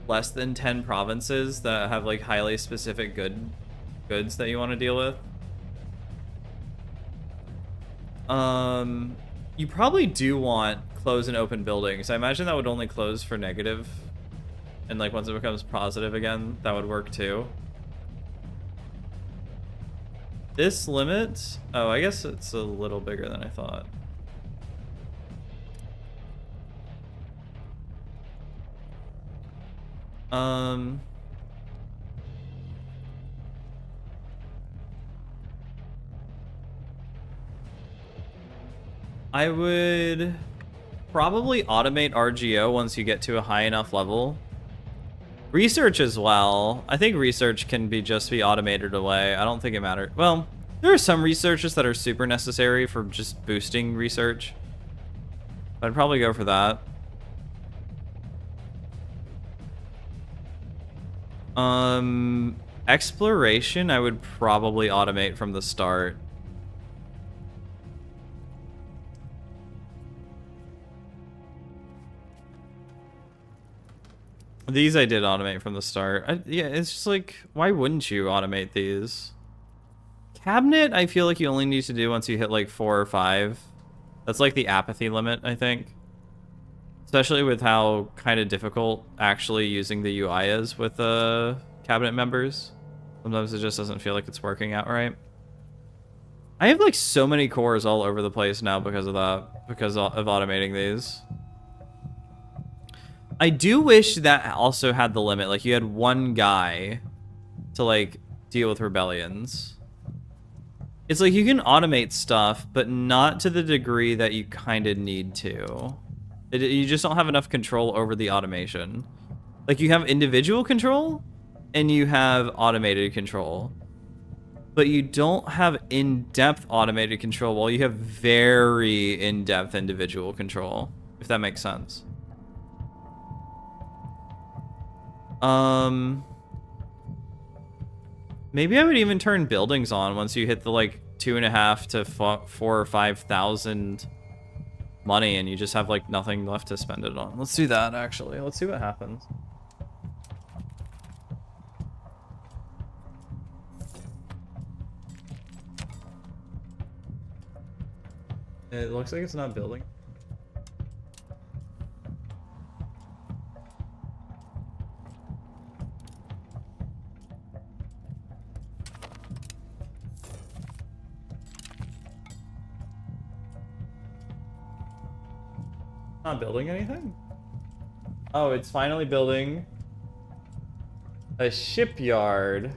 less than 10 provinces that have like highly specific goods that you want to deal with. You probably do want close and open buildings. I imagine that would only close for negative, and like once it becomes positive again, that would work too. This limit, oh, I guess it's a little bigger than I thought. I would probably automate RGO once you get to a high enough level. Research as well. I think research can just be automated away. I don't think it matters. Well, there are some researches that are super necessary for just boosting research. I'd probably go for that. Exploration, I would probably automate from the start. These I did automate from the start. Yeah, it's just like, why wouldn't you automate these? Cabinet, I feel like you only need to do once you hit like 4 or 5. That's like the apathy limit, I think. Especially with how kind of difficult actually using the UI is with cabinet members. Sometimes it just doesn't feel like it's working out right. I have like so many cores all over the place now because of that, because of automating these. I do wish that also had the limit. Like you had one guy to like deal with rebellions. It's like you can automate stuff, but not to the degree that you kind of need to. You just don't have enough control over the automation. Like you have individual control and you have automated control, but you don't have in-depth automated control while you have very in-depth individual control, if that makes sense. Maybe I would even turn buildings on once you hit the like 2.5 to 4 or 5,000 money and you just have like nothing left to spend it on. Let's do that actually. Let's see what happens. It looks like it's not building. Not building anything? Oh, it's finally building a shipyard.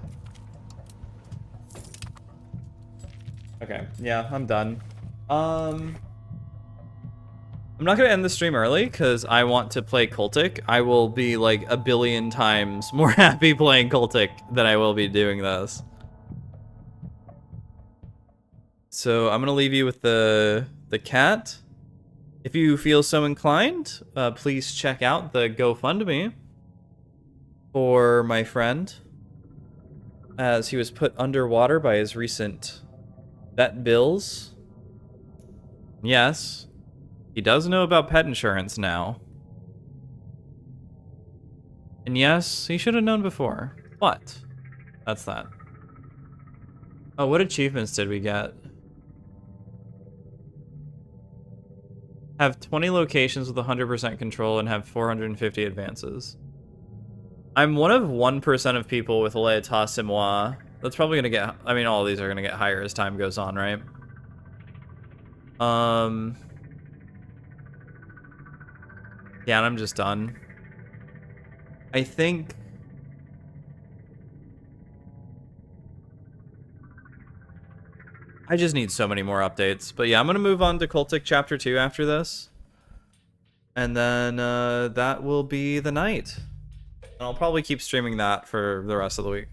Okay, yeah, I'm done. I'm not gonna end the stream early because I want to play Cultic. I will be like a billion times more happy playing Cultic than I will be doing this. So I'm gonna leave you with the cat. If you feel so inclined, please check out the GoFundMe for my friend, as he was put underwater by his recent vet bills. Yes, he does know about pet insurance now. And yes, he should have known before. But that's that. Oh, what achievements did we get? Have 20 locations with 100% control and have 450 advances. I'm one of 1% of people with l'état c'est moi. That's probably gonna get, I mean, all of these are gonna get higher as time goes on, right? Yeah, and I'm just done. I think... I just need so many more updates. But yeah, I'm going to move on to Cultic Chapter 2 after this. And then that will be the night. And I'll probably keep streaming that for the rest of the week.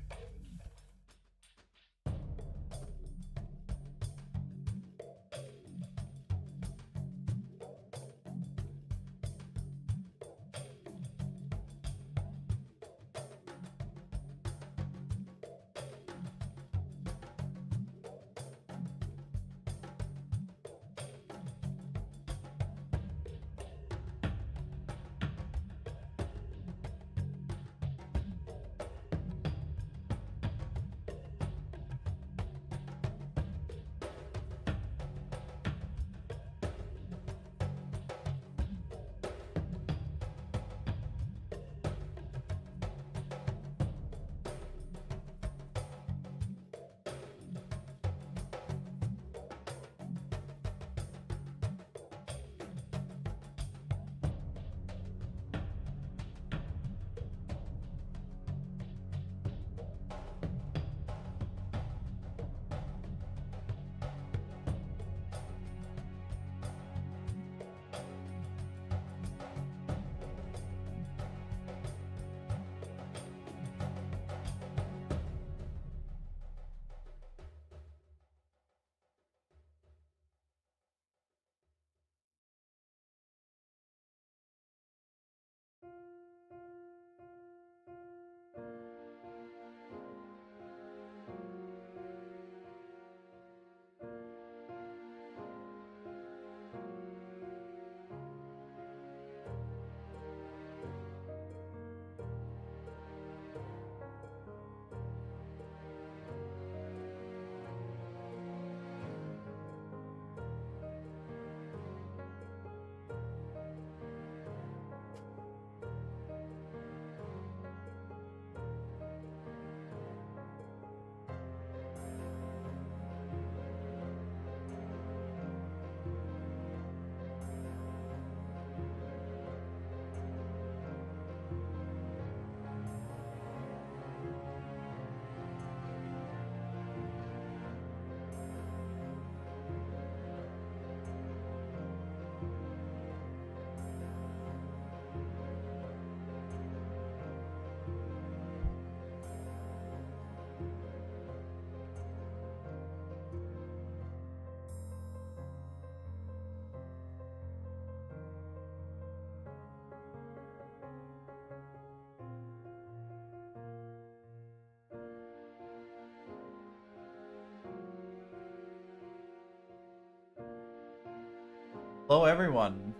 Hello everyone.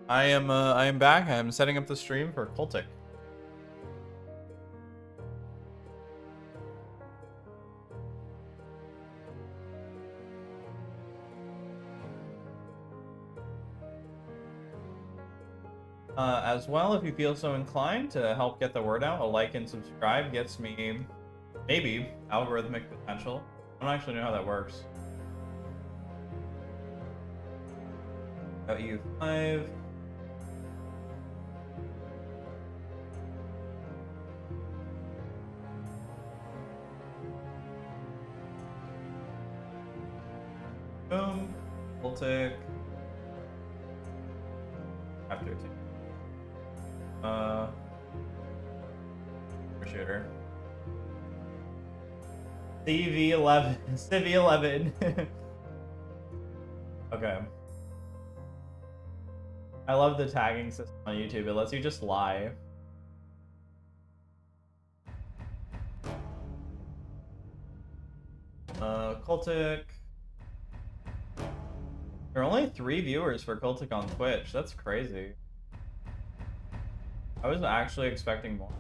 I am back. I am setting up the stream for Cultic. As well, if you feel so inclined to help get the word out, a like and subscribe gets me maybe algorithmic potential. I don't actually know how that works. Got you 5. Boom. Cultic. Chapter 2. Shooter. CV11. CV11. Okay. I love the tagging system on YouTube. It lets you just lie. Cultic. There are only 3 viewers for Cultic on Twitch. That's crazy. I was actually expecting more.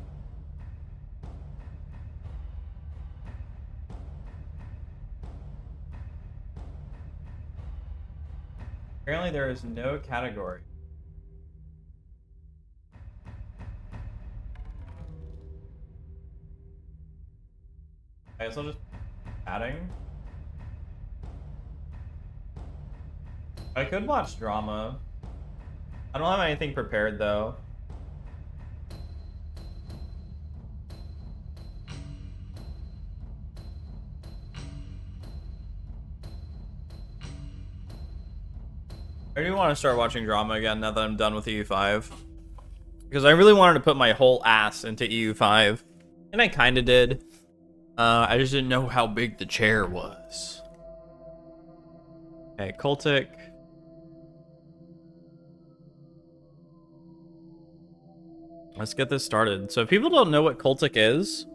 Apparently there is no category. I guess I'll just adding. I could watch drama. I don't have anything prepared though. I do want to start watching drama again now that I'm done with EU5. Because I really wanted to put my whole ass into EU5. And I kind of did. I just didn't know how big the chair was. Okay, Cultic. Let's get this started. So if people don't know what Cultic is,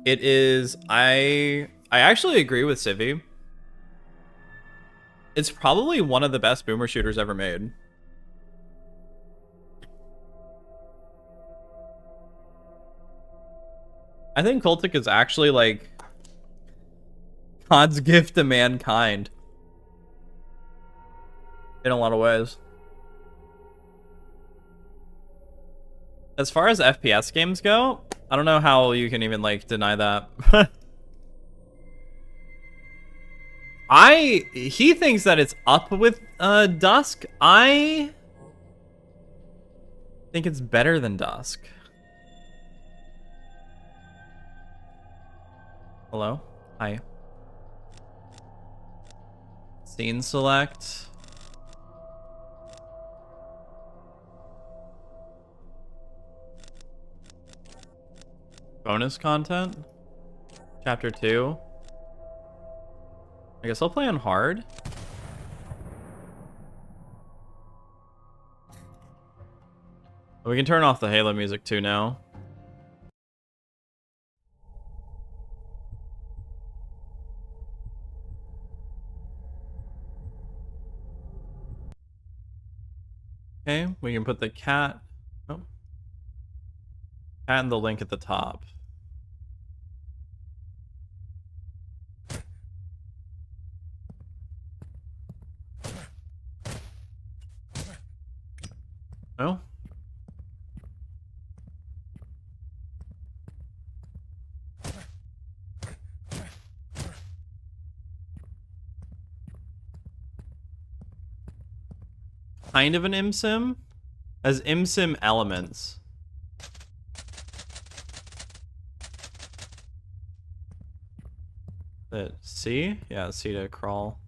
it is... I actually agree with Civi. It's probably one of the best boomer shooters ever made. I think Cultic is actually like God's gift to mankind in a lot of ways. As far as FPS games go, I don't know how you can even like deny that. He thinks that it's up with Dusk. I think it's better than Dusk. Hello? Hi. Scene select. Bonus content? Chapter 2. I guess I'll play on hard. We can turn off the Halo music too now. Okay, we can put the cat. Oh. Cat and the link at the top. Oh. Kind of an ImSim? As ImSim elements. C? Yeah, C to crawl.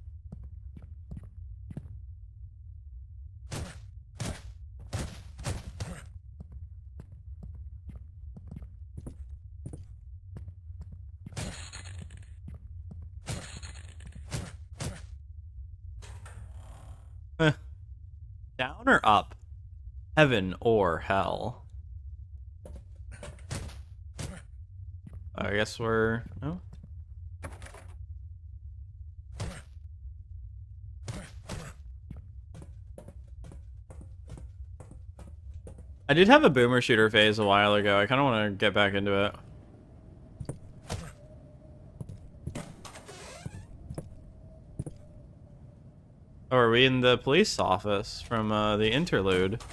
Down or up? Heaven or hell? I guess we're... Oh. I did have a boomer shooter phase a while ago. I kind of want to get back into it. Oh, are we in the police office from the interlude?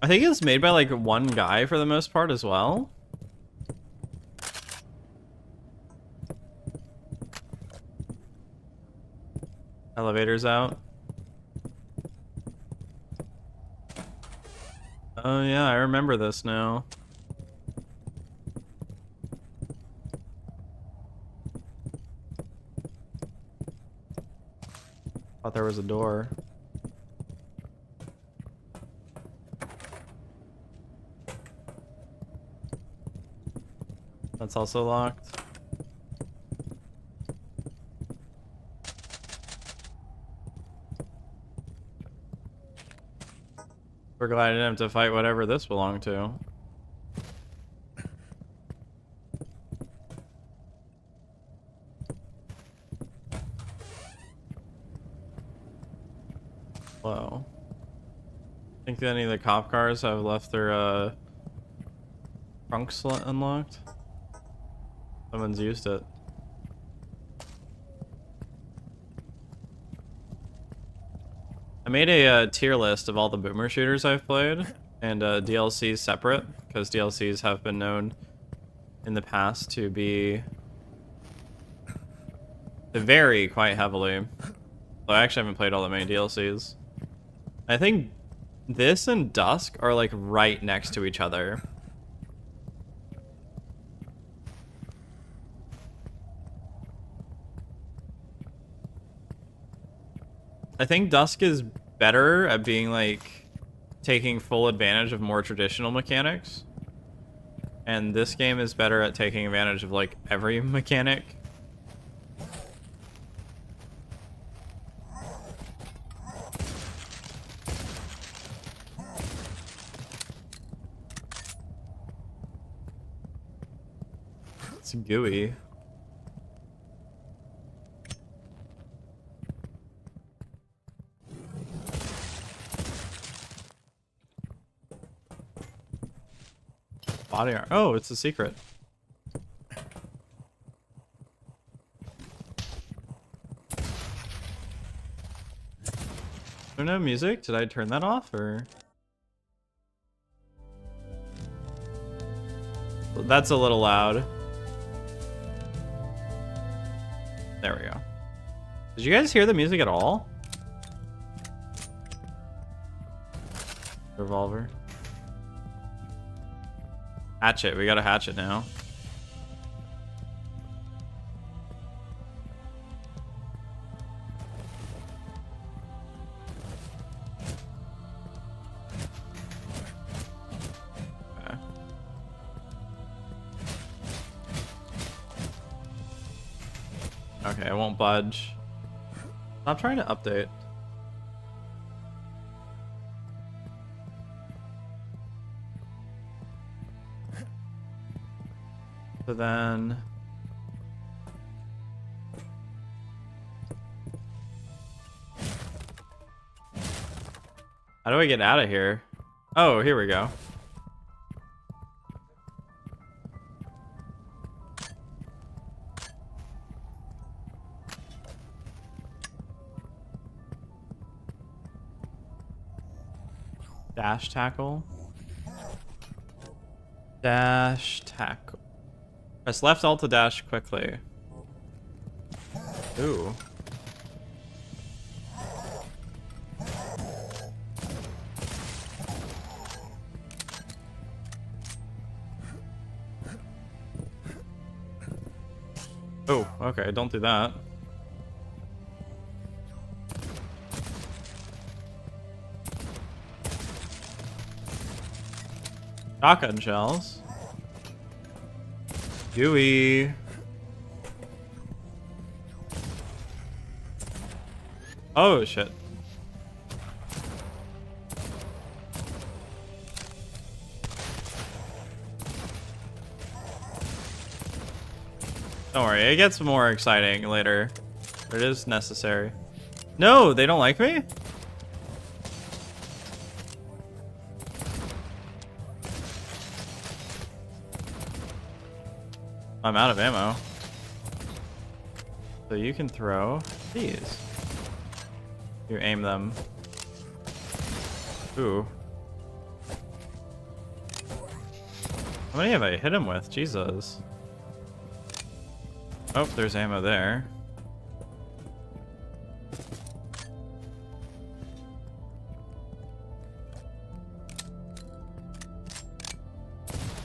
I think it's made by like one guy for the most part as well. Elevator's out. Oh yeah, I remember this now. Thought there was a door. That's also locked. We're glad I didn't have to fight whatever this belonged to. Whoa. Think that any of the cop cars have left their trunks unlocked? Someone's used it. I made a tier list of all the boomer shooters I've played, and DLCs separate, because DLCs have been known in the past to vary quite heavily. Well, I actually haven't played all that many DLCs. I think this and Dusk are like right next to each other. I think Dusk is better at being like taking full advantage of more traditional mechanics. And this game is better at taking advantage of like every mechanic. It's gooey. Body art. Oh, it's a secret. Is there no music? Did I turn that off or? That's a little loud. There we go. Did you guys hear the music at all? Revolver. Hatchet. We got a hatchet now. Okay. Okay, I won't budge. Stop trying to update. So then... How do I get out of here? Oh, here we go. Dash tackle. Dash tackle. Press left alt to dash quickly. Ooh. Oh, okay, don't do that. Shotgun shells. Gooey. Oh shit. Don't worry, it gets more exciting later. It is necessary. No, they don't like me? I'm out of ammo. So you can throw these. You aim them. Ooh. How many have I hit him with? Jesus. Oh, there's ammo there.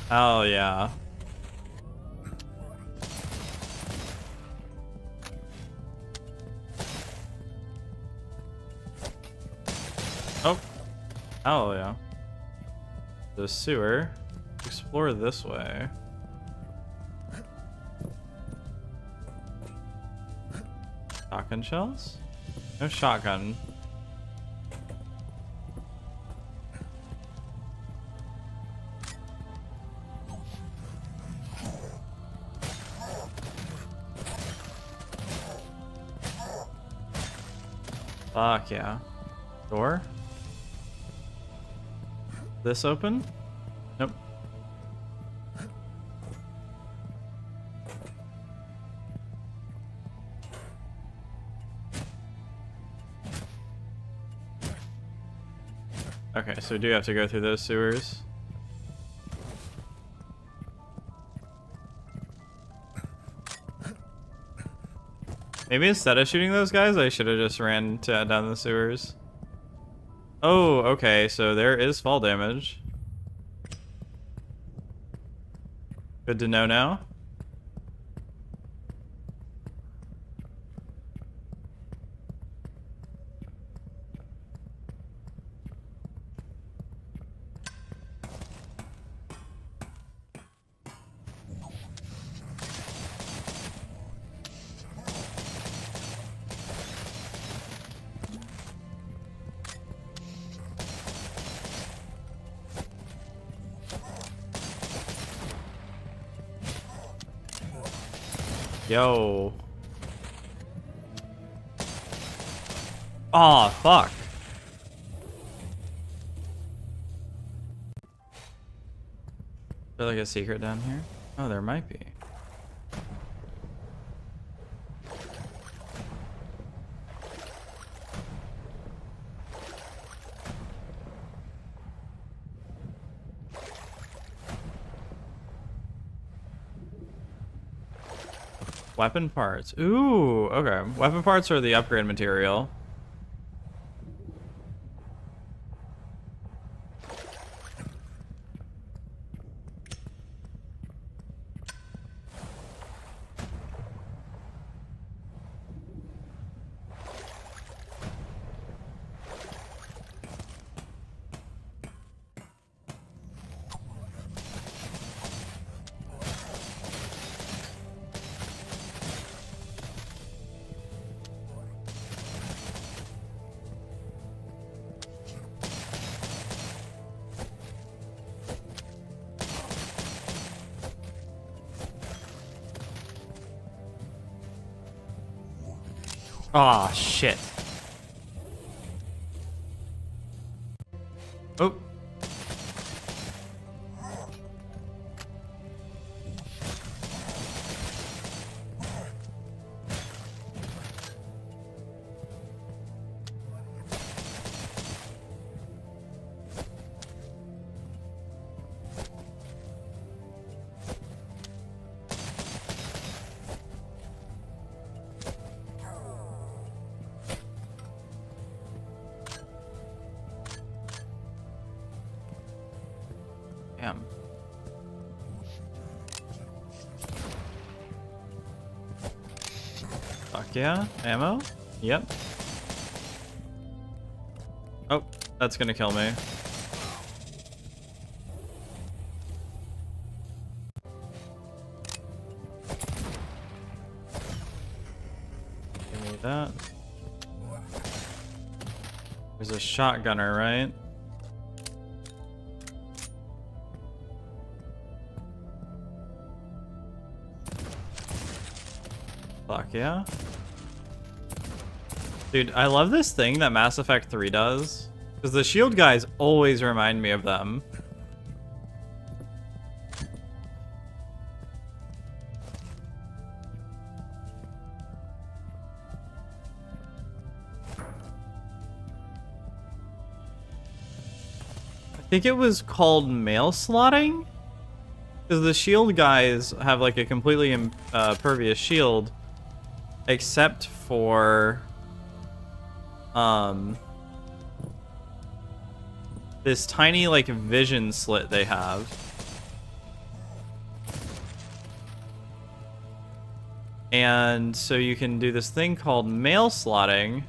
Hell yeah. Oh. Hell yeah. The sewer. Explore this way. Shotgun shells? No shotgun. Fuck yeah. Door? This open? Nope. Okay, so we do have to go through those sewers. Maybe instead of shooting those guys, I should have just ran down the sewers. Oh, okay, so there is fall damage. Good to know now. Yo. Aw, fuck. Is there like a secret down here? Oh, there might be. Weapon parts. Ooh, okay. Weapon parts are the upgrade material. Aw, shit. Oh. Damn. Fuck yeah. Ammo? Yep. Oh, that's gonna kill me. Give me that. There's a shotgunner, right? Fuck yeah. Dude, I love this thing that Mass Effect 3 does. Because the shield guys always remind me of them. I think it was called mail slotting? Because the shield guys have like a completely impervious shield. Except for this tiny like vision slit they have. And so you can do this thing called mail slotting.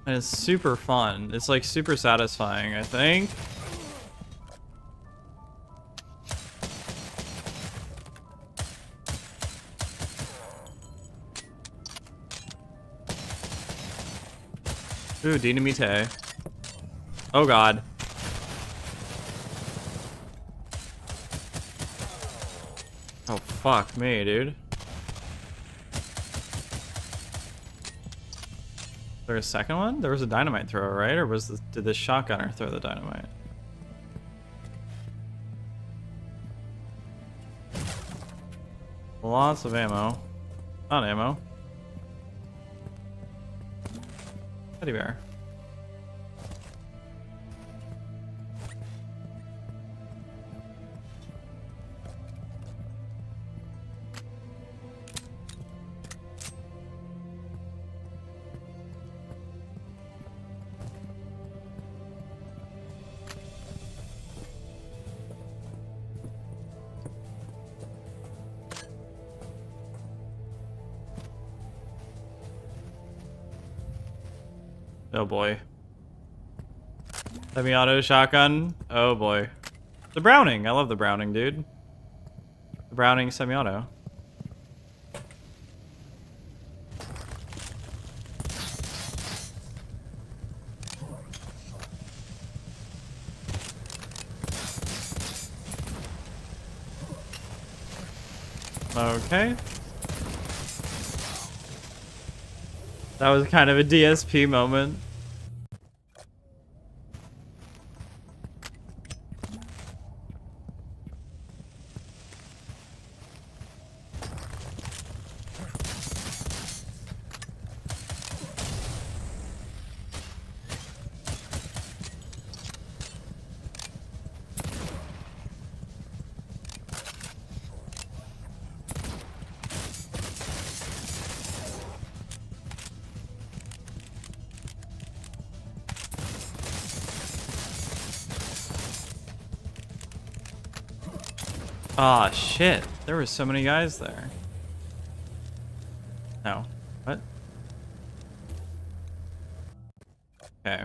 And it's super fun. It's like super satisfying, I think. Ooh, Dynamite. Oh god. Oh fuck me, dude. Is there a second one? There was a dynamite thrower, right? Or was did the shotgunner throw the dynamite? Lots of ammo. Not ammo. Teddy bear. Oh boy. Semi-auto shotgun. Oh boy. The Browning. I love the Browning, dude. The Browning semi-auto. Okay. That was kind of a DSP moment. Aw, shit. There were so many guys there. No. What? Okay.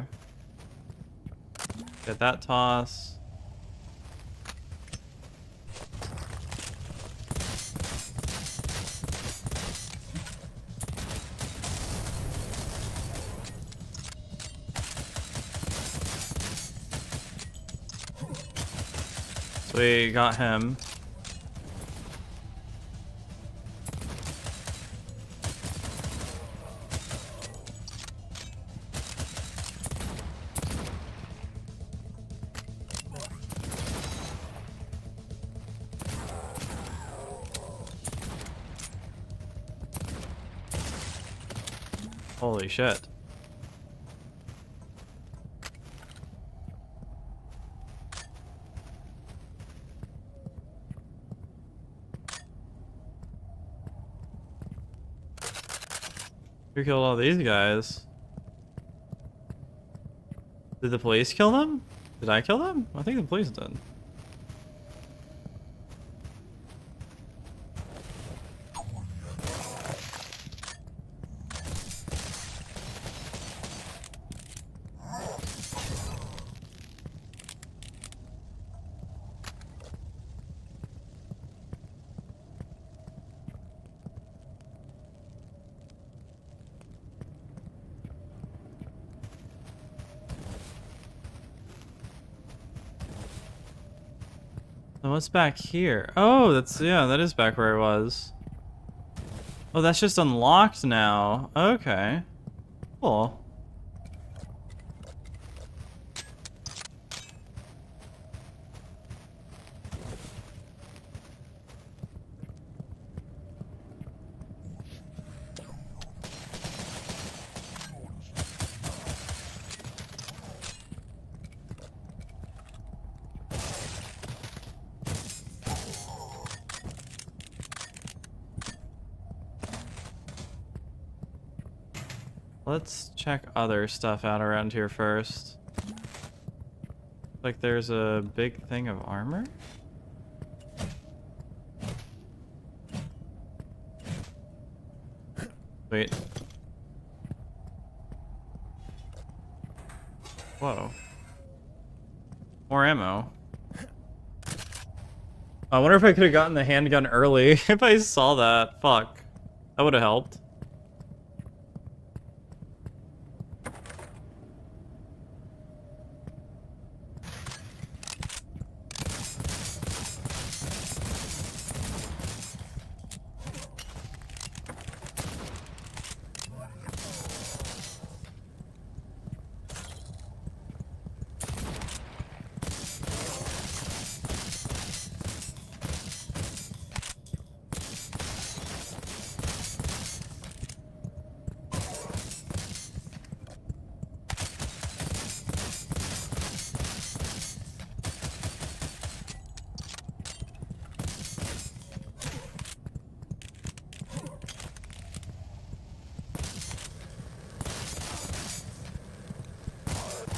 Get that toss. Sweet, got him. Holy shit. Who killed all these guys? Did the police kill them? Did I kill them? I think the police did. And what's back here? Oh, that's, yeah, that is back where I was. Oh, that's just unlocked now. Okay. Cool. Let's check other stuff out around here first. Like there's a big thing of armor? Wait. Whoa. More ammo. I wonder if I could have gotten the handgun early if I saw that. Fuck. That would have helped.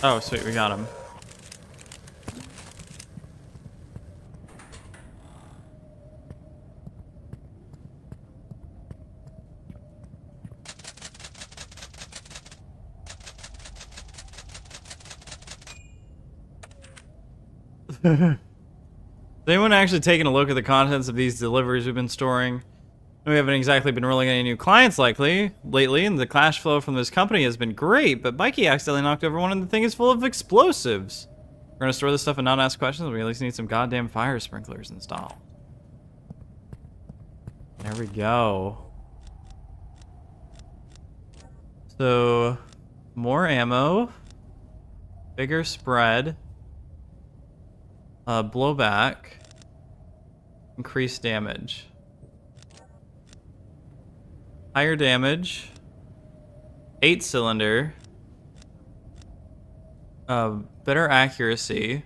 Oh, sweet, we got him. Has anyone actually taken a look at the contents of these deliveries we've been storing? We haven't exactly been rolling any new clients lately, and the cash flow from this company has been great, but Mikey accidentally knocked over one and the thing is full of explosives. We're gonna store this stuff and not ask questions. We at least need some goddamn fire sprinklers installed. There we go. So, more ammo. Bigger spread. Blowback. Increased damage. Higher damage. 8-cylinder. Better accuracy.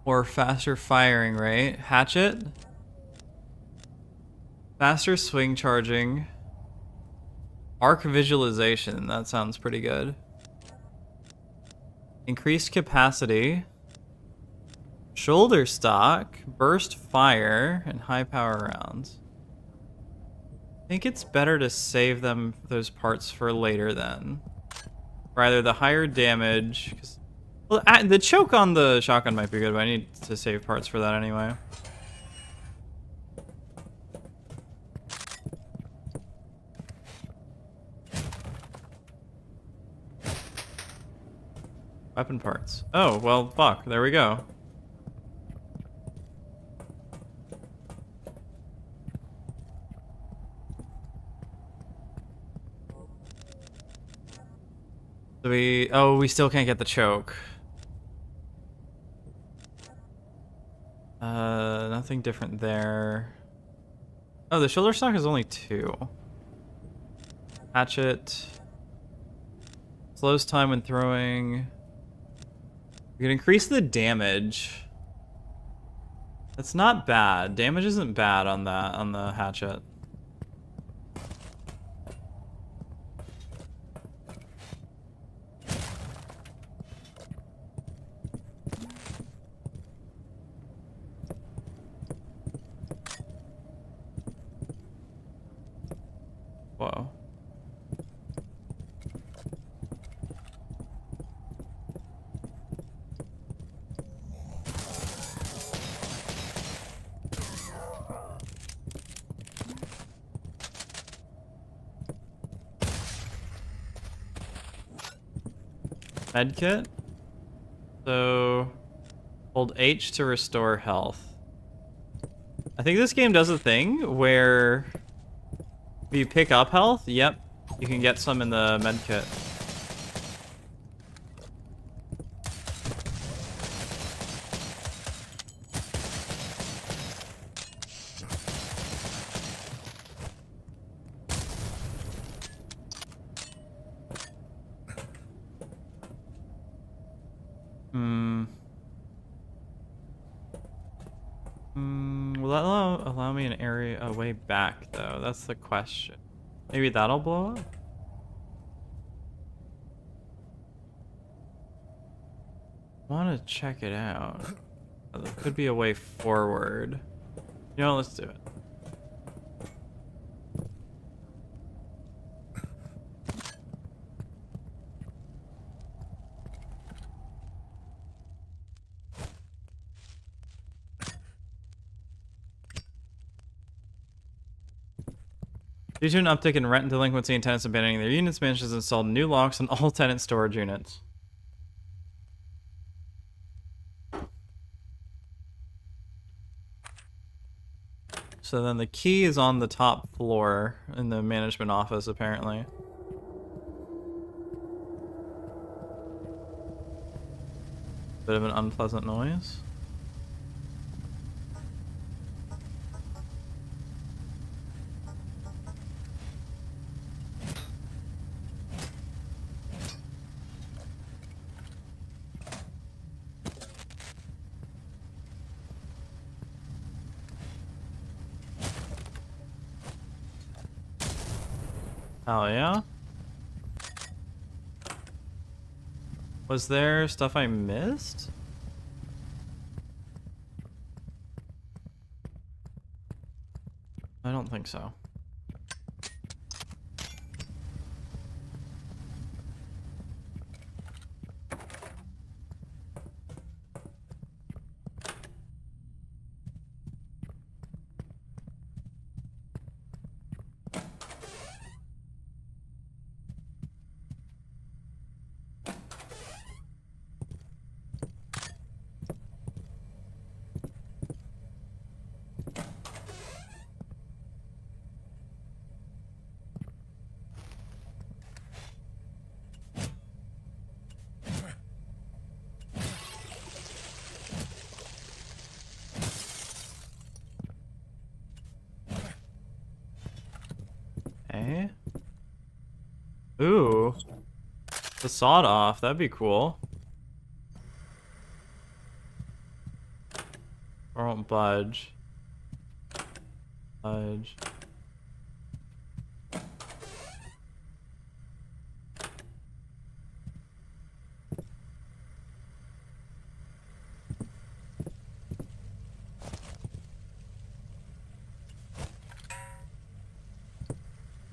Or faster firing rate. Hatchet. Faster swing charging. Arc visualization. That sounds pretty good. Increased capacity. Shoulder stock. Burst fire. And high power rounds. I think it's better to save those parts for later then. For either the higher damage. Well, the choke on the shotgun might be good, but I need to save parts for that anyway. Weapon parts. Oh, well, fuck. There we go. We still can't get the choke. Nothing different there. Oh, the shoulder stock is only 2. Hatchet. Slows time when throwing. We can increase the damage. That's not bad. Damage isn't bad on the hatchet. Whoa. Medkit. So hold H to restore health. I think this game does a thing where if you pick up health, yep, you can get some in the medkit. Will that allow me an area a way back though? That's the question. Maybe that'll blow up? I want to check it out. There could be a way forward. You know, let's do it. Due to an uptick in rent delinquency and tenants abandoning their units, management has installed new locks on all tenant storage units. So then the key is on the top floor in the management office, apparently. Bit of an unpleasant noise. Oh yeah? Was there stuff I missed? I don't think so. Okay. Ooh. The sawed off. That'd be cool. Or won't budge. Budge.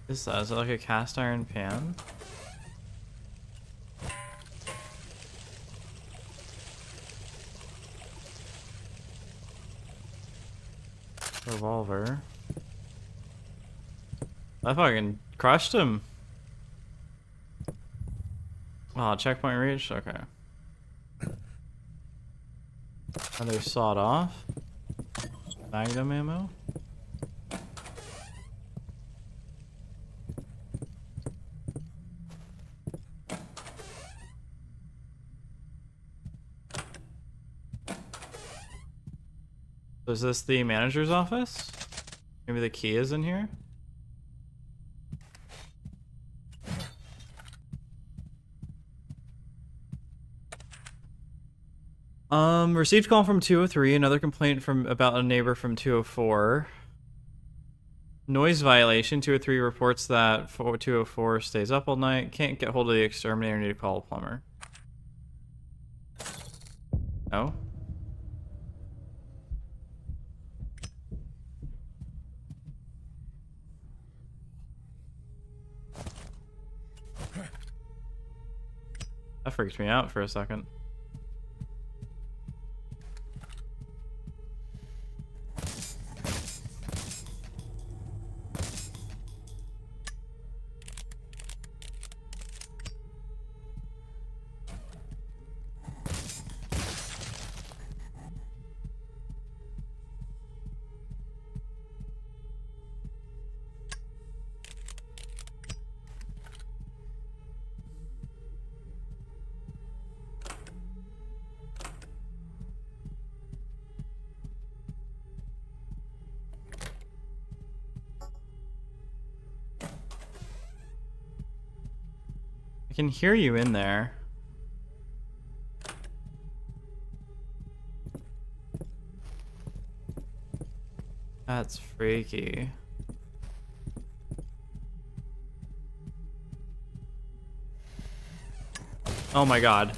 Is that? Is it like a cast iron pan? Revolver. I fucking crushed him. Oh, checkpoint reached? Okay. Another sawed off. Magnum ammo. So is this the manager's office? Maybe the key is in here? Received call from 203, another complaint from about a neighbor from 204. Noise violation, 203 reports that 204 stays up all night. Can't get hold of the exterminator, need to call a plumber. No? That freaked me out for a second. I can hear you in there. That's freaky. Oh my god.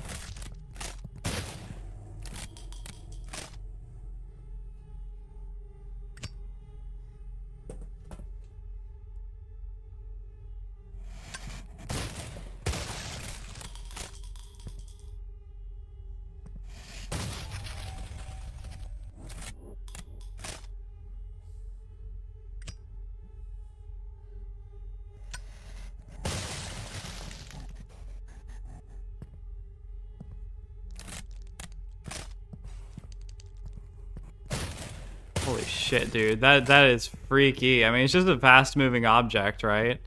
Holy shit, dude. That is freaky. I mean, it's just a fast-moving object, right?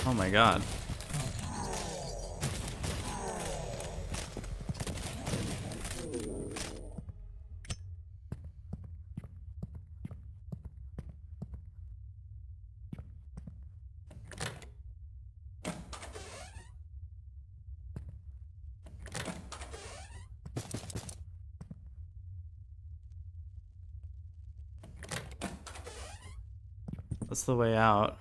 Oh my god. That's the way out.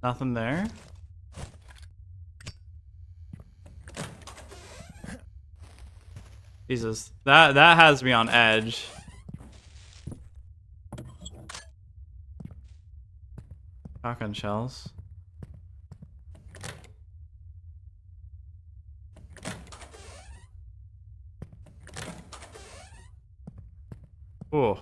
Nothing there? Jesus, that has me on edge. Shotgun shells. Ooh.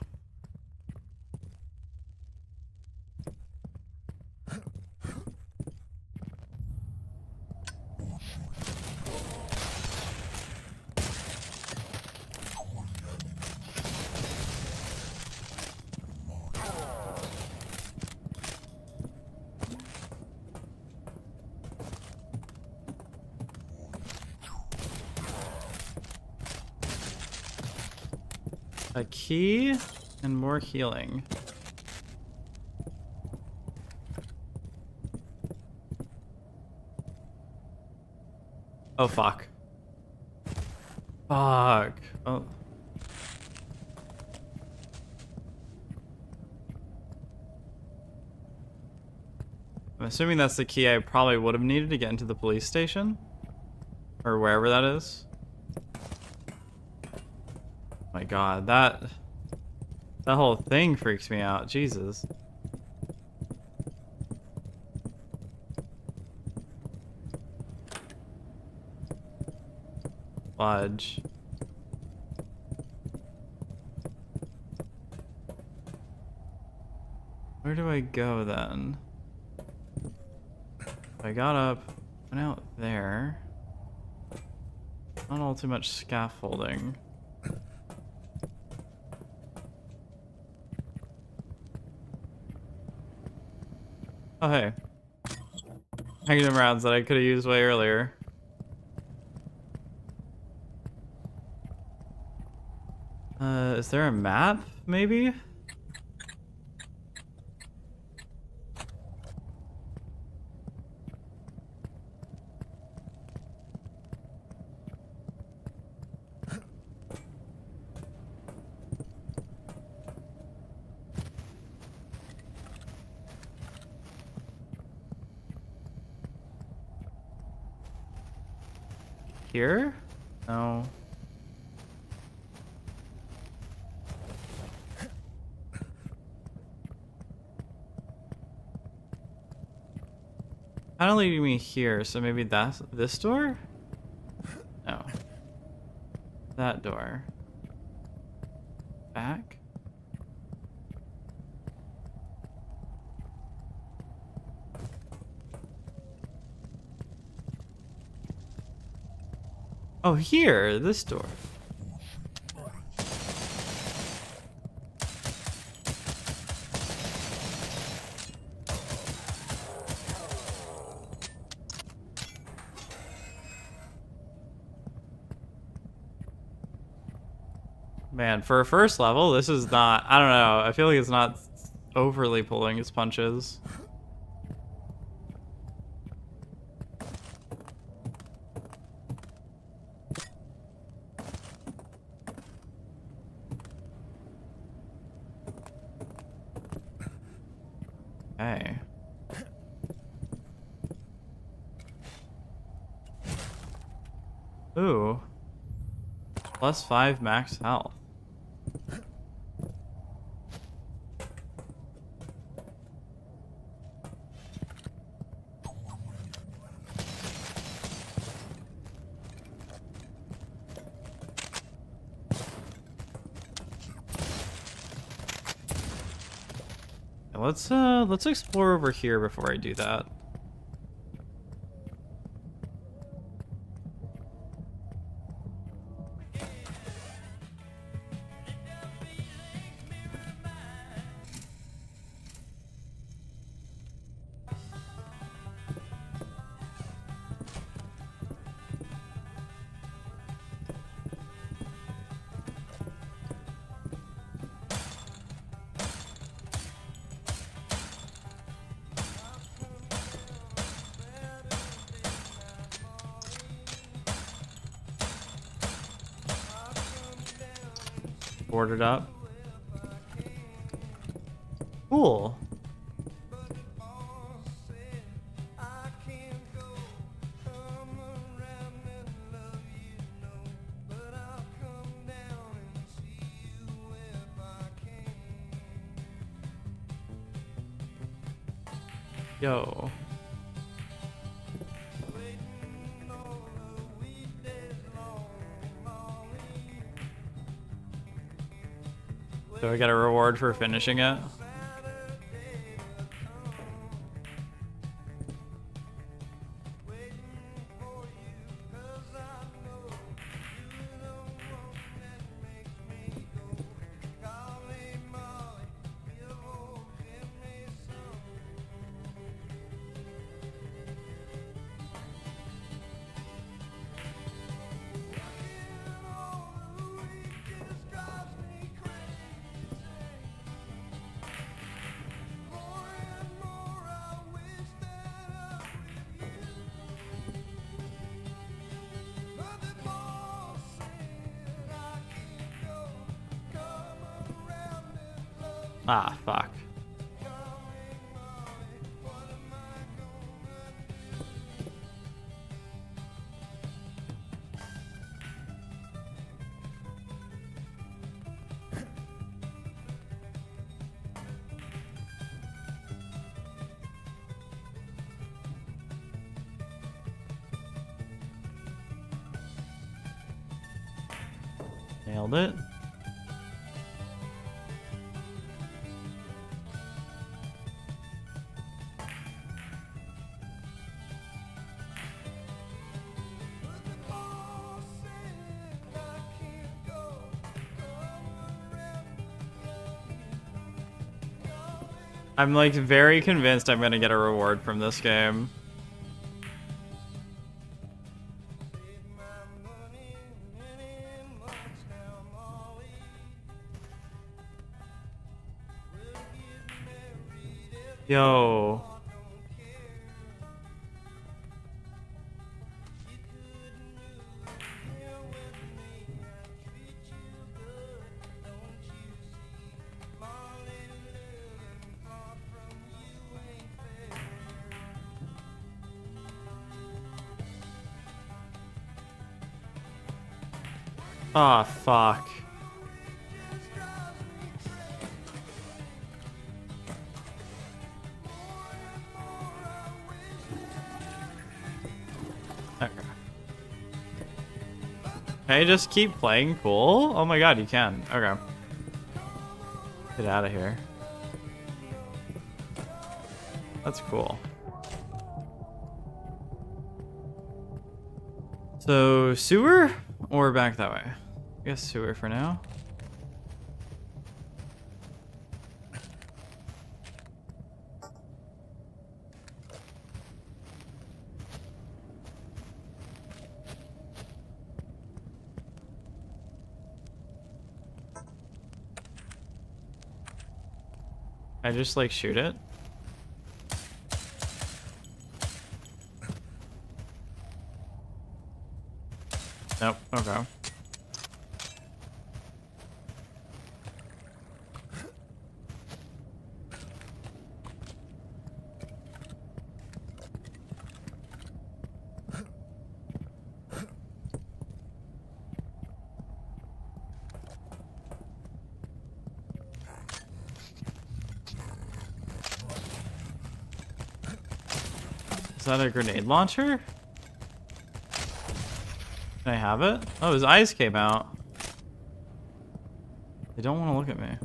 A key and more healing. Oh, fuck. Fuck. Oh. I'm assuming that's the key I probably would have needed to get into the police station. Or wherever that is. My god, that whole thing freaks me out. Jesus. Lodge. Where do I go then? I got up, went out there. Not all too much scaffolding. Oh hey. Magnum rounds that I could have used way earlier. Is there a map, maybe? Here? No. Kind of leading me here, so maybe that's this door? No. That door. Back? Oh, here, this door. Man, for a first level, this is not, I don't know, I feel like it's not overly pulling its punches. Okay. Ooh. +5 max health. Let's explore over here before I do that. Boarded up. Cool. Yo. Do I get a reward for finishing it? Ah, fuck. Nailed it. I'm like very convinced I'm gonna get a reward from this game. Yo. Ah, fuck. Okay. Can I just keep playing cool? Oh my god, you can. Okay. Get out of here. That's cool. So, sewer? Or back that way? I guess sewer for now. I just like shoot it. Nope, okay. Is that a grenade launcher? Can I have it? Oh, his eyes came out. They don't want to look at me.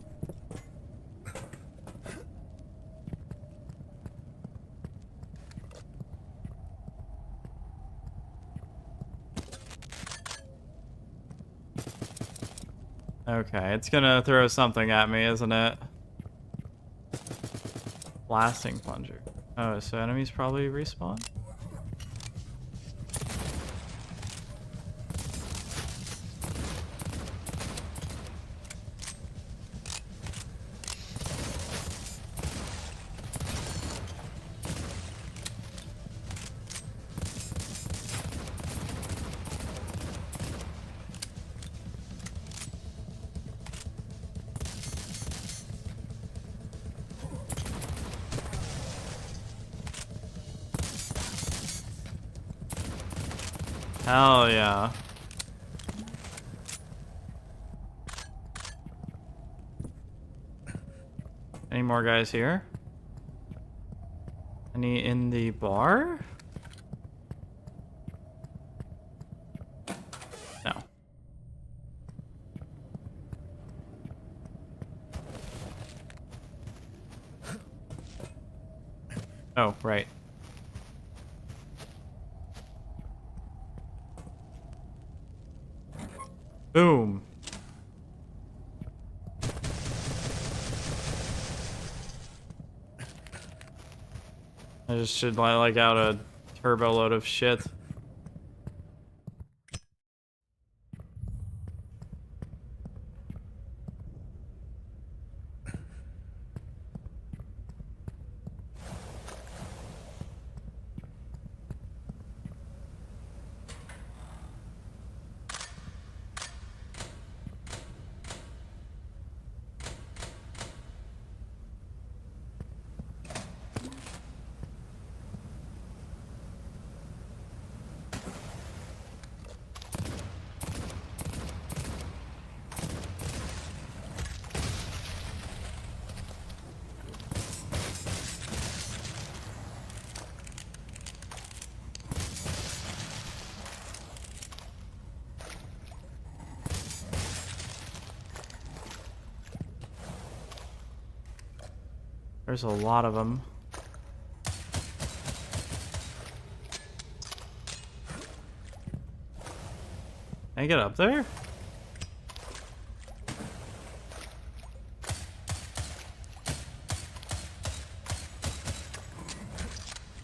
Okay, it's gonna throw something at me, isn't it? Blasting plunger. Oh, so enemies probably respawn? Hell yeah. Any more guys here? Any in the bar? No. Oh, right. Boom. I just should like out a turbo load of shit. There's a lot of them. Can I get up there?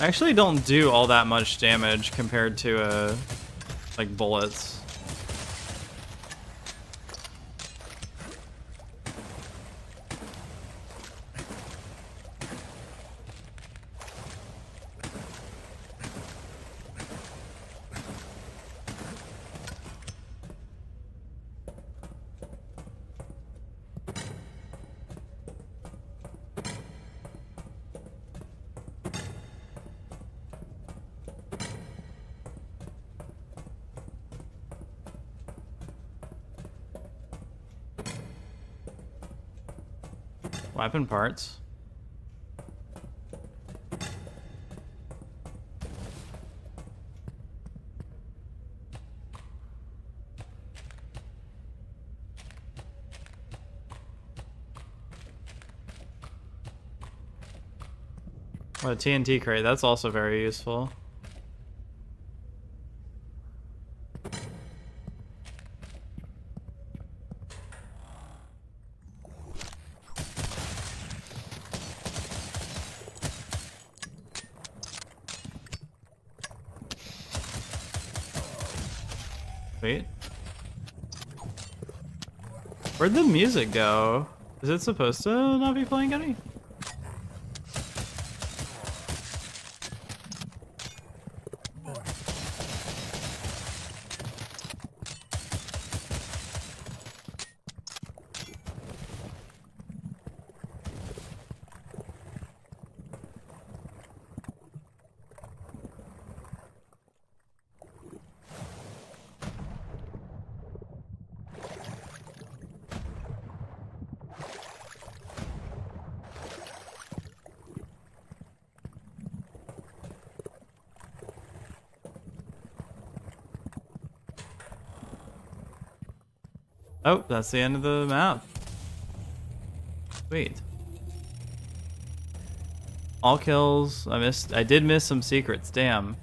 I actually don't do all that much damage compared to like bullets. Weapon parts. Oh, a TNT crate, that's also very useful. Wait. Where'd the music go? Is it supposed to not be playing any? Oh, that's the end of the map. Sweet. All kills. I did miss some secrets, damn.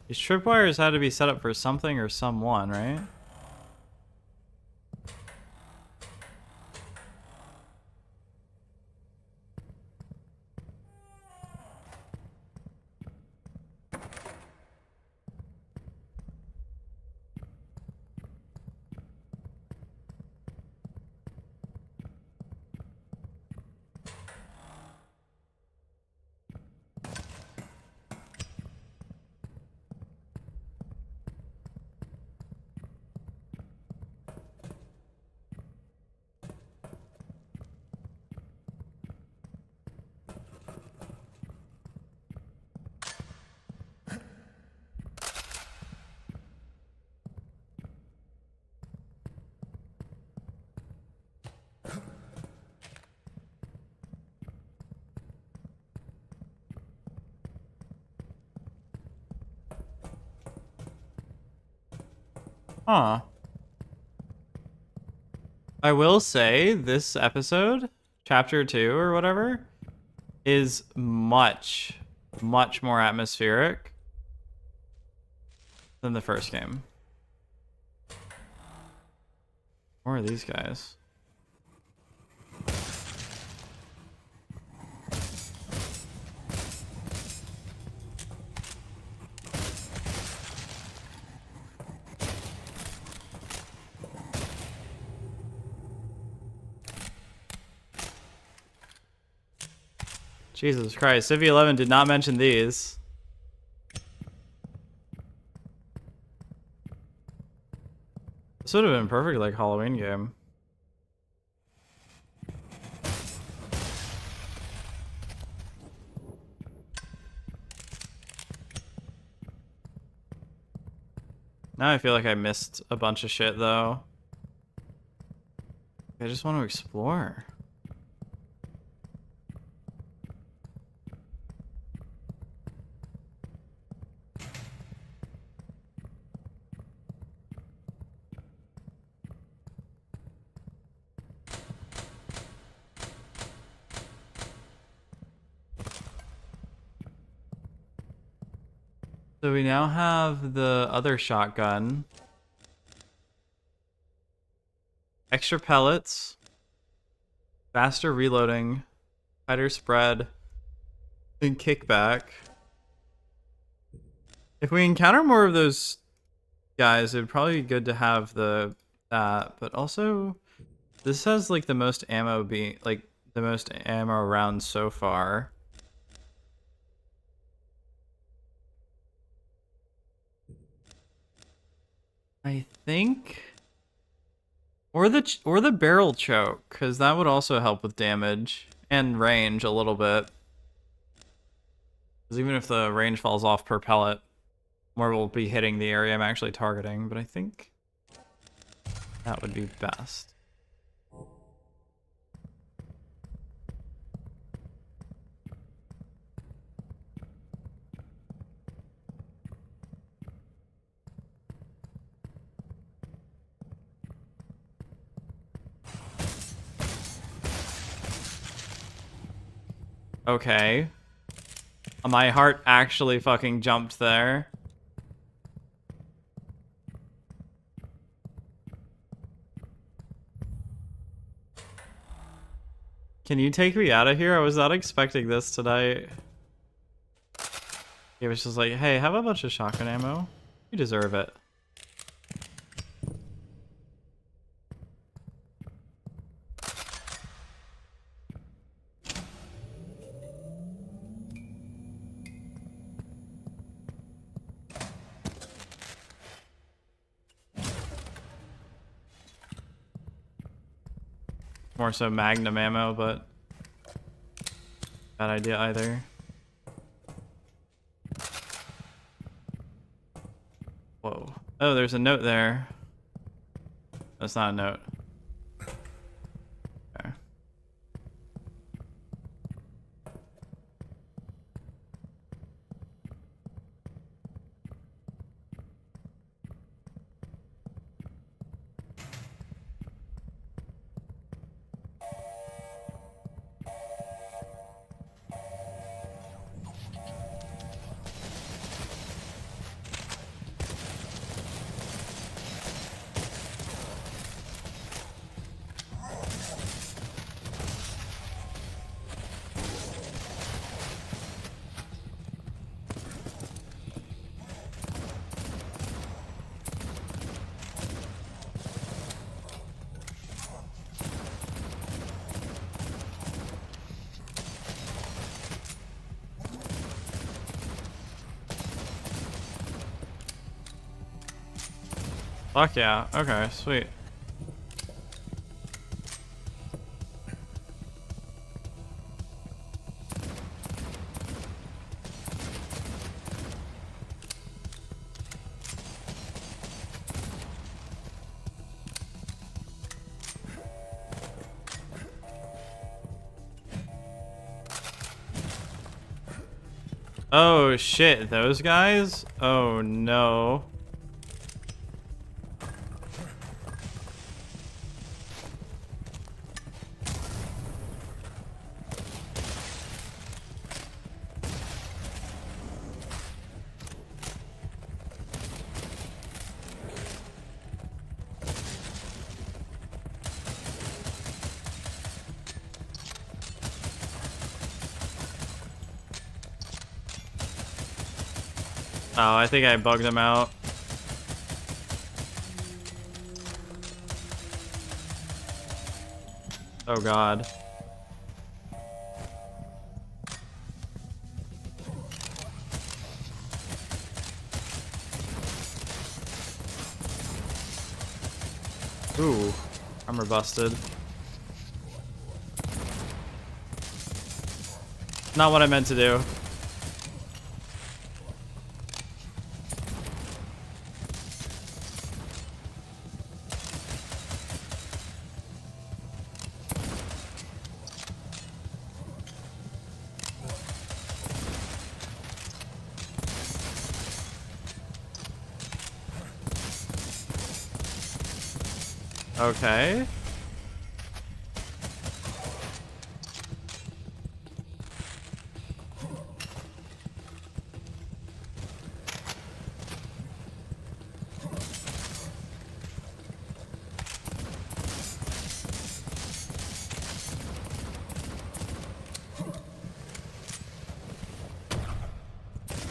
These tripwires had to be set up for something or someone, right? Huh. I will say this episode, chapter 2 or whatever, is much, much more atmospheric than the first game. Where are these guys? Jesus Christ, Civ 11 did not mention these. This would have been perfect like Halloween game. Now I feel like I missed a bunch of shit though. I just want to explore. So we now have the other shotgun. Extra pellets. Faster reloading. Tighter spread. And kickback. If we encounter more of those guys, it'd probably be good to have that. But also, this has like the most ammo the most ammo rounds so far. I think, or the barrel choke, because that would also help with damage and range a little bit. Because even if the range falls off per pellet, more will be hitting the area I'm actually targeting. But I think that would be best. Okay. My heart actually fucking jumped there. Can you take me out of here? I was not expecting this tonight. He was just like, hey, have a bunch of shotgun ammo. You deserve it. More so magnum ammo, but bad idea either. Whoa. Oh, there's a note there. That's not a note. Okay. Fuck yeah. Okay, sweet. Oh shit, those guys? Oh no. Oh, I think I bugged him out. Oh god. Ooh, armor busted. Not what I meant to do. Okay.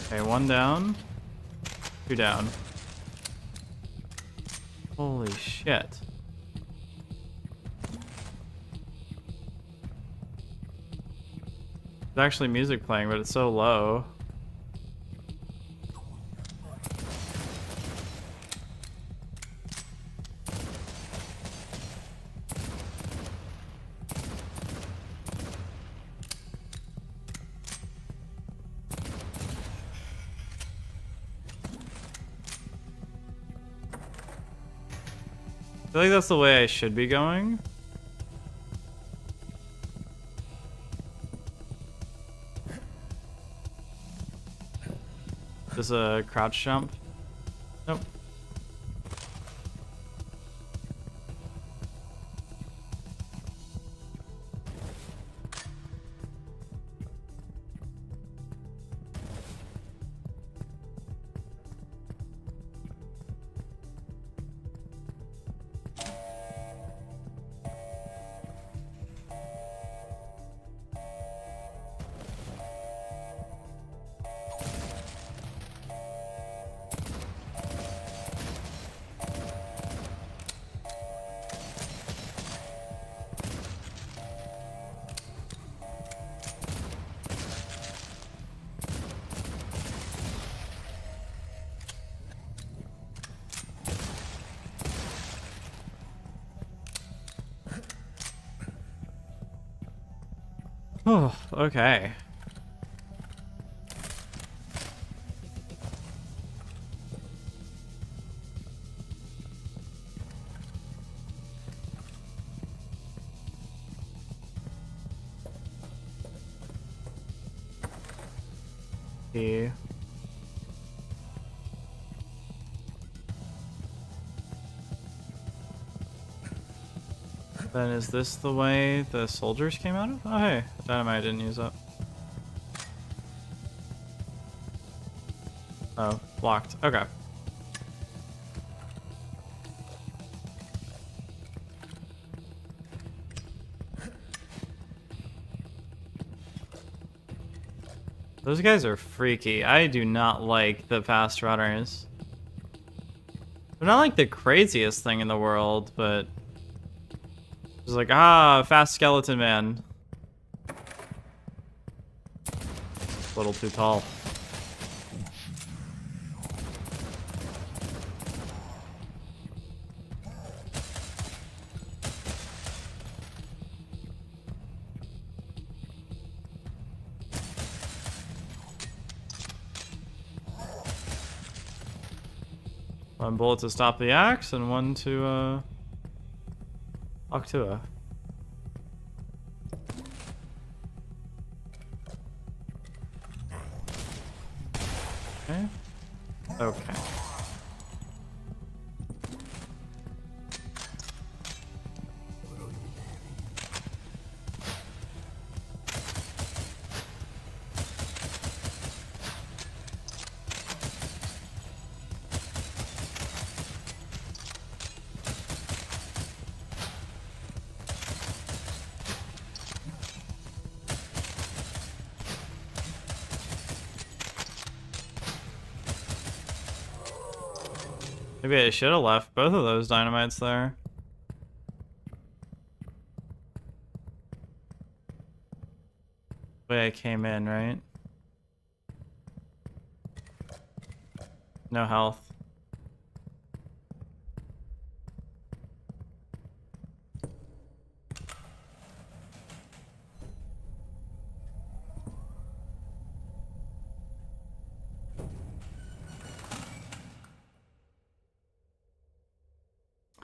Okay, one down. Two down. Holy shit. There's actually music playing, but it's so low. I feel like that's the way I should be going. There's a crouch jump. Nope. Oh, okay. Yeah. Then is this the way the soldiers came out of? Oh hey, dynamite I didn't use up. Oh, blocked. Okay. Those guys are freaky. I do not like the fast runners. They're not like the craziest thing in the world, but it's like, ah, fast skeleton man. A little too tall. One bullet to stop the axe, and one to, Octua. Okay. Okay. Maybe I should have left both of those dynamites there. The way I came in, right? No health.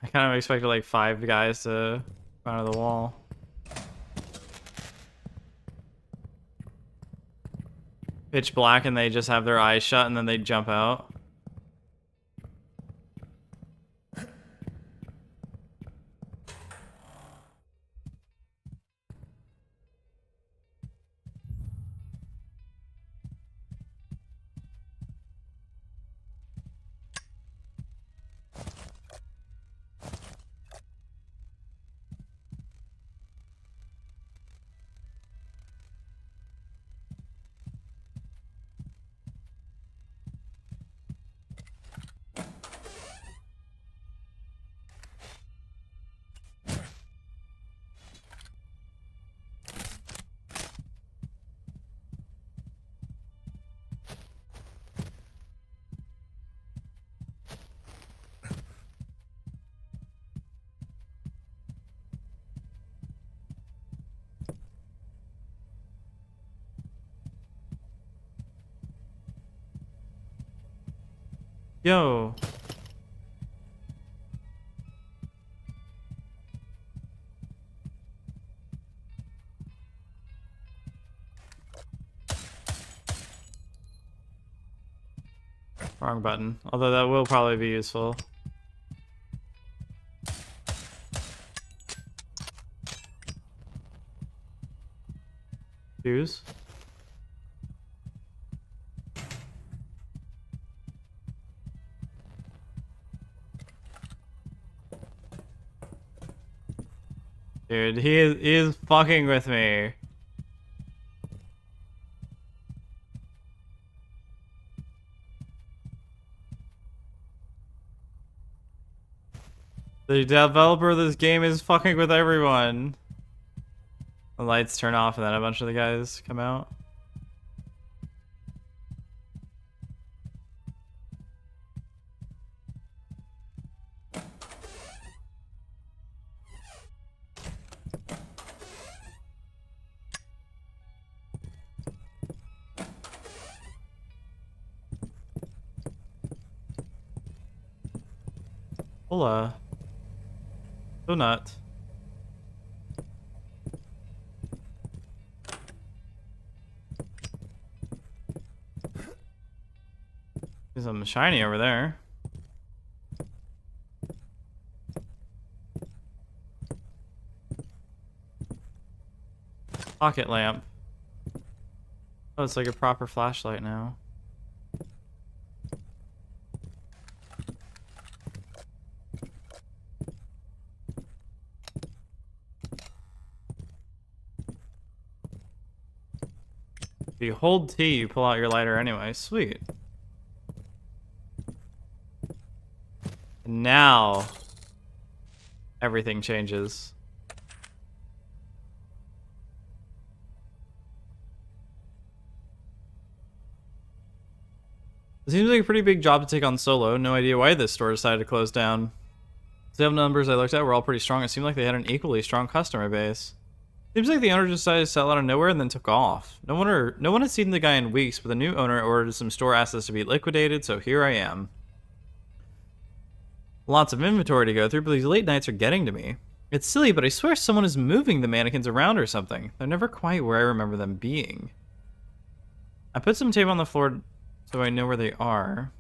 I kind of expected like 5 guys to come out of the wall. Pitch black and they just have their eyes shut and then they jump out. Yo. Wrong button. Although that will probably be useful. Fuse. Dude, he is fucking with me. The developer of this game is fucking with everyone. The lights turn off and then a bunch of the guys come out. Hola. Donut. There's something shiny over there. Pocket lamp. Oh, it's like a proper flashlight now. If you hold T, you pull out your lighter anyway. Sweet. And now, everything changes. It seems like a pretty big job to take on solo. No idea why this store decided to close down. The sales numbers I looked at were all pretty strong. It seemed like they had an equally strong customer base. Seems like the owner just decided to sell out of nowhere and then took off. No one had seen the guy in weeks, but the new owner ordered some store assets to be liquidated, so here I am. Lots of inventory to go through, but these late nights are getting to me. It's silly, but I swear someone is moving the mannequins around or something. They're never quite where I remember them being. I put some tape on the floor so I know where they are.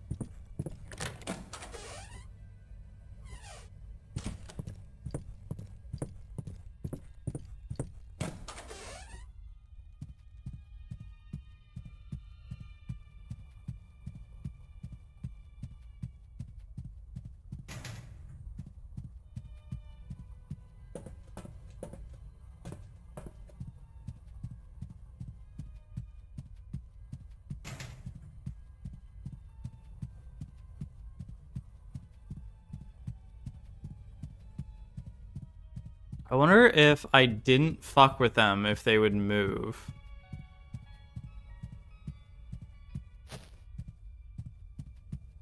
I wonder if I didn't fuck with them, if they would move.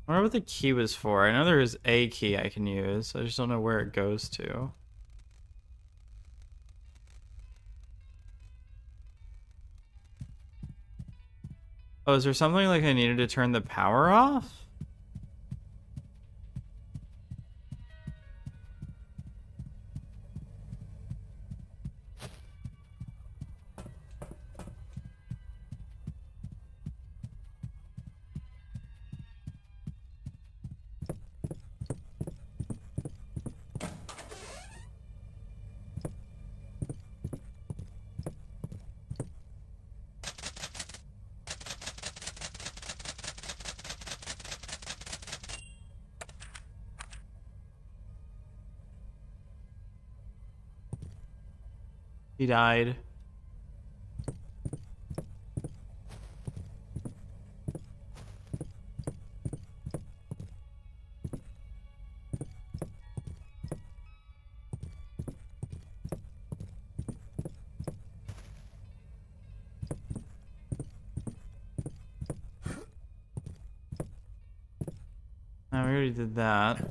I wonder what the key was for. I know there is a key I can use. I just don't know where it goes to. Oh, is there something like I needed to turn the power off? He died. We already did that.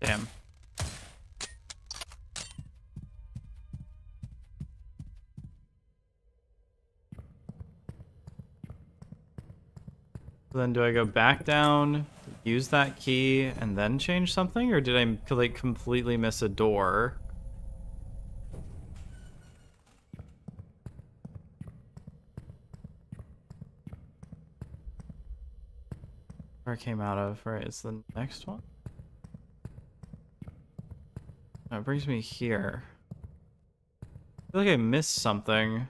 Damn. Then do I go back down, use that key, and then change something? Or did I like completely miss a door? Where it came out of, right? It's the next one? That brings me here. I feel like I missed something.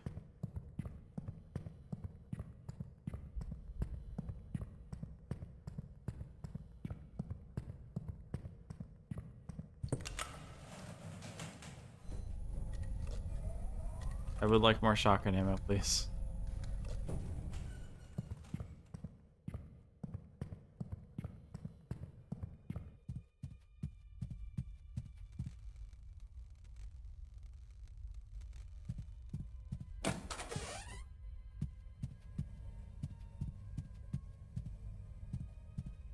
I would like more shotgun ammo, please.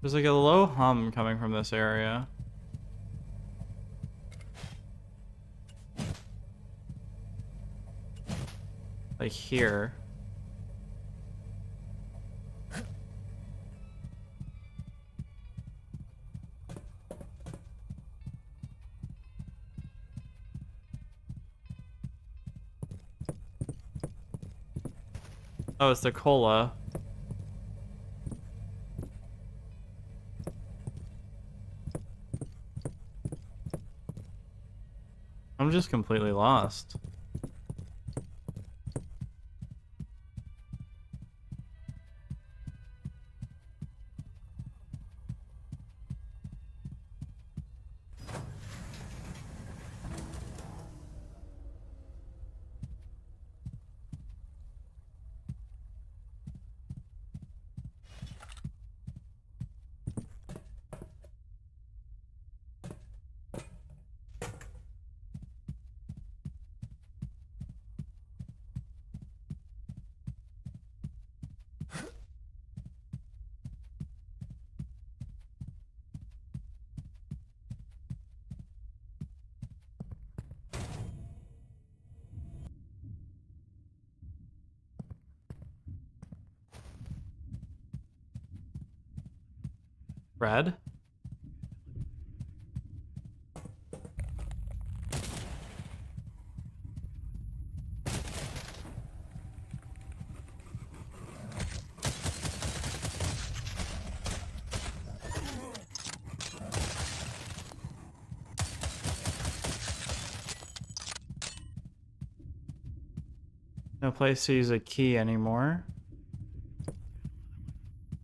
There's like a low hum coming from this area. Like here. Oh, it's the cola. I'm just completely lost. Red? No place to use a key anymore.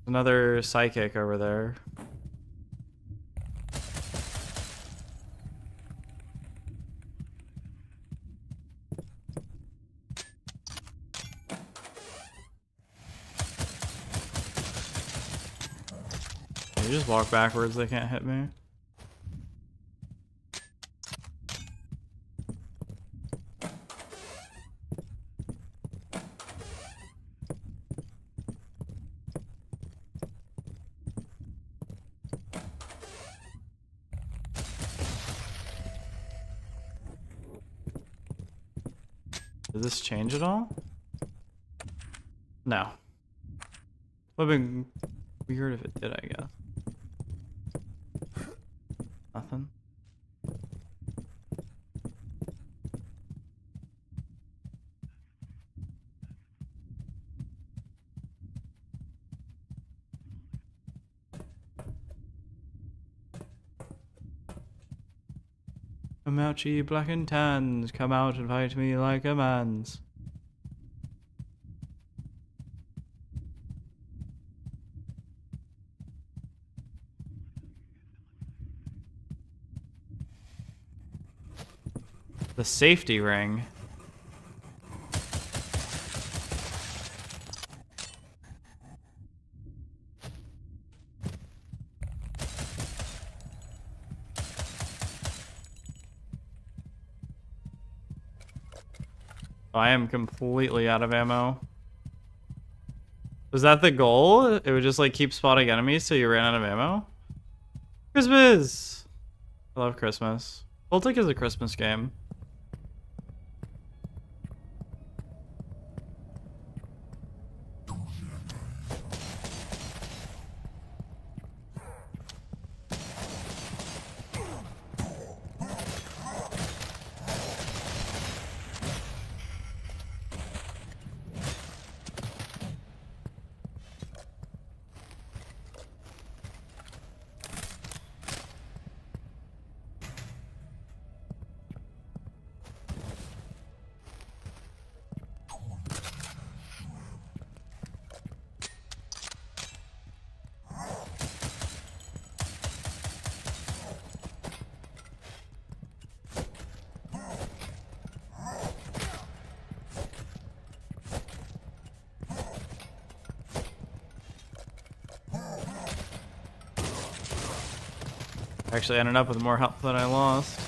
Another psychic over there. You just walk backwards, they can't hit me. Did this change at all? No. Would have been weird if it did, I guess. Nothing. Come out, ye black and tans, come out and fight me like a man's. The safety ring. I am completely out of ammo. Was that the goal? It would just like keep spotting enemies till you ran out of ammo? Christmas! I love Christmas. Cultic is a Christmas game. Actually ended up with more health than I lost.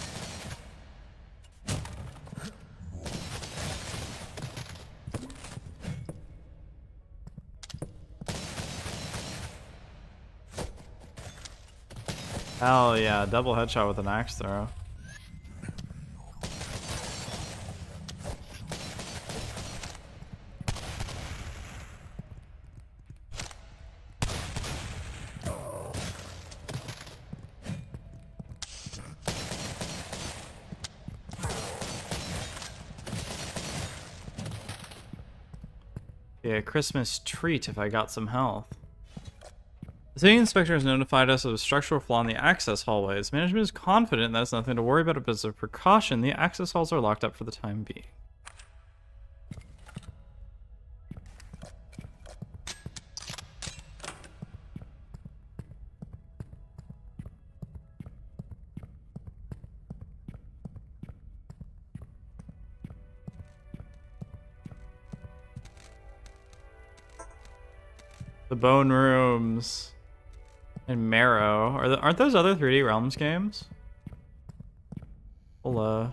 Hell yeah, double headshot with an axe throw. Yeah, Christmas treat if I got some health. The city inspector has notified us of a structural flaw in the access hallways. Management is confident that it's nothing to worry about, but as a precaution, the access halls are locked up for the time being. The Bone Rooms and Marrow. Aren't those other 3D Realms games? We'll,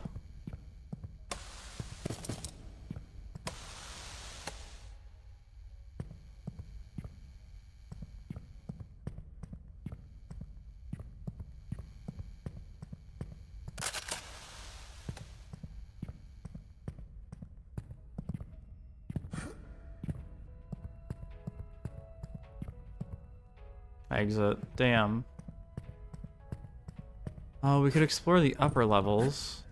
exit. Damn. Oh, we could explore the upper levels.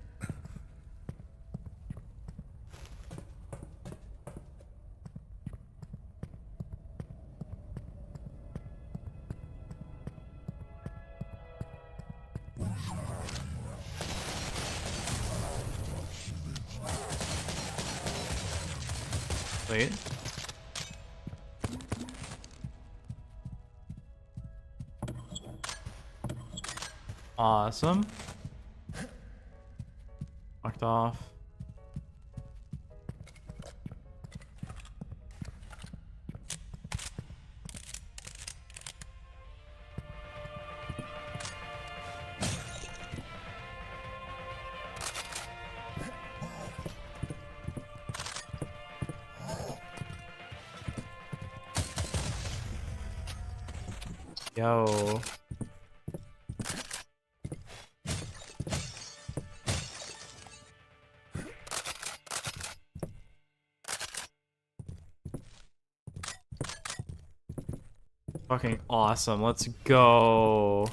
Wait. Awesome. Locked off. Yo. Fucking awesome. Let's go.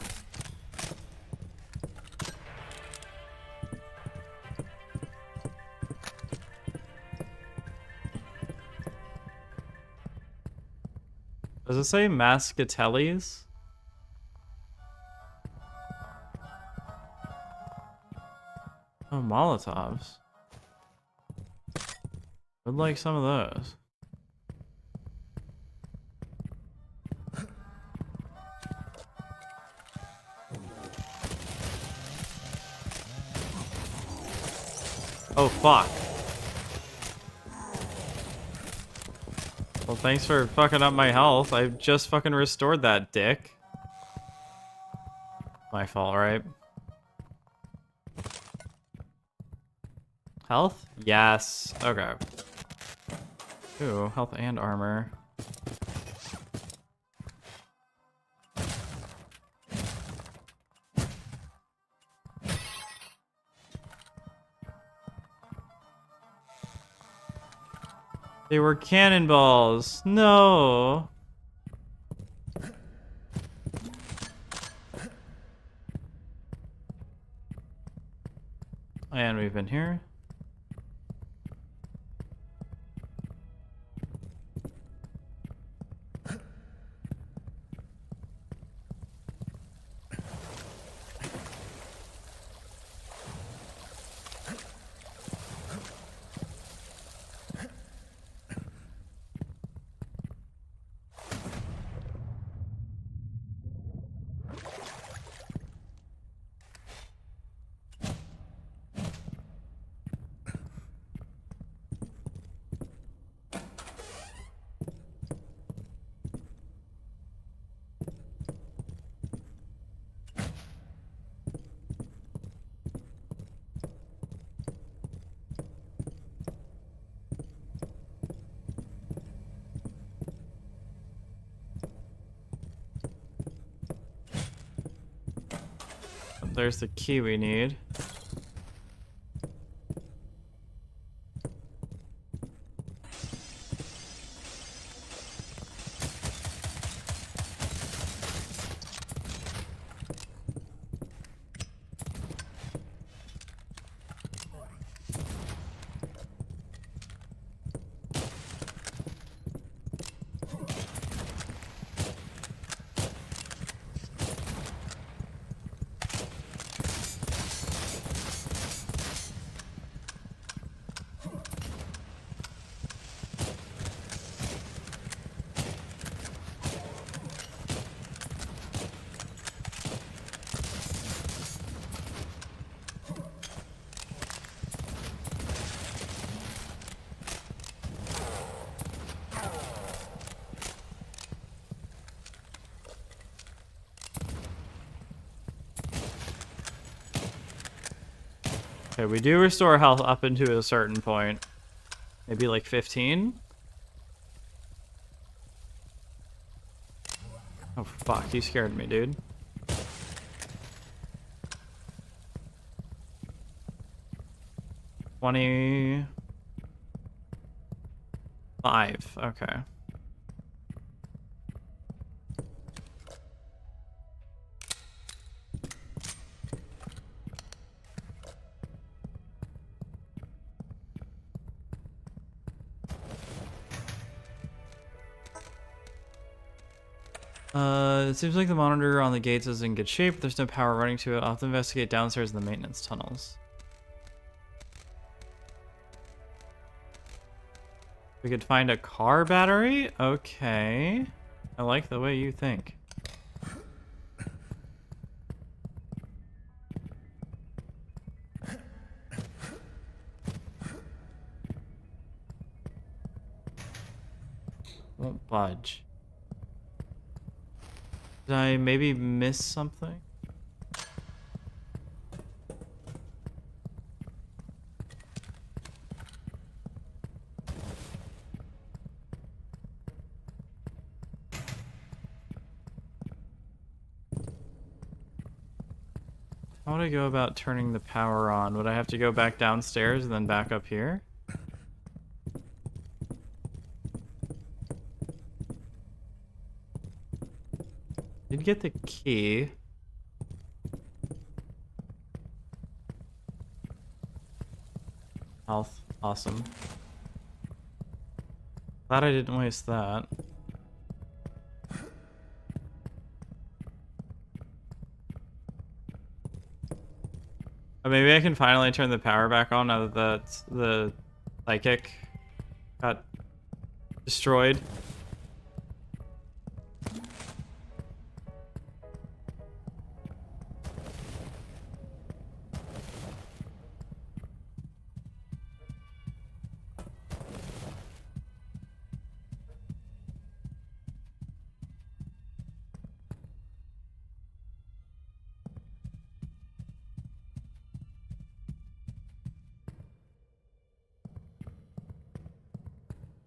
Does it say Mascatellis? Oh, Molotovs. Would like some of those. Oh, fuck. Well, thanks for fucking up my health. I just fucking restored that, dick. My fault, right? Health? Yes. Okay. Ooh, health and armor. They were cannonballs. No. And we've been here. There's the key we need. Okay, we do restore health up into a certain point. Maybe like 15? Oh fuck, you scared me, dude. $25. Okay. It seems like the monitor on the gates is in good shape. There's no power running to it. I'll have to investigate downstairs in the maintenance tunnels. We could find a car battery? Okay. I like the way you think. Won't budge. Did I maybe miss something? How would I go about turning the power on? Would I have to go back downstairs and then back up here? Did get the key. Health. Awesome. Glad I didn't waste that. Oh, maybe I can finally turn the power back on now that the psychic got destroyed.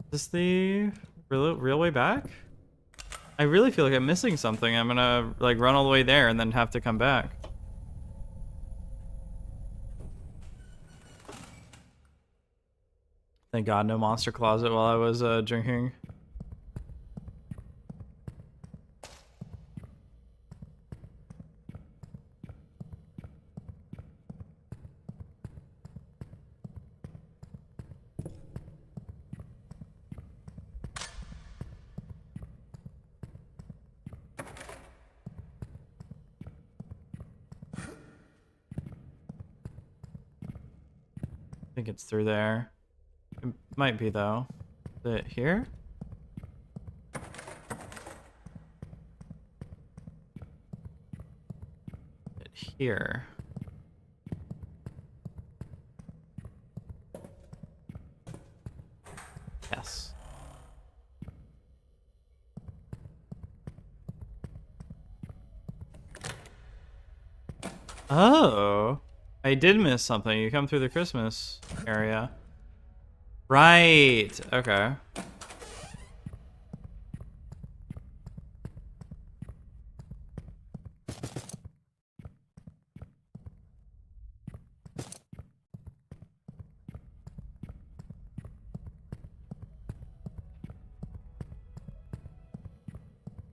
Is this the real way back? I really feel like I'm missing something. I'm gonna like run all the way there and then have to come back. Thank God, no monster closet while I was drinking. I think it's through there. It might be though. Is it here? Here. Yes. Oh, I did miss something. You come through the Christmas area. Right. Okay.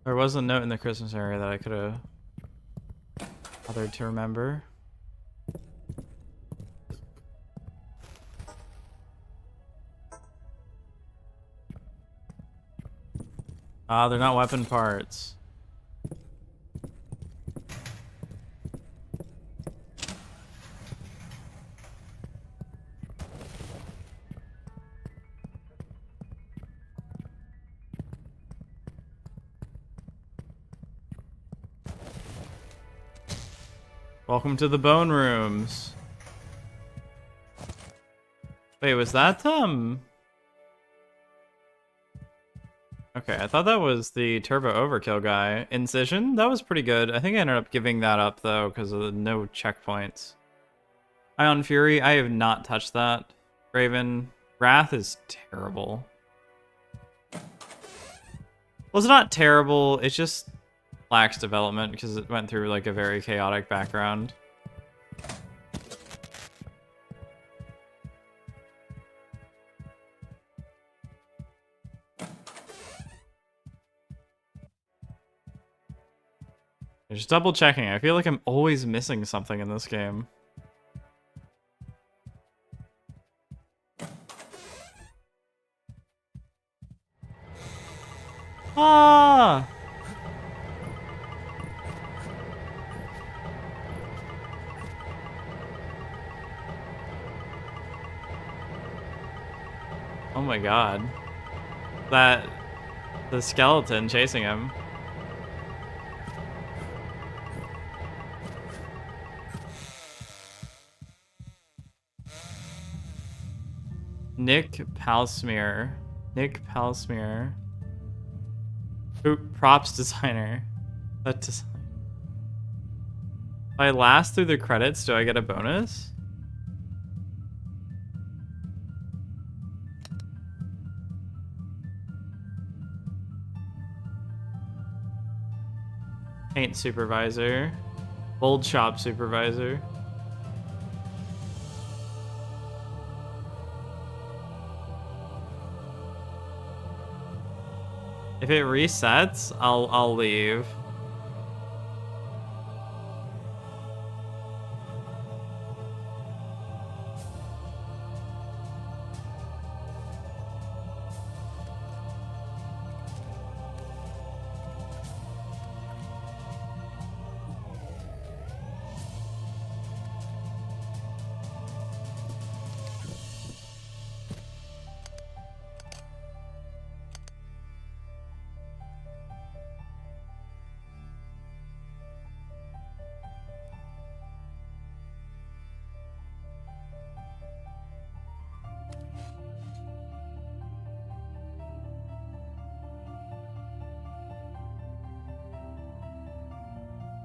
There was a note in the Christmas area that I could have bothered to remember. Ah, they're not weapon parts. Welcome to the bone rooms. Wait, was that okay, I thought that was the turbo overkill guy. Incision? That was pretty good. I think I ended up giving that up though because of the no checkpoints. Ion Fury, I have not touched that. Raven, Wrath is terrible. Well, it's not terrible, it's just lacks development because it went through like a very chaotic background. Just double checking. I feel like I'm always missing something in this game. Ah! Oh my God. that the skeleton chasing him. Nick Palsmear. Nick Palsmear. Ooh, props designer. That design. If I last through the credits, do I get a bonus? Paint supervisor. Bold shop supervisor. If it resets, I'll leave.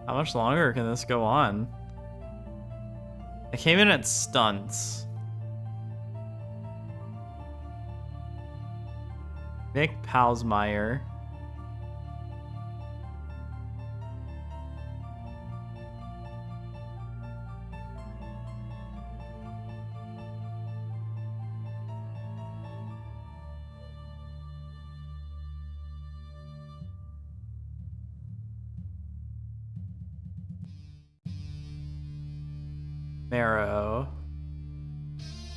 How much longer can this go on? I came in at stunts. Nick Palsmeyer. Marrow.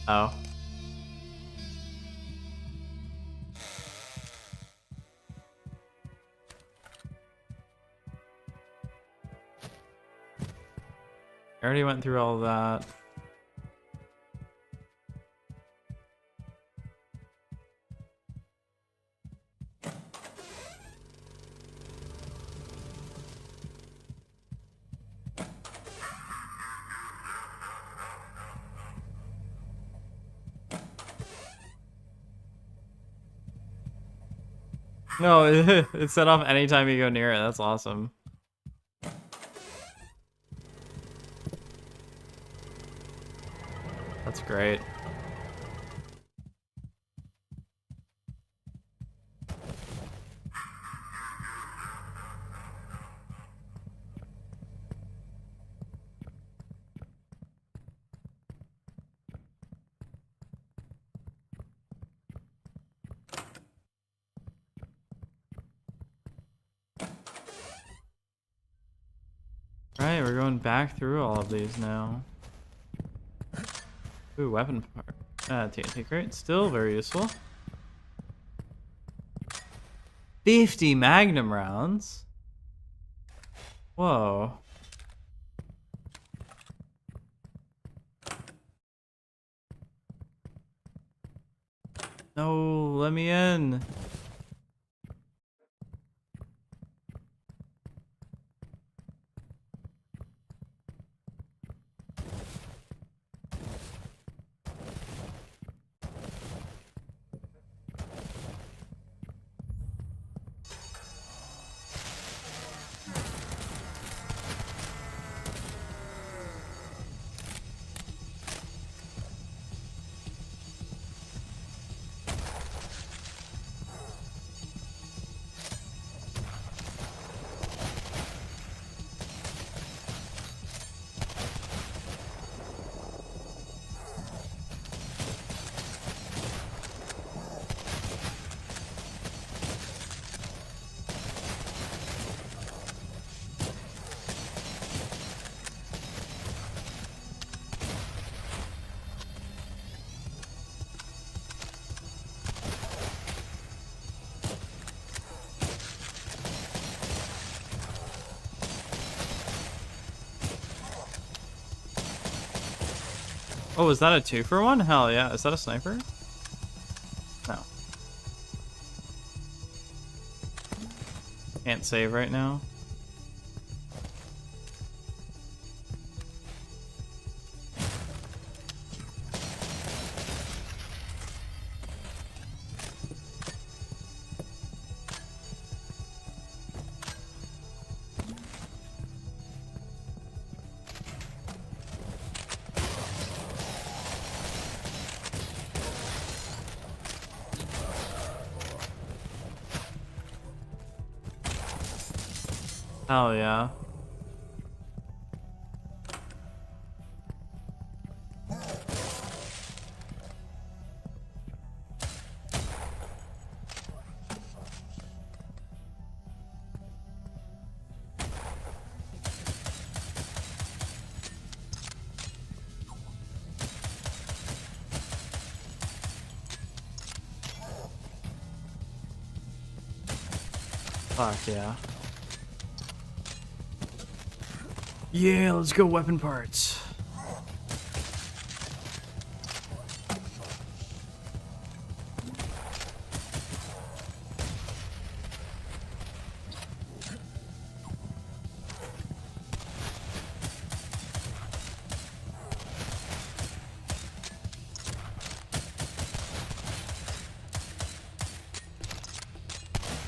Oh. I already went through all of that. No, it's set off anytime you go near it. That's awesome. That's great. Right, we're going back through all of these now. Ooh, weapon part. TNT crate, still very useful. 50 magnum rounds. Whoa. No, let me in. Oh, is that a 2-for-1? Hell yeah. Is that a sniper? No. Can't save right now. Hell yeah. Fuck yeah. Yeah, let's go weapon parts.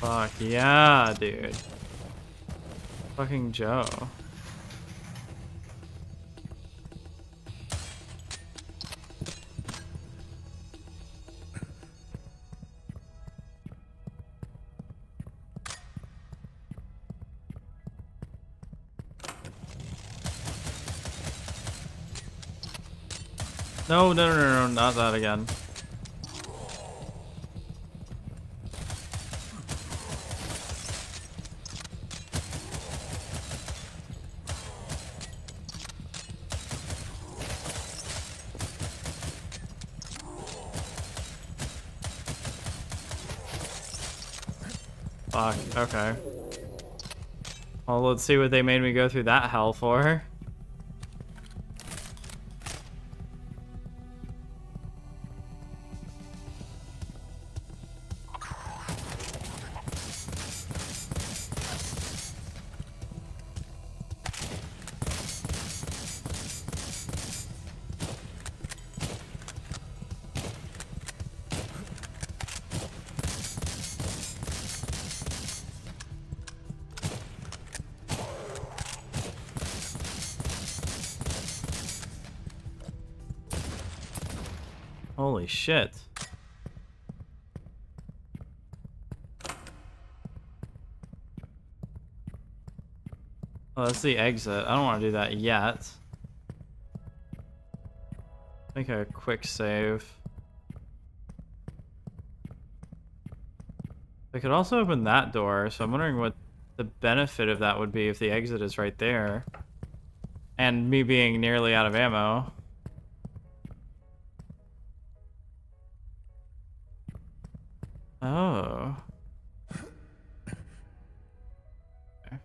Fuck yeah, dude. Fucking Joe. No, no, no, no, no, not that again. Fuck, okay. Well, let's see what they made me go through that hell for. Holy shit. Oh, that's the exit. I don't want to do that yet. Make a quick save. I could also open that door, so I'm wondering what the benefit of that would be if the exit is right there. And me being nearly out of ammo. Oh. Okay.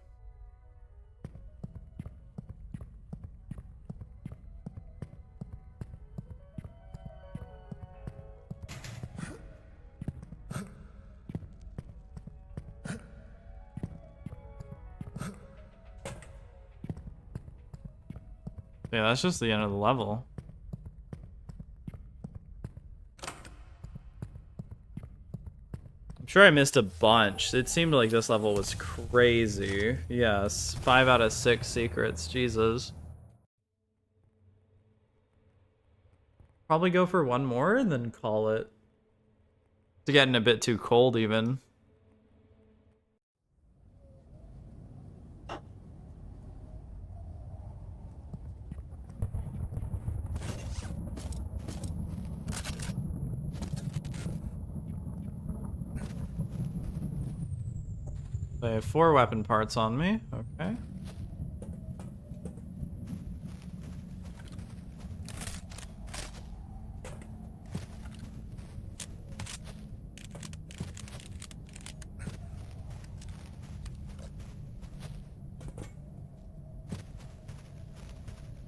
Yeah, that's just the end of the level. I'm sure I missed a bunch. It seemed like this level was crazy. Yes, 5 out of 6 secrets. Jesus. Probably go for one more and then call it. It's getting a bit too cold even. I have 4 weapon parts on me. Okay.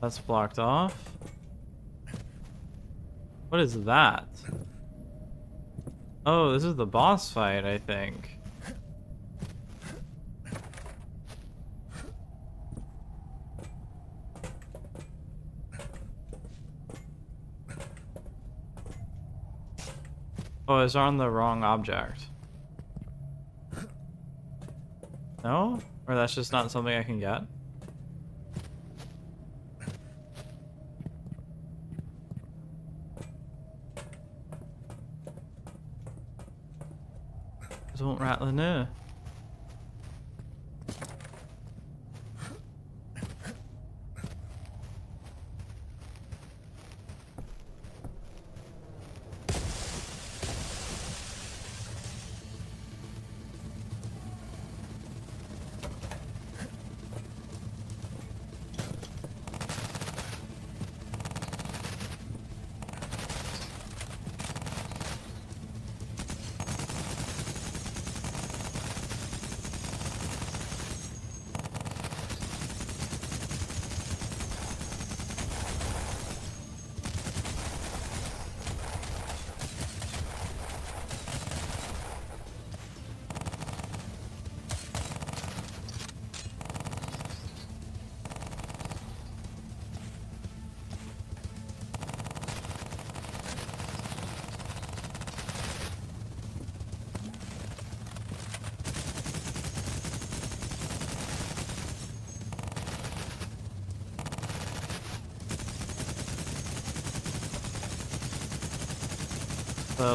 That's blocked off. What is that? Oh, this is the boss fight, I think. Oh, it's on the wrong object. No? Or that's just not something I can get? Don't rattle in.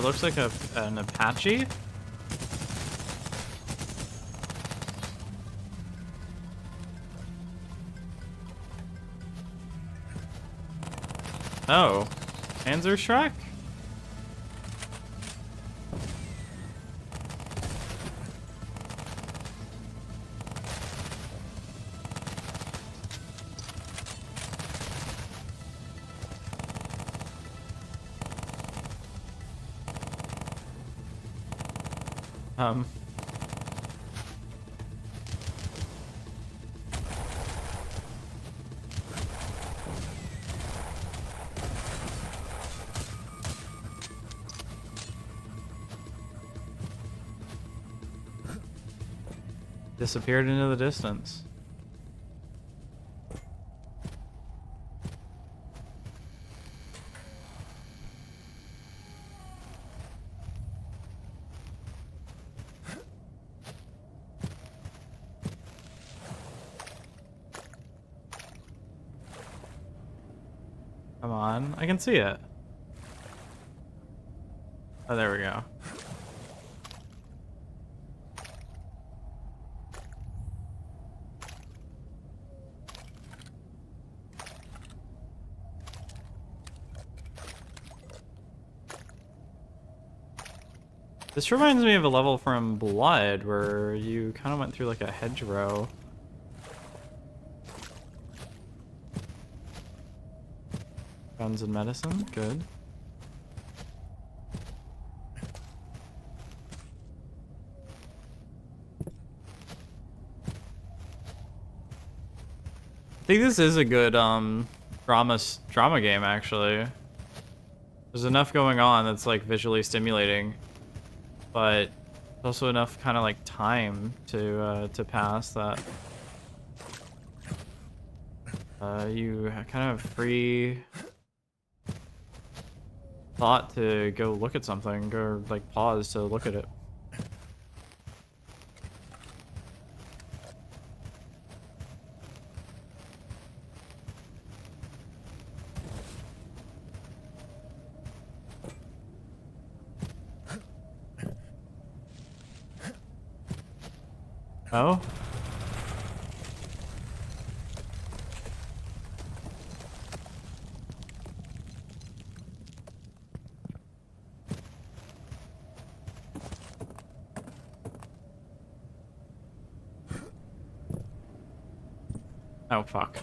Looks like an Apache. Oh, Panzer Shrek? Um. Disappeared into the distance. Come on, I can see it. Oh, there we go. This reminds me of a level from Blood where you kind of went through like a hedgerow. Guns and medicine, good. I think this is a good drama game actually. There's enough going on that's like visually stimulating, but also enough kind of like time to pass that you kind of free thought to go look at something, or like pause to look at it. Oh? Oh, fuck.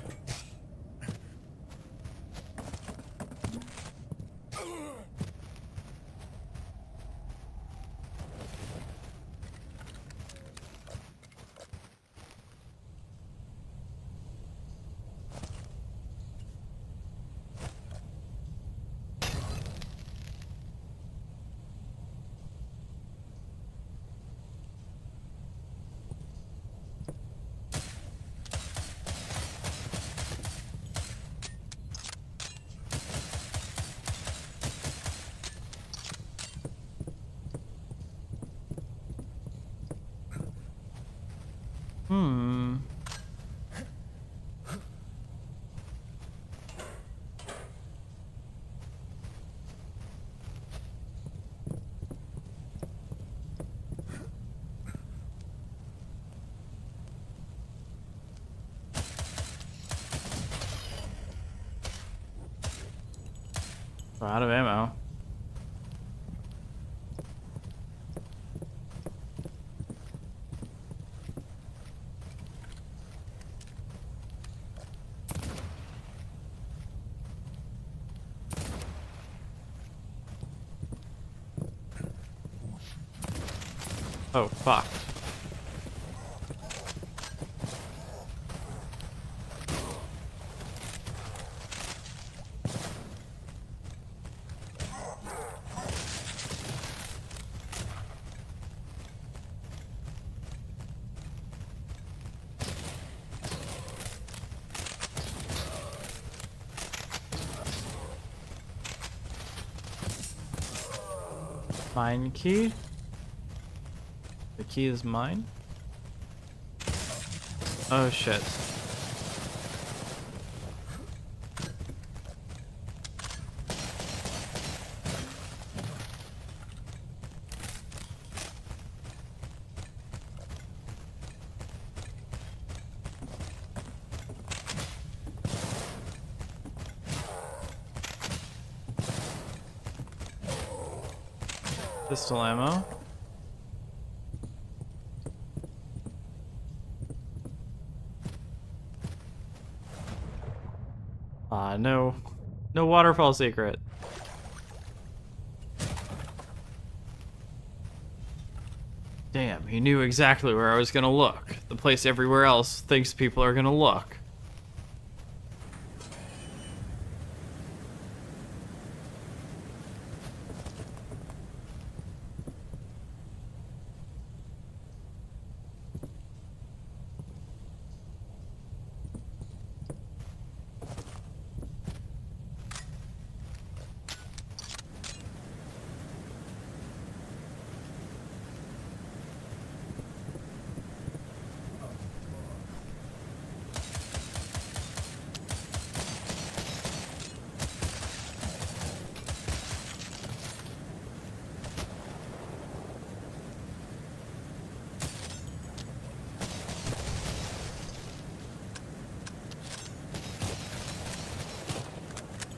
We're out of ammo. Oh, fuck. Mine key? The key is mine? Oh shit. Pistol ammo. No. No waterfall secret. Damn, he knew exactly where I was gonna look. The place everywhere else thinks people are gonna look.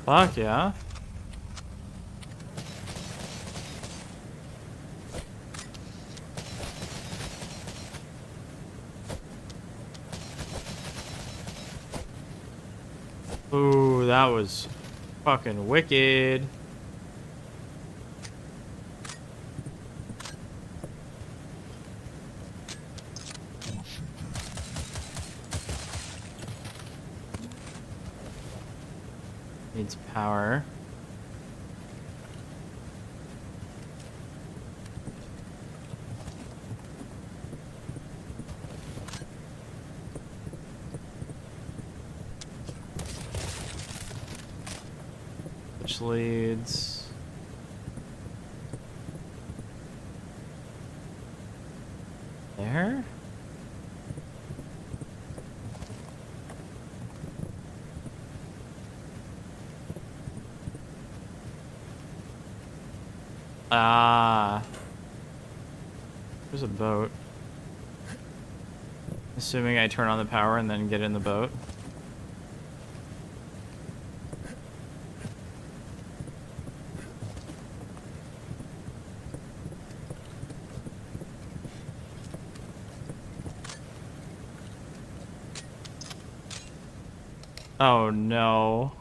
Fuck yeah. Ooh, that was fucking wicked. Needs power. Which leads... there? Ah. There's a boat. Assuming I turn on the power and then get in the boat. Oh no.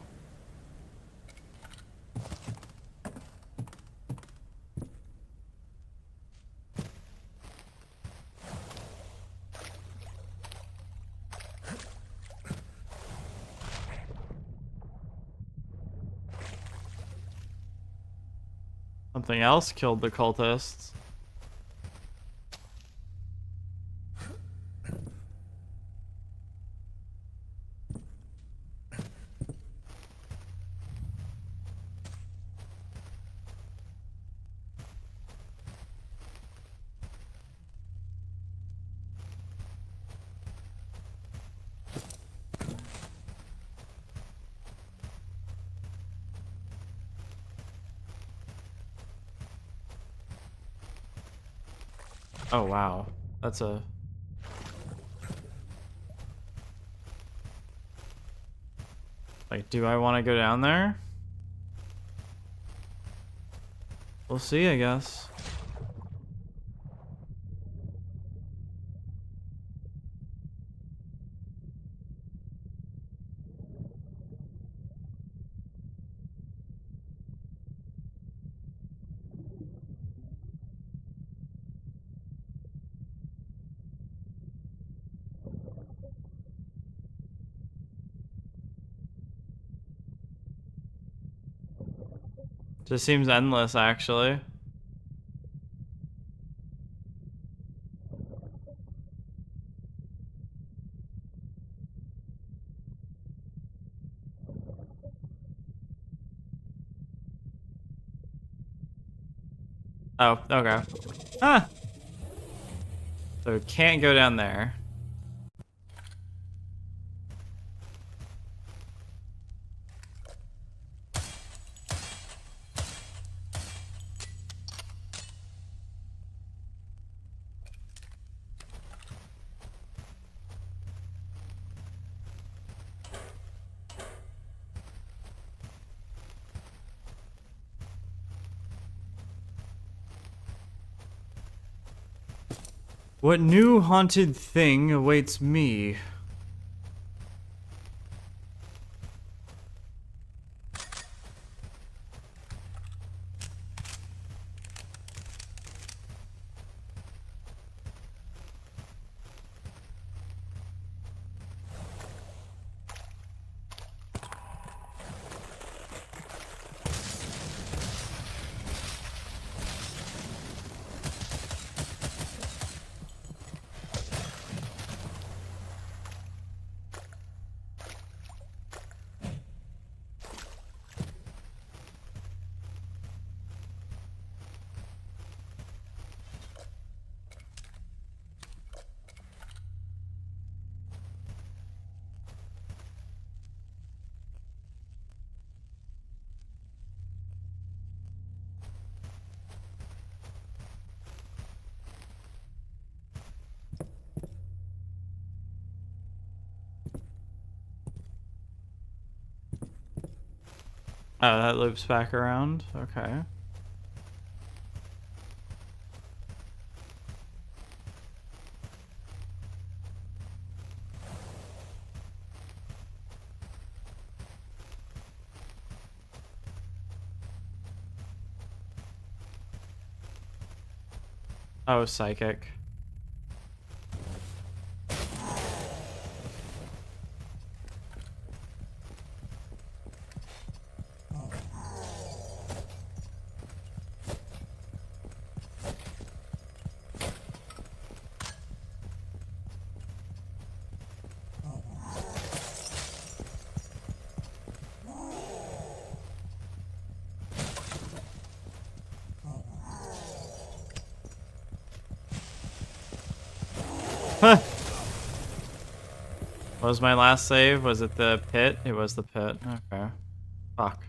Something else killed the cultists. Oh wow, that's a... like, do I want to go down there? We'll see, I guess. Just seems endless, actually. Oh, okay. Ah! So it can't go down there. What new haunted thing awaits me? Oh, that loops back around? Okay. Oh, psychic. Huh. What was my last save? Was it the pit? It was the pit. Okay. Fuck.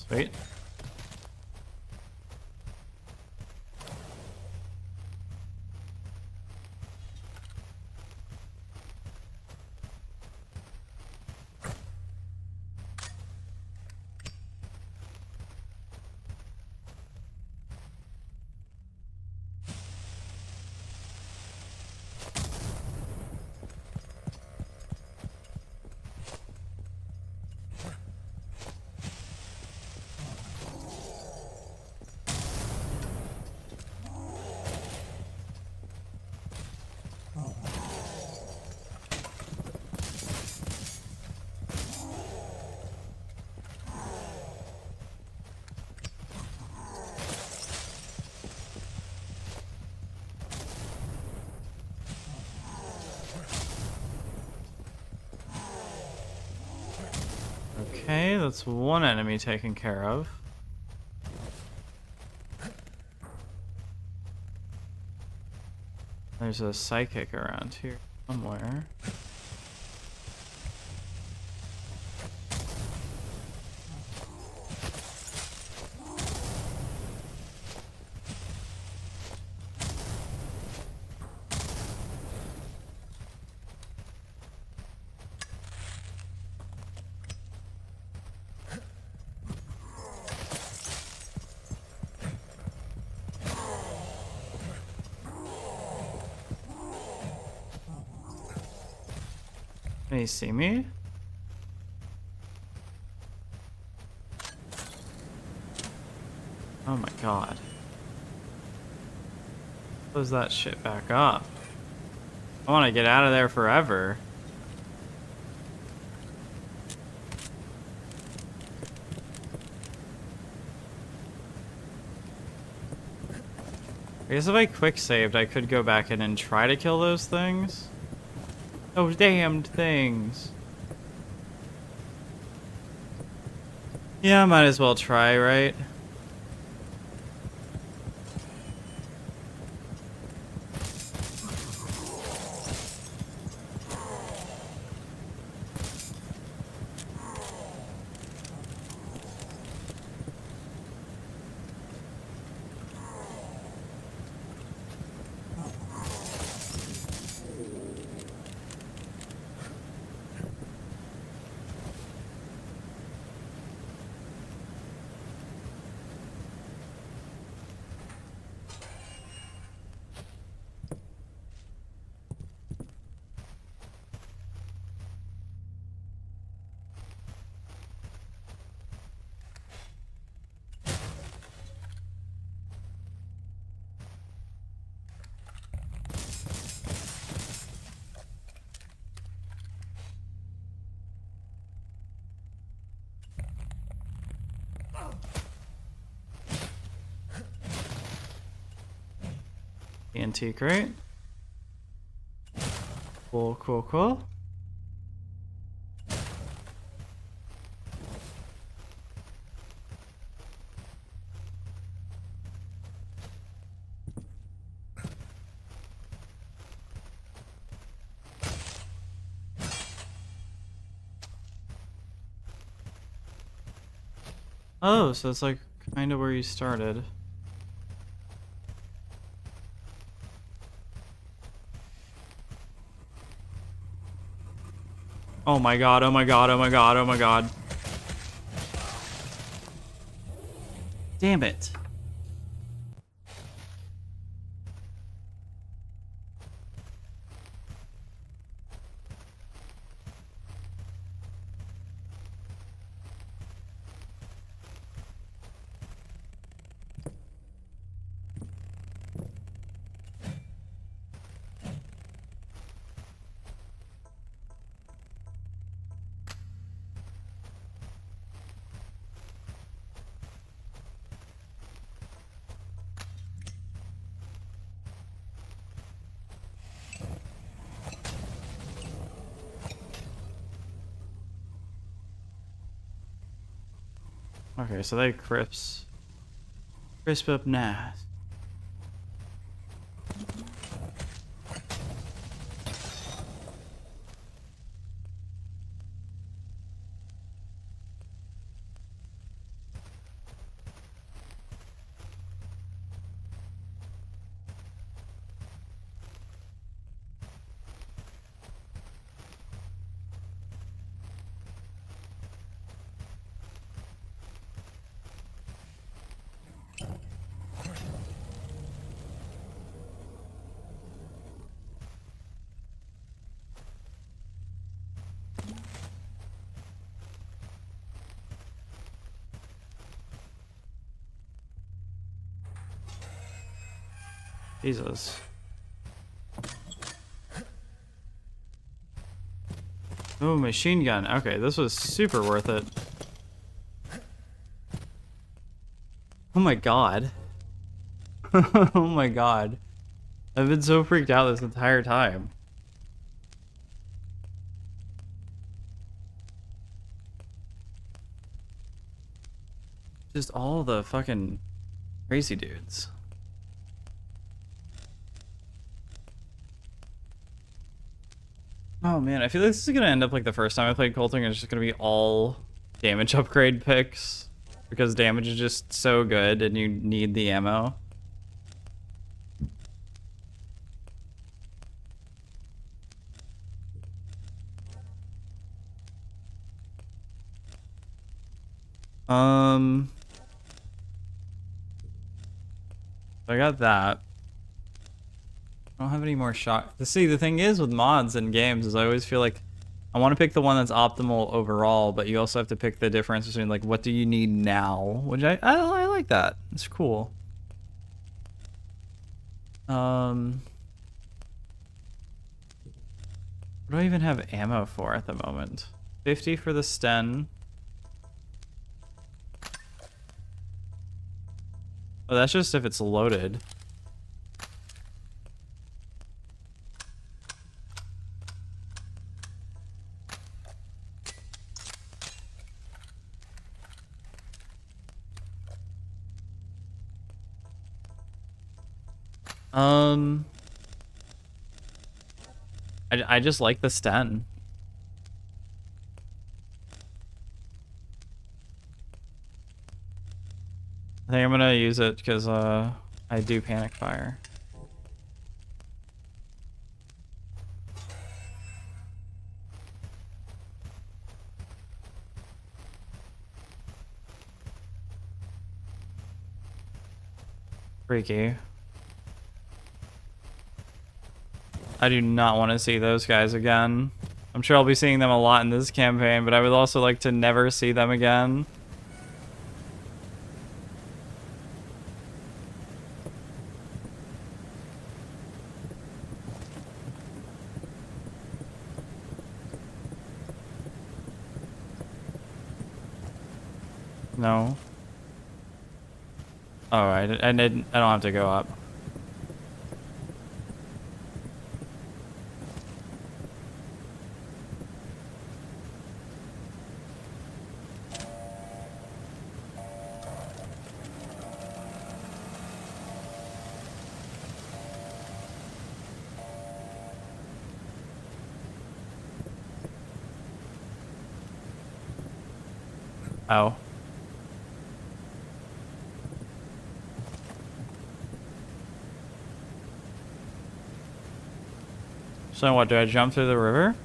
Sweet. Okay, that's one enemy taken care of. There's a psychic around here somewhere. Can he see me? Oh my god. Close that shit back up. I want to get out of there forever. I guess if I quick saved, I could go back in and try to kill those things. Those damned things. Yeah, might as well try, right? Antique, right? Cool, cool, cool. Oh, so it's like kind of where you started. Oh my god, oh my god, oh my god, oh my god. Damn it. Okay, so they crisp up nice. Jesus. Oh, machine gun. Okay, this was super worth it. Oh my god. Oh my god. I've been so freaked out this entire time. Just all the fucking crazy dudes. Oh man, I feel like this is gonna end up like the first time I played Cultic, and it's just gonna be all damage upgrade picks because damage is just so good and you need the ammo. I got that. I don't have any more shot. See, the thing is with mods and games is I always feel like I want to pick the one that's optimal overall, but you also have to pick the difference between like what do you need now, which I like that. It's cool. What do I even have ammo for at the moment? 50 for the Sten. Oh, that's just if it's loaded. I just like the Sten. I think I'm gonna use it because I do panic fire. Freaky. I do not want to see those guys again. I'm sure I'll be seeing them a lot in this campaign, but I would also like to never see them again. No. Oh, I don't have to go up. Oh. So what, do I jump through the river?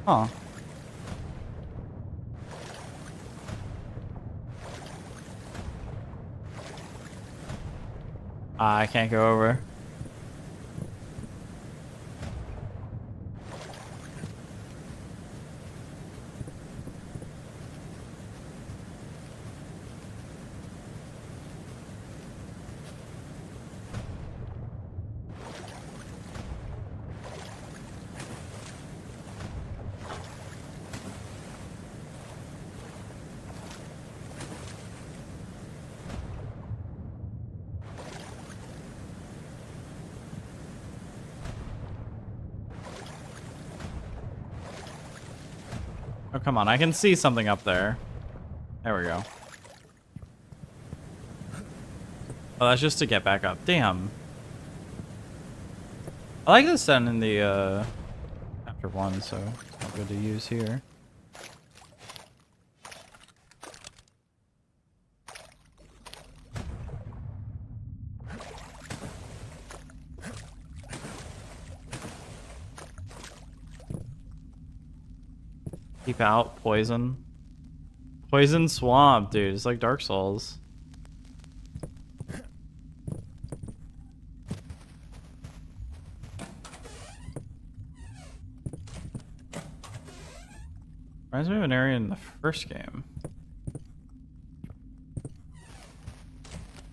Huh. I can't go over. Oh, come on. I can see something up there. There we go. Oh, that's just to get back up. Damn. I like this Sten in the, chapter 1, so it's not good to use here. Keep out poison. Poison swamp, dude. It's like Dark Souls. Reminds me of an area in the first game.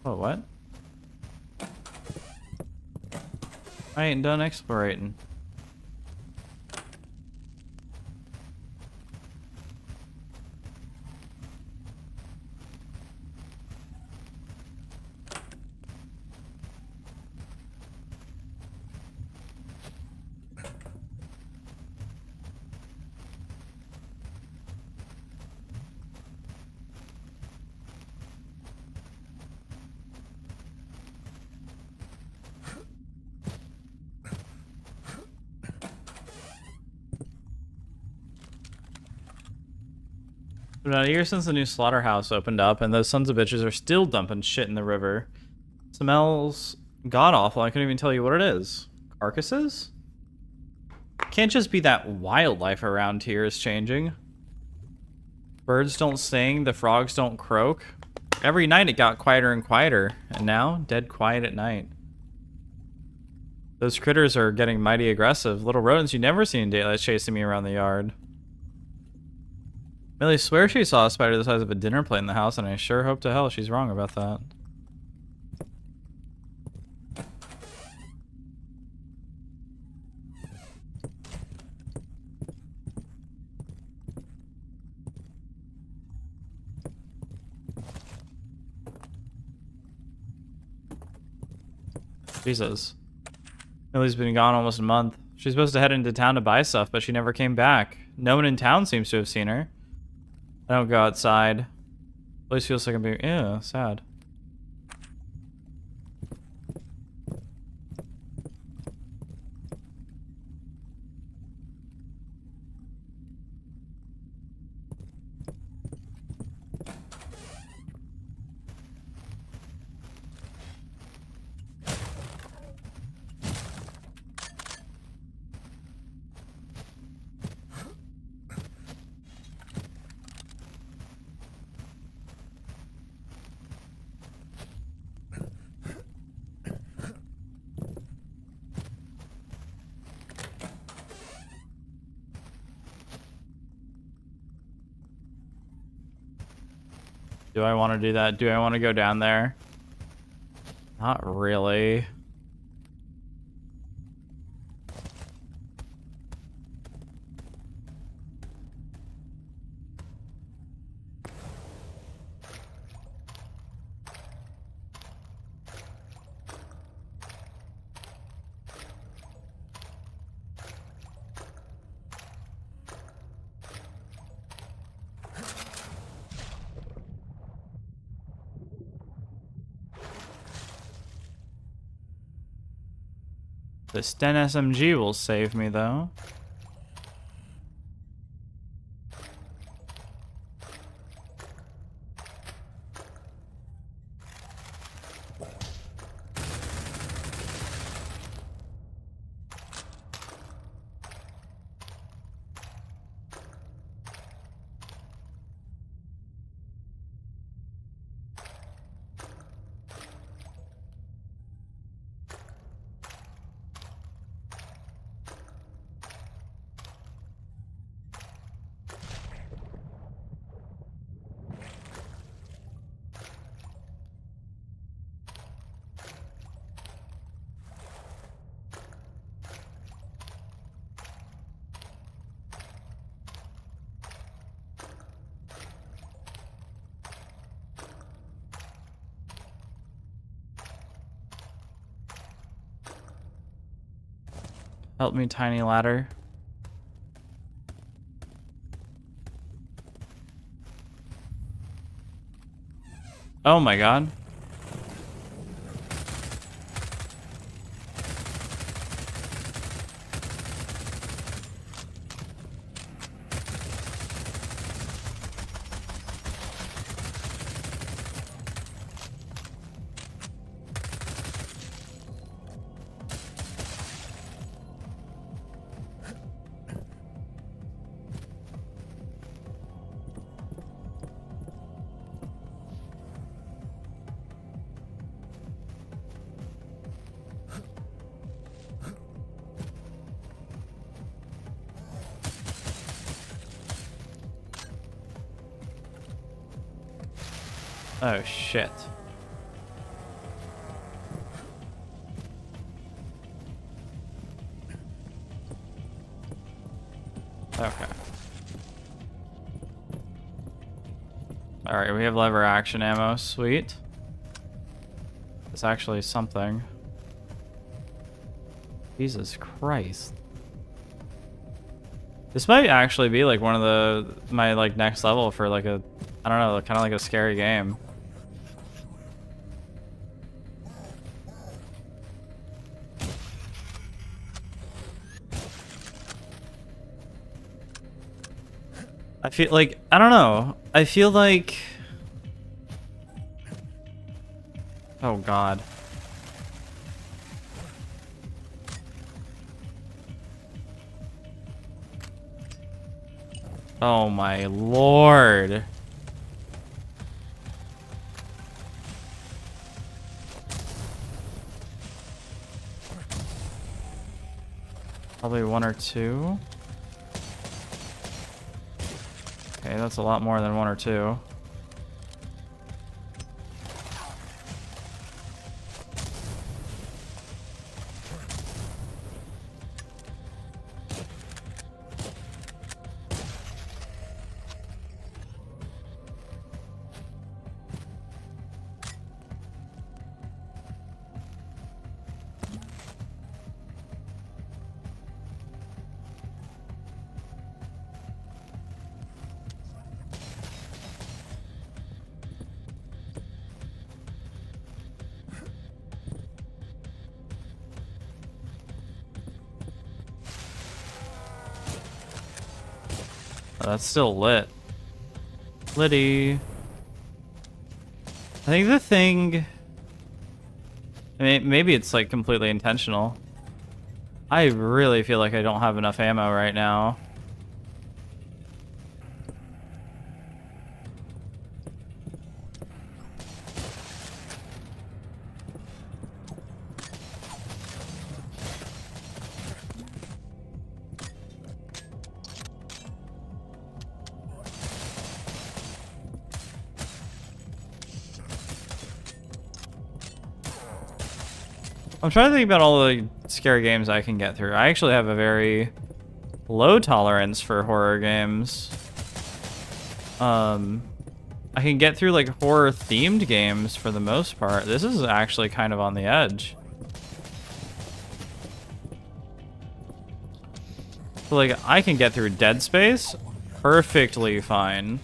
Oh, what? I ain't done explorating. About a year since the new slaughterhouse opened up, and those sons of bitches are still dumping shit in the river. Smells god awful. I couldn't even tell you what it is. Carcasses? Can't just be that wildlife around here is changing. Birds don't sing, the frogs don't croak. Every night it got quieter and quieter, and now dead quiet at night. Those critters are getting mighty aggressive. Little rodents you never seen in daylight chasing me around the yard. Millie swears she saw a spider the size of a dinner plate in the house, and I sure hope to hell she's wrong about that. Jesus. Millie's been gone almost a month. She's supposed to head into town to buy stuff, but she never came back. No one in town seems to have seen her. I don't go outside. Place feels like I'm being... Ew, sad. Do I want to do that? Do I want to go down there? Not really. The Sten SMG will save me, though. Help me, tiny ladder. Oh my god. Oh shit. Okay. Alright, we have lever action ammo. Sweet. It's actually something. Jesus Christ. This might actually be like one of my like next level for like a, I don't know, kind of like a scary game. I feel like, I don't know. I feel like... Oh god. Oh my lord. Probably 1 or 2. Okay, that's a lot more than 1 or 2. Oh, that's still lit. Litty. I think the thing... I mean, maybe it's like completely intentional. I really feel like I don't have enough ammo right now. I'm trying to think about all the scary games I can get through. I actually have a very low tolerance for horror games. I can get through like horror themed games for the most part. This is actually kind of on the edge. So like I can get through Dead Space perfectly fine.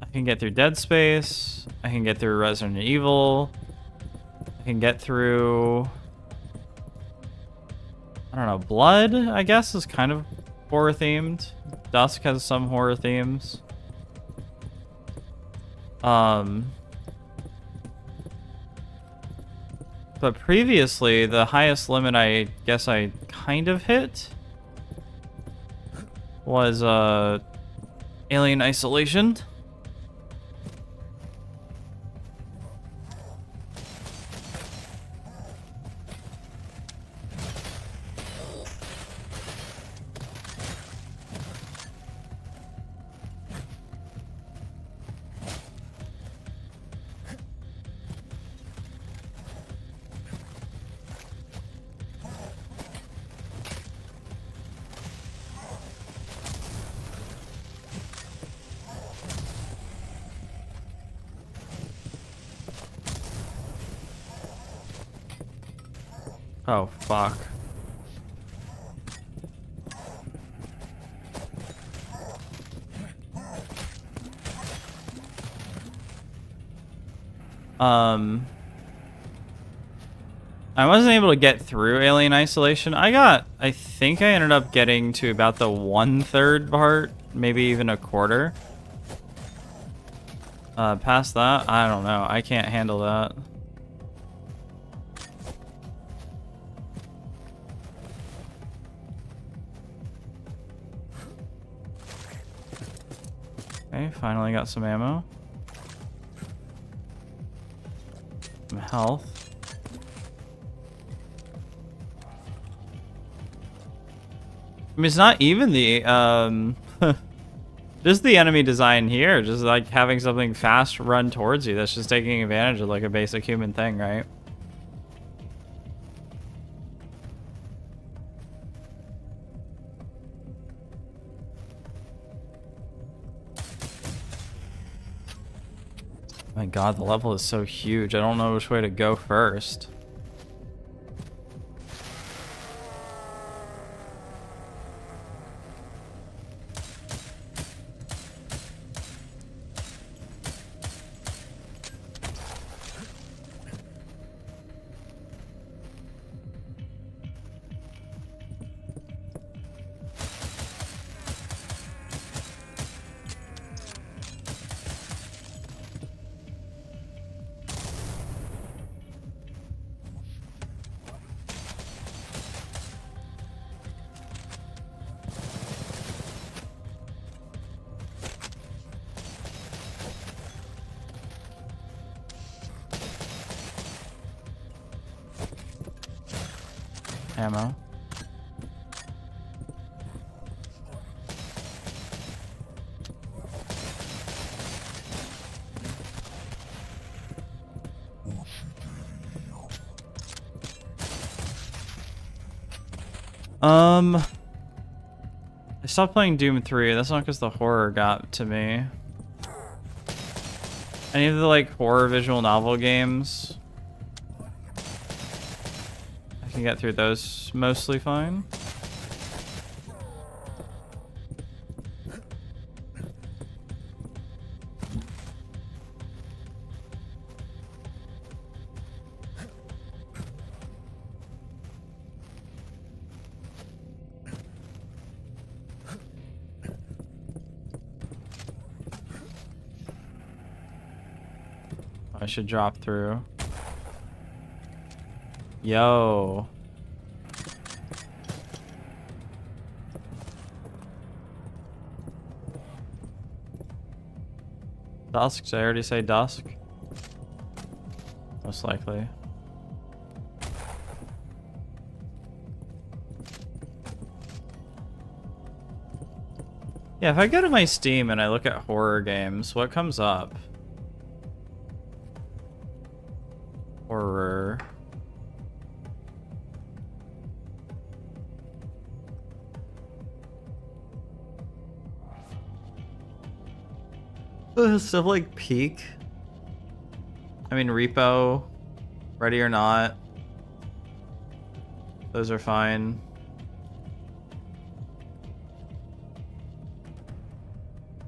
I can get through Dead Space. I can get through Resident Evil. I can get through... I don't know, Blood, I guess, is kind of horror themed. Dusk has some horror themes. But previously, the highest limit I guess I kind of hit was Alien Isolation. Oh, fuck. I wasn't able to get through Alien Isolation. I think I ended up getting to about the 1/3 part, maybe even a quarter. Past that, I don't know. I can't handle that. Okay, finally got some ammo. Some health. I mean, it's not even the just the enemy design here, just like having something fast run towards you. That's just taking advantage of like a basic human thing, right? My god, the level is so huge. I don't know which way to go first. Ammo. I stopped playing Doom 3. That's not because the horror got to me. Any of the like horror visual novel games, I can get through those mostly fine. I should drop through. Yo. Dusk? Did I already say dusk? Most likely. Yeah, if I go to my Steam and I look at horror games, what comes up? Horror. Stuff like Peak. I mean, Repo. Ready or Not. Those are fine.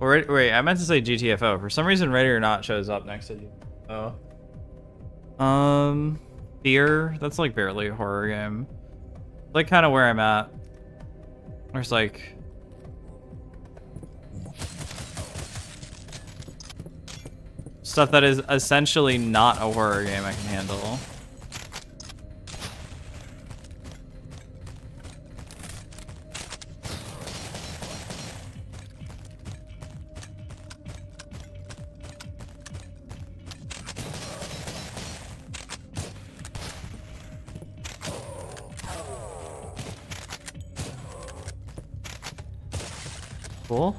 Or, wait, I meant to say GTFO. For some reason, Ready or Not shows up next to GTFO. Fear. That's like barely a horror game. Like kind of where I'm at. There's like stuff that is essentially not a horror game I can handle. Cool.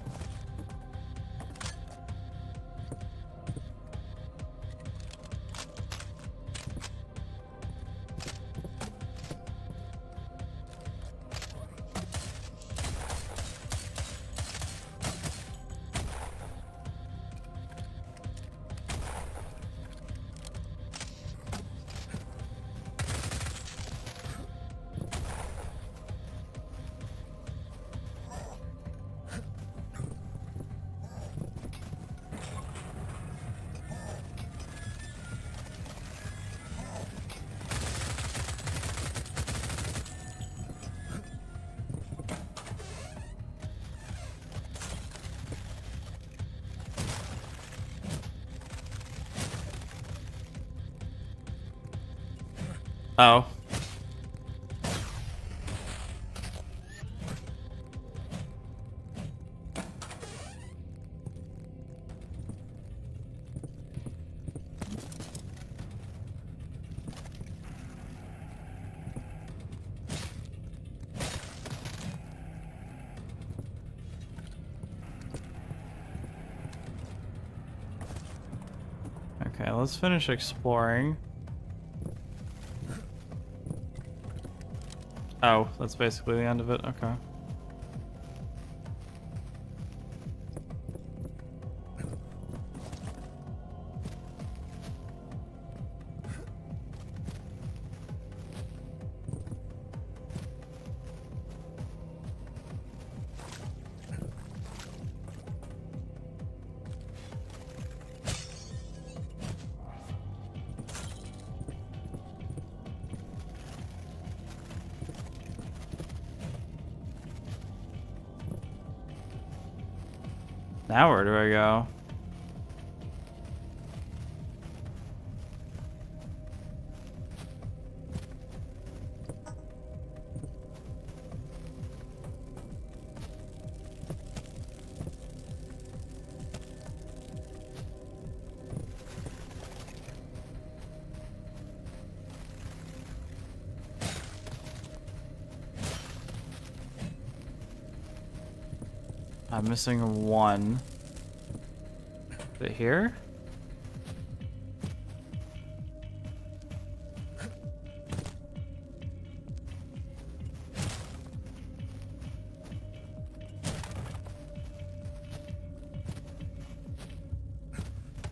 Oh. Okay, let's finish exploring. Oh, that's basically the end of it. Okay. Now where do I go? I'm missing one. Is it here?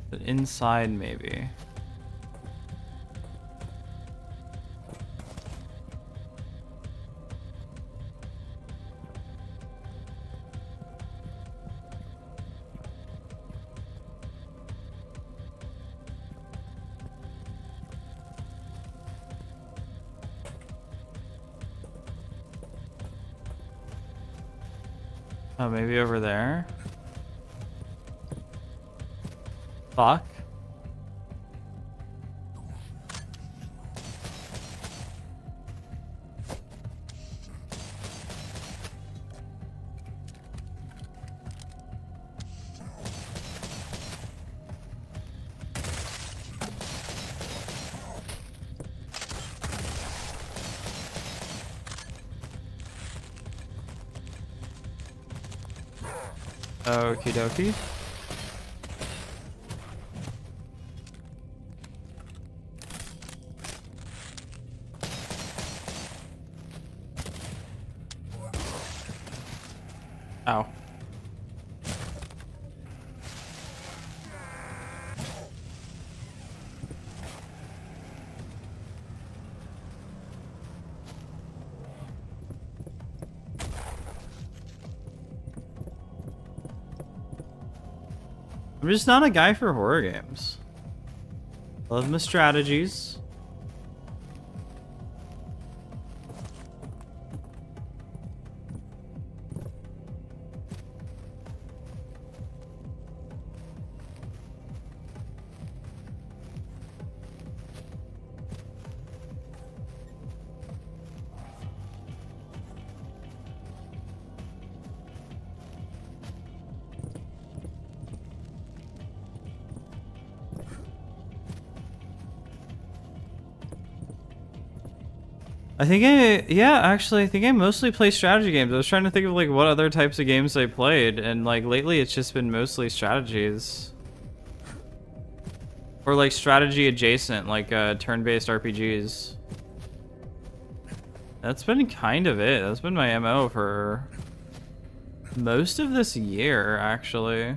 But inside, maybe. Oh, maybe over there? Fuck. Okie dokie. Ow. I'm just not a guy for horror games. Love my strategies. I think I mostly play strategy games. I was trying to think of like what other types of games I played, and like lately it's just been mostly strategies. Or like strategy adjacent, like turn-based RPGs. That's been kind of it. That's been my MO for most of this year, actually.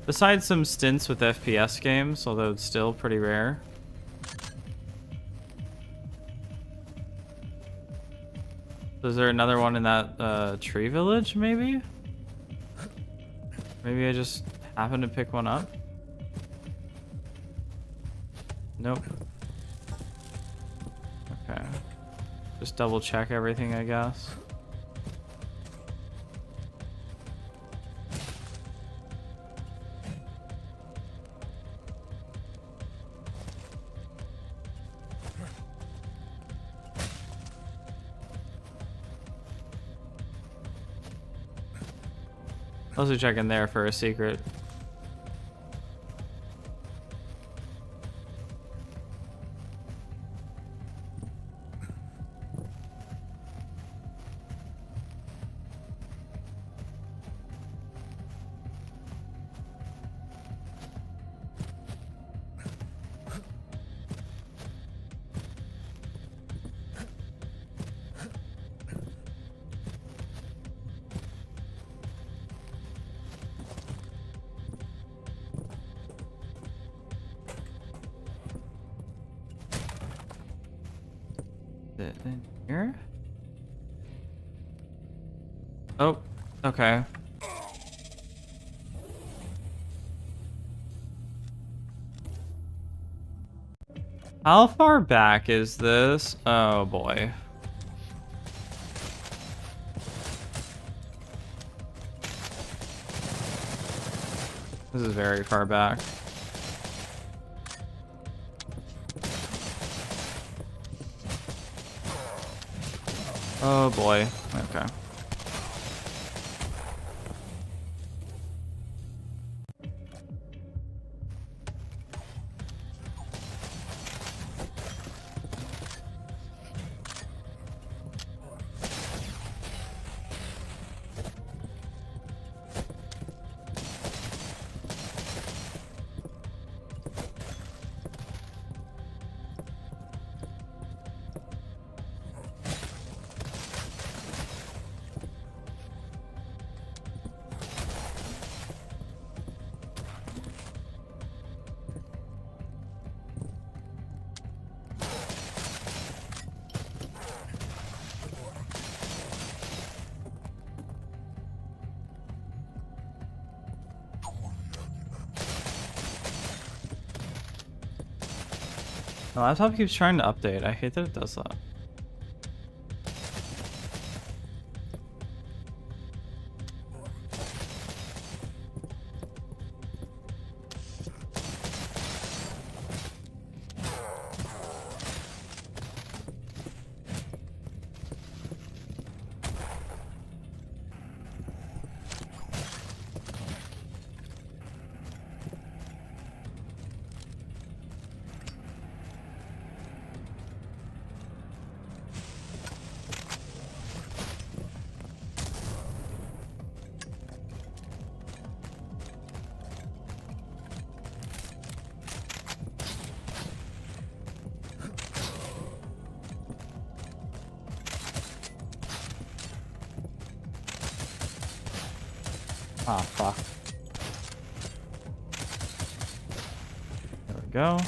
Besides some stints with FPS games, although it's still pretty rare. Is there another one in that tree village, maybe? Maybe I just happened to pick one up? Nope. Okay. Just double check everything, I guess. Also checking there for a secret. it in here? Oh, okay. How far back is this? Oh boy. This is very far back. Oh boy. Okay. My laptop keeps trying to update. I hate that it does that. Ah, fuck. There we go.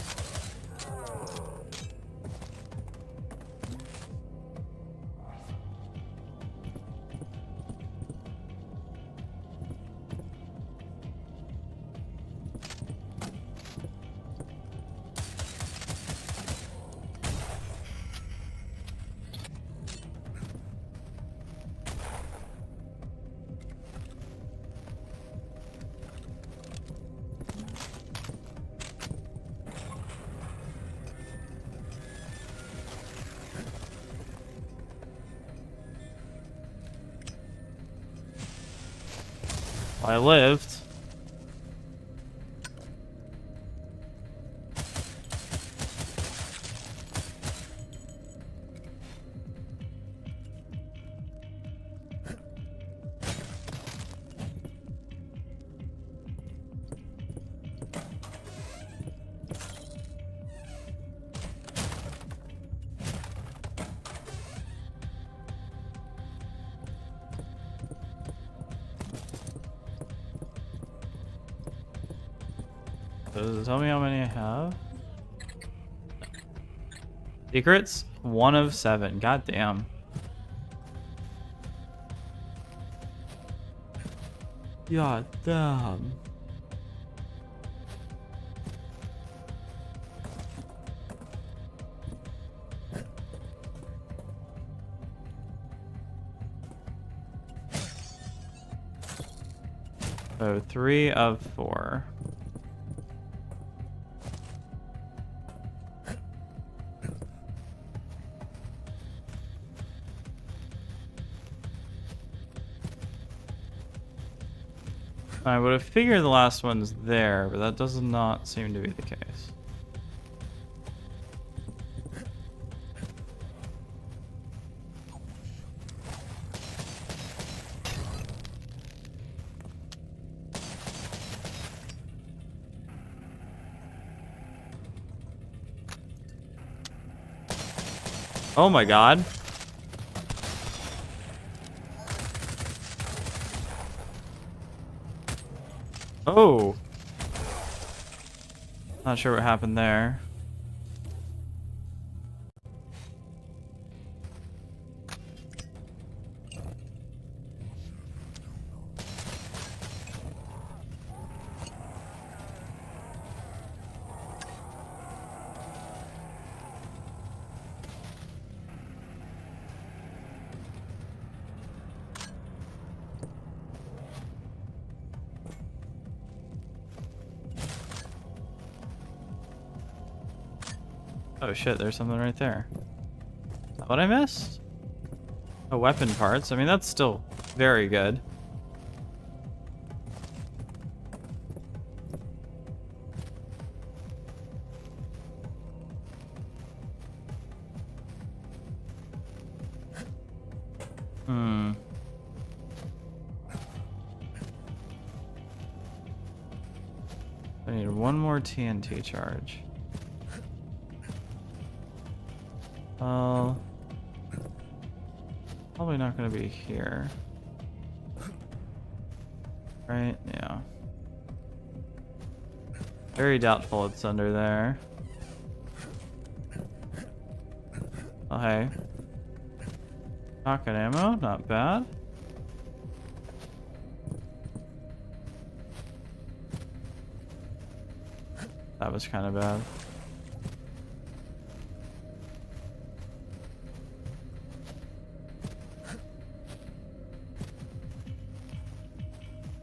I lived. Does it tell me how many I have? Secrets? 1 of 7. God damn. God damn. So 3 of 4. I would have figured the last one's there, but that does not seem to be the case. Oh my god. Oh. Not sure what happened there. Oh shit, there's something right there. What I missed? Oh, weapon parts. I mean, that's still very good. I need one more TNT charge. Probably not going to be here. Right? Yeah. Very doubtful it's under there. Oh, hey. Shotgun ammo, not bad. That was kind of bad.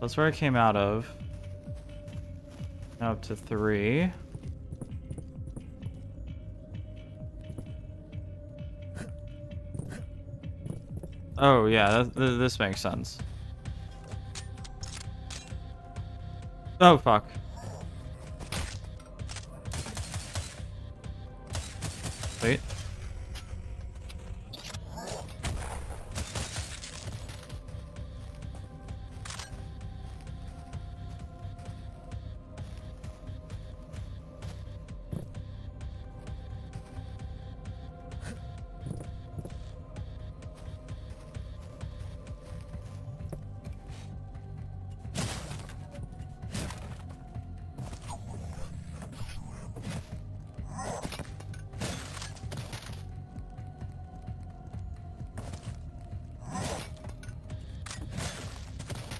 That's where I came out of. Now up to 3. Oh yeah, this makes sense. Oh fuck. Wait.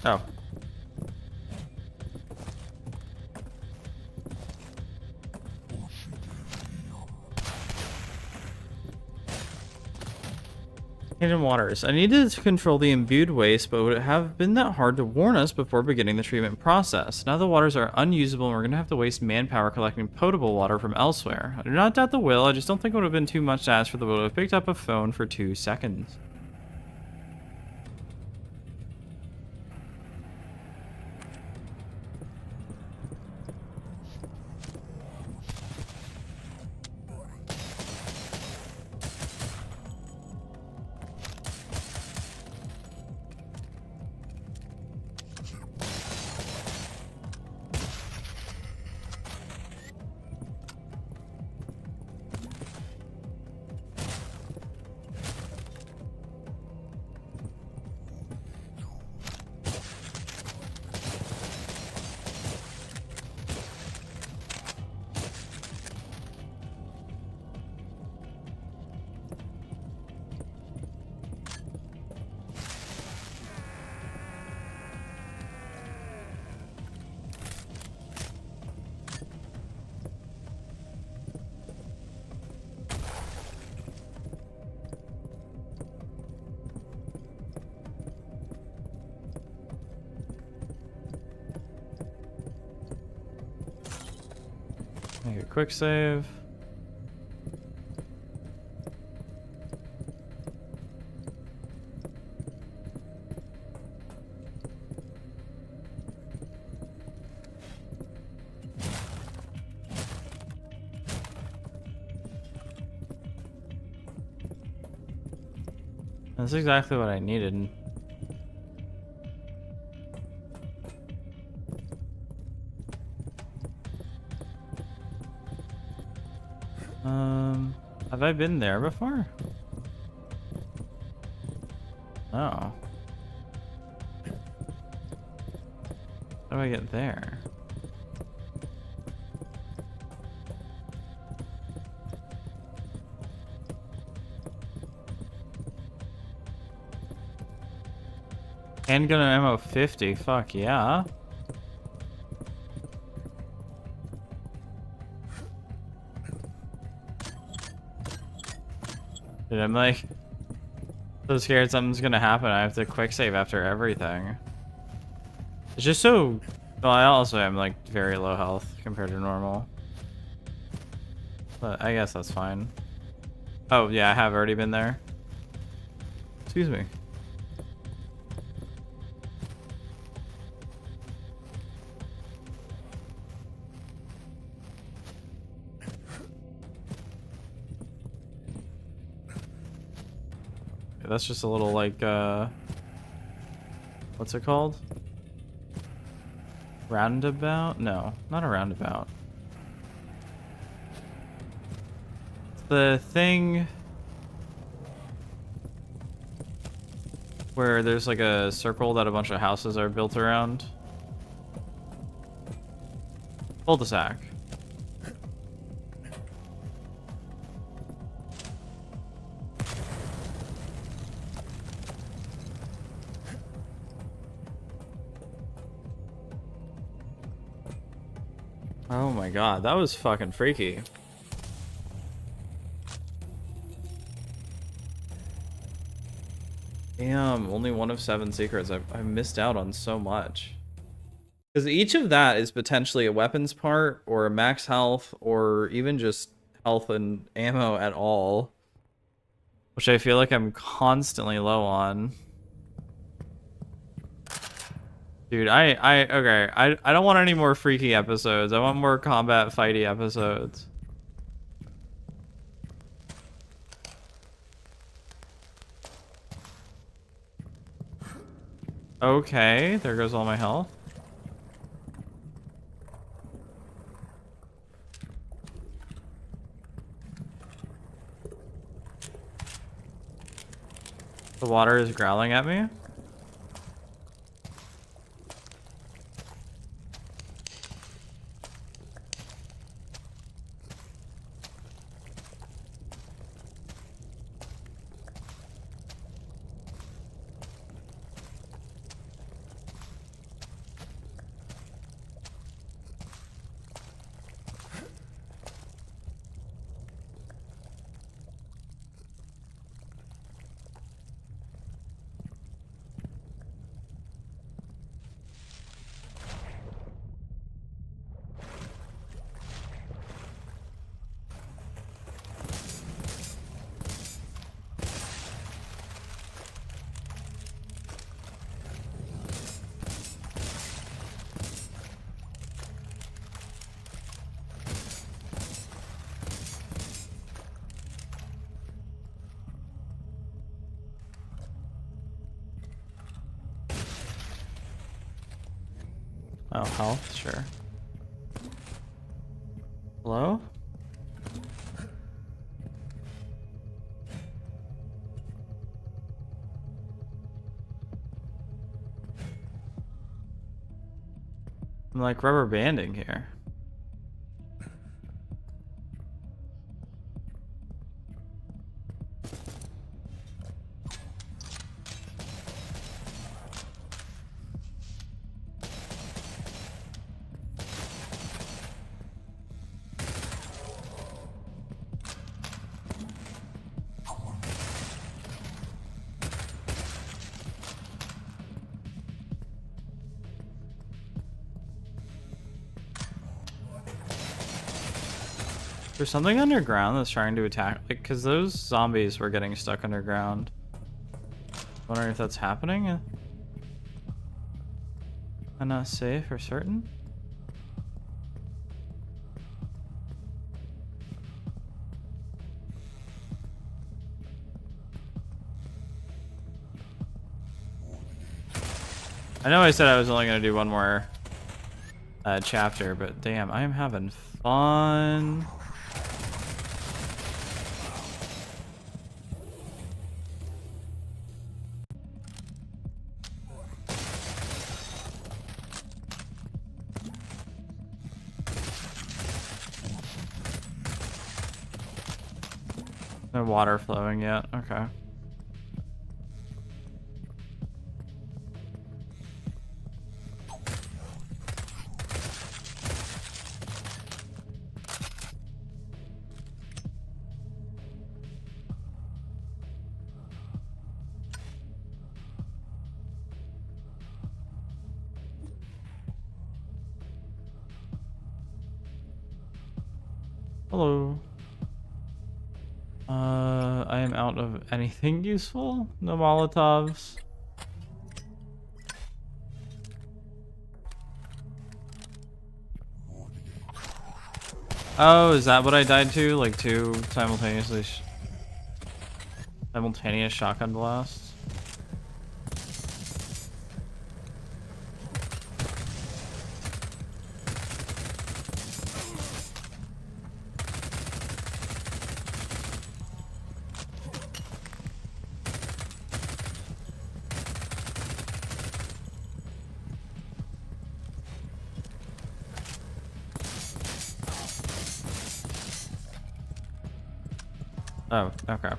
Oh. Hidden waters. I needed to control the imbued waste, but would it have been that hard to warn us before beginning the treatment process? Now the waters are unusable and we're going to have to waste manpower collecting potable water from elsewhere. I do not doubt the will, I just don't think it would have been too much to ask for the will to have picked up a phone for 2 seconds. Make a quick save. That's exactly what I needed. Have I been there before? Oh. How do I get there? Handgun ammo 50, fuck yeah. Dude, I'm like so scared something's gonna happen. I have to quick save after everything. It's just so... Well, I also am like very low health compared to normal. But I guess that's fine. Oh, yeah, I have already been there. Excuse me. Yeah, that's just a little, like, what's it called? Roundabout? No, not a roundabout. The thing where there's like a circle that a bunch of houses are built around. Cul-de-sac. Oh my god, that was fucking freaky. Damn, only one of 7 secrets. I've missed out on so much. Because each of that is potentially a weapons part, or a max health, or even just health and ammo at all. Which I feel like I'm constantly low on. Dude, okay, I don't want any more freaky episodes. I want more combat fighty episodes. Okay, there goes all my health. The water is growling at me. Oh, health? Sure. Hello? I'm like rubber banding here. There's something underground that's trying to attack, like, because those zombies were getting stuck underground. Wondering if that's happening. I'm not safe or certain. I know I said I was only going to do one more chapter, but damn, I am having fun. No water flowing yet. Okay. Hello. I am out of anything useful. No Molotovs. Oh, is that what I died to? Like two simultaneous shotgun blasts? Oh, okay.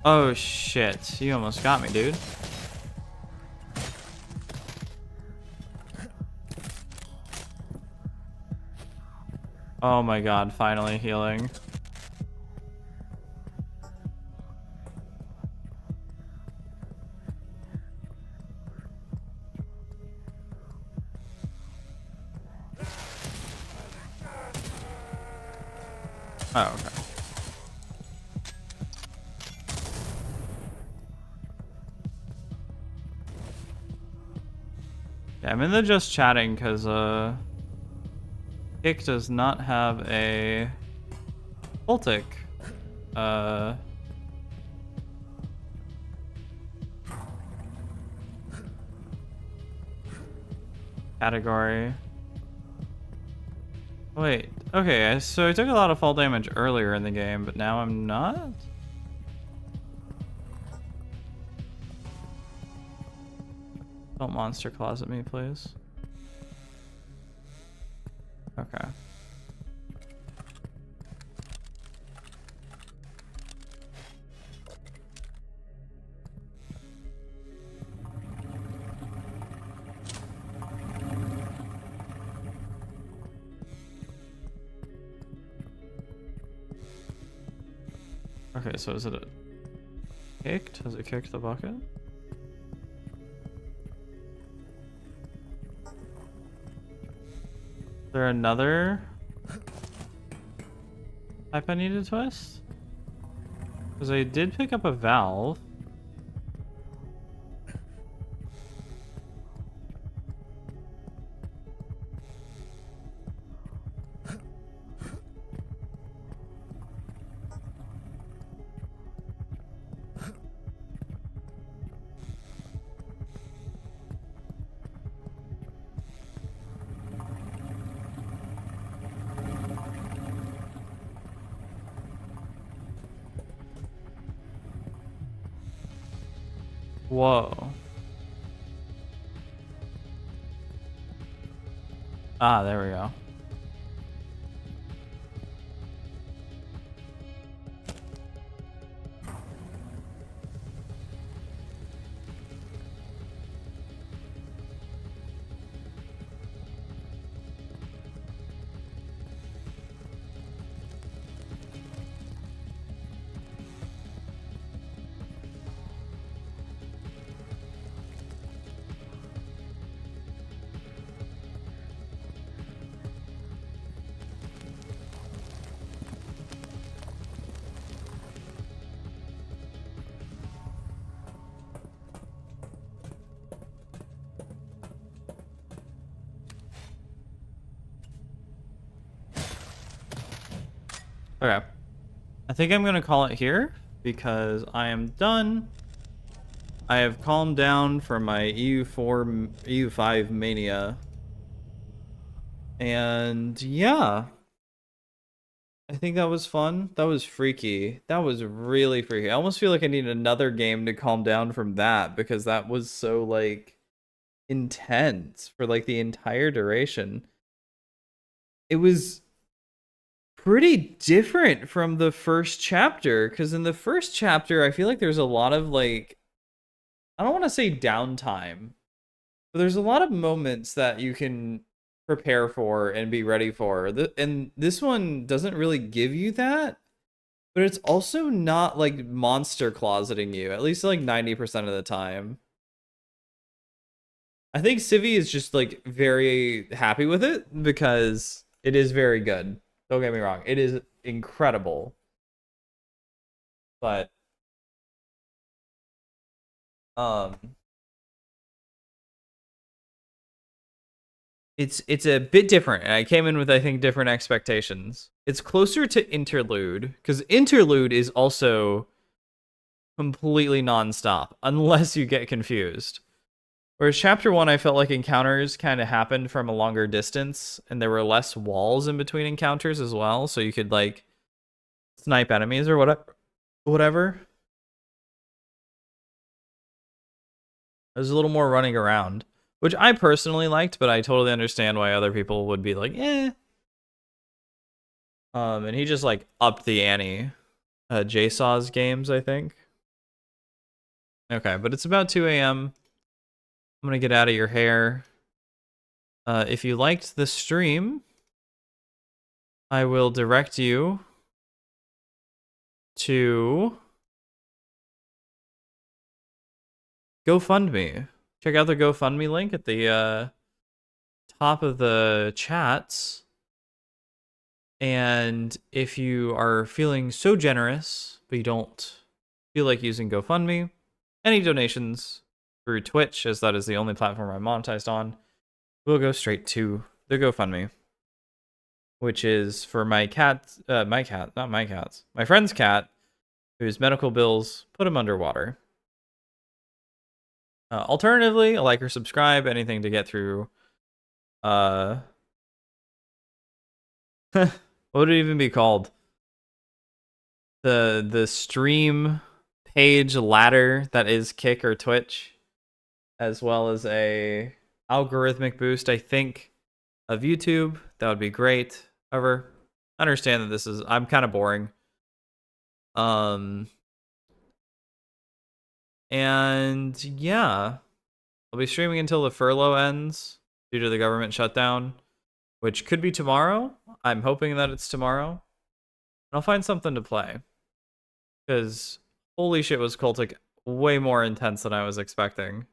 Oh shit, you almost got me, dude. Oh my god, finally healing. Oh, okay. Yeah, I'm in the just chatting because Kick does not have a Cultic category. Wait, okay, so I took a lot of fall damage earlier in the game, but now I'm not? Don't monster closet me, please. Okay. Okay, so is it a kicked? Has it kicked the bucket? Is there another type I need to twist? Because I did pick up a valve. Whoa. Ah, there we go. Okay. I think I'm going to call it here because I am done. I have calmed down from my EU4, EU5 mania. And yeah, I think that was fun. That was freaky. That was really freaky. I almost feel like I need another game to calm down from that because that was so like intense for like the entire duration. It was pretty different from the first chapter because in the first chapter I feel like there's a lot of like, I don't want to say downtime, but there's a lot of moments that you can prepare for and be ready for. And this one doesn't really give you that, but it's also not like monster closeting you, at least like 90% of the time. I think Civi is just like very happy with it because it is very good. Don't get me wrong, it is incredible. But um it's a bit different, and I came in with I think different expectations. It's closer to Interlude because Interlude is also completely nonstop unless you get confused. Whereas chapter 1 I felt like encounters kind of happened from a longer distance and there were less walls in between encounters as well, so you could like snipe enemies or whatever. There's a little more running around, which I personally liked, but I totally understand why other people would be like, eh. And he just like upped the ante. JSaw's games, I think. Okay, but it's about 2 a.m. I'm gonna get out of your hair. If you liked the stream, I will direct you to GoFundMe. Check out the GoFundMe link at the top of the chats. And if you are feeling so generous, but you don't feel like using GoFundMe, any donations through Twitch, as that is the only platform I'm monetized on, will go straight to the GoFundMe, which is for my cat, not my cats, my friend's cat, whose medical bills put him underwater. Alternatively, a like or subscribe, anything to get through. What would it even be called? The stream page ladder that is Kick or Twitch, as well as a algorithmic boost, I think, of YouTube. That would be great. However, I understand that I'm kind of boring. And yeah, I'll be streaming until the furlough ends due to the government shutdown, which could be tomorrow. I'm hoping that it's tomorrow. And I'll find something to play. Because holy shit was Cultic way more intense than I was expecting.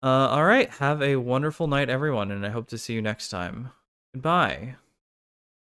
Alright, have a wonderful night, everyone, and I hope to see you next time. Goodbye.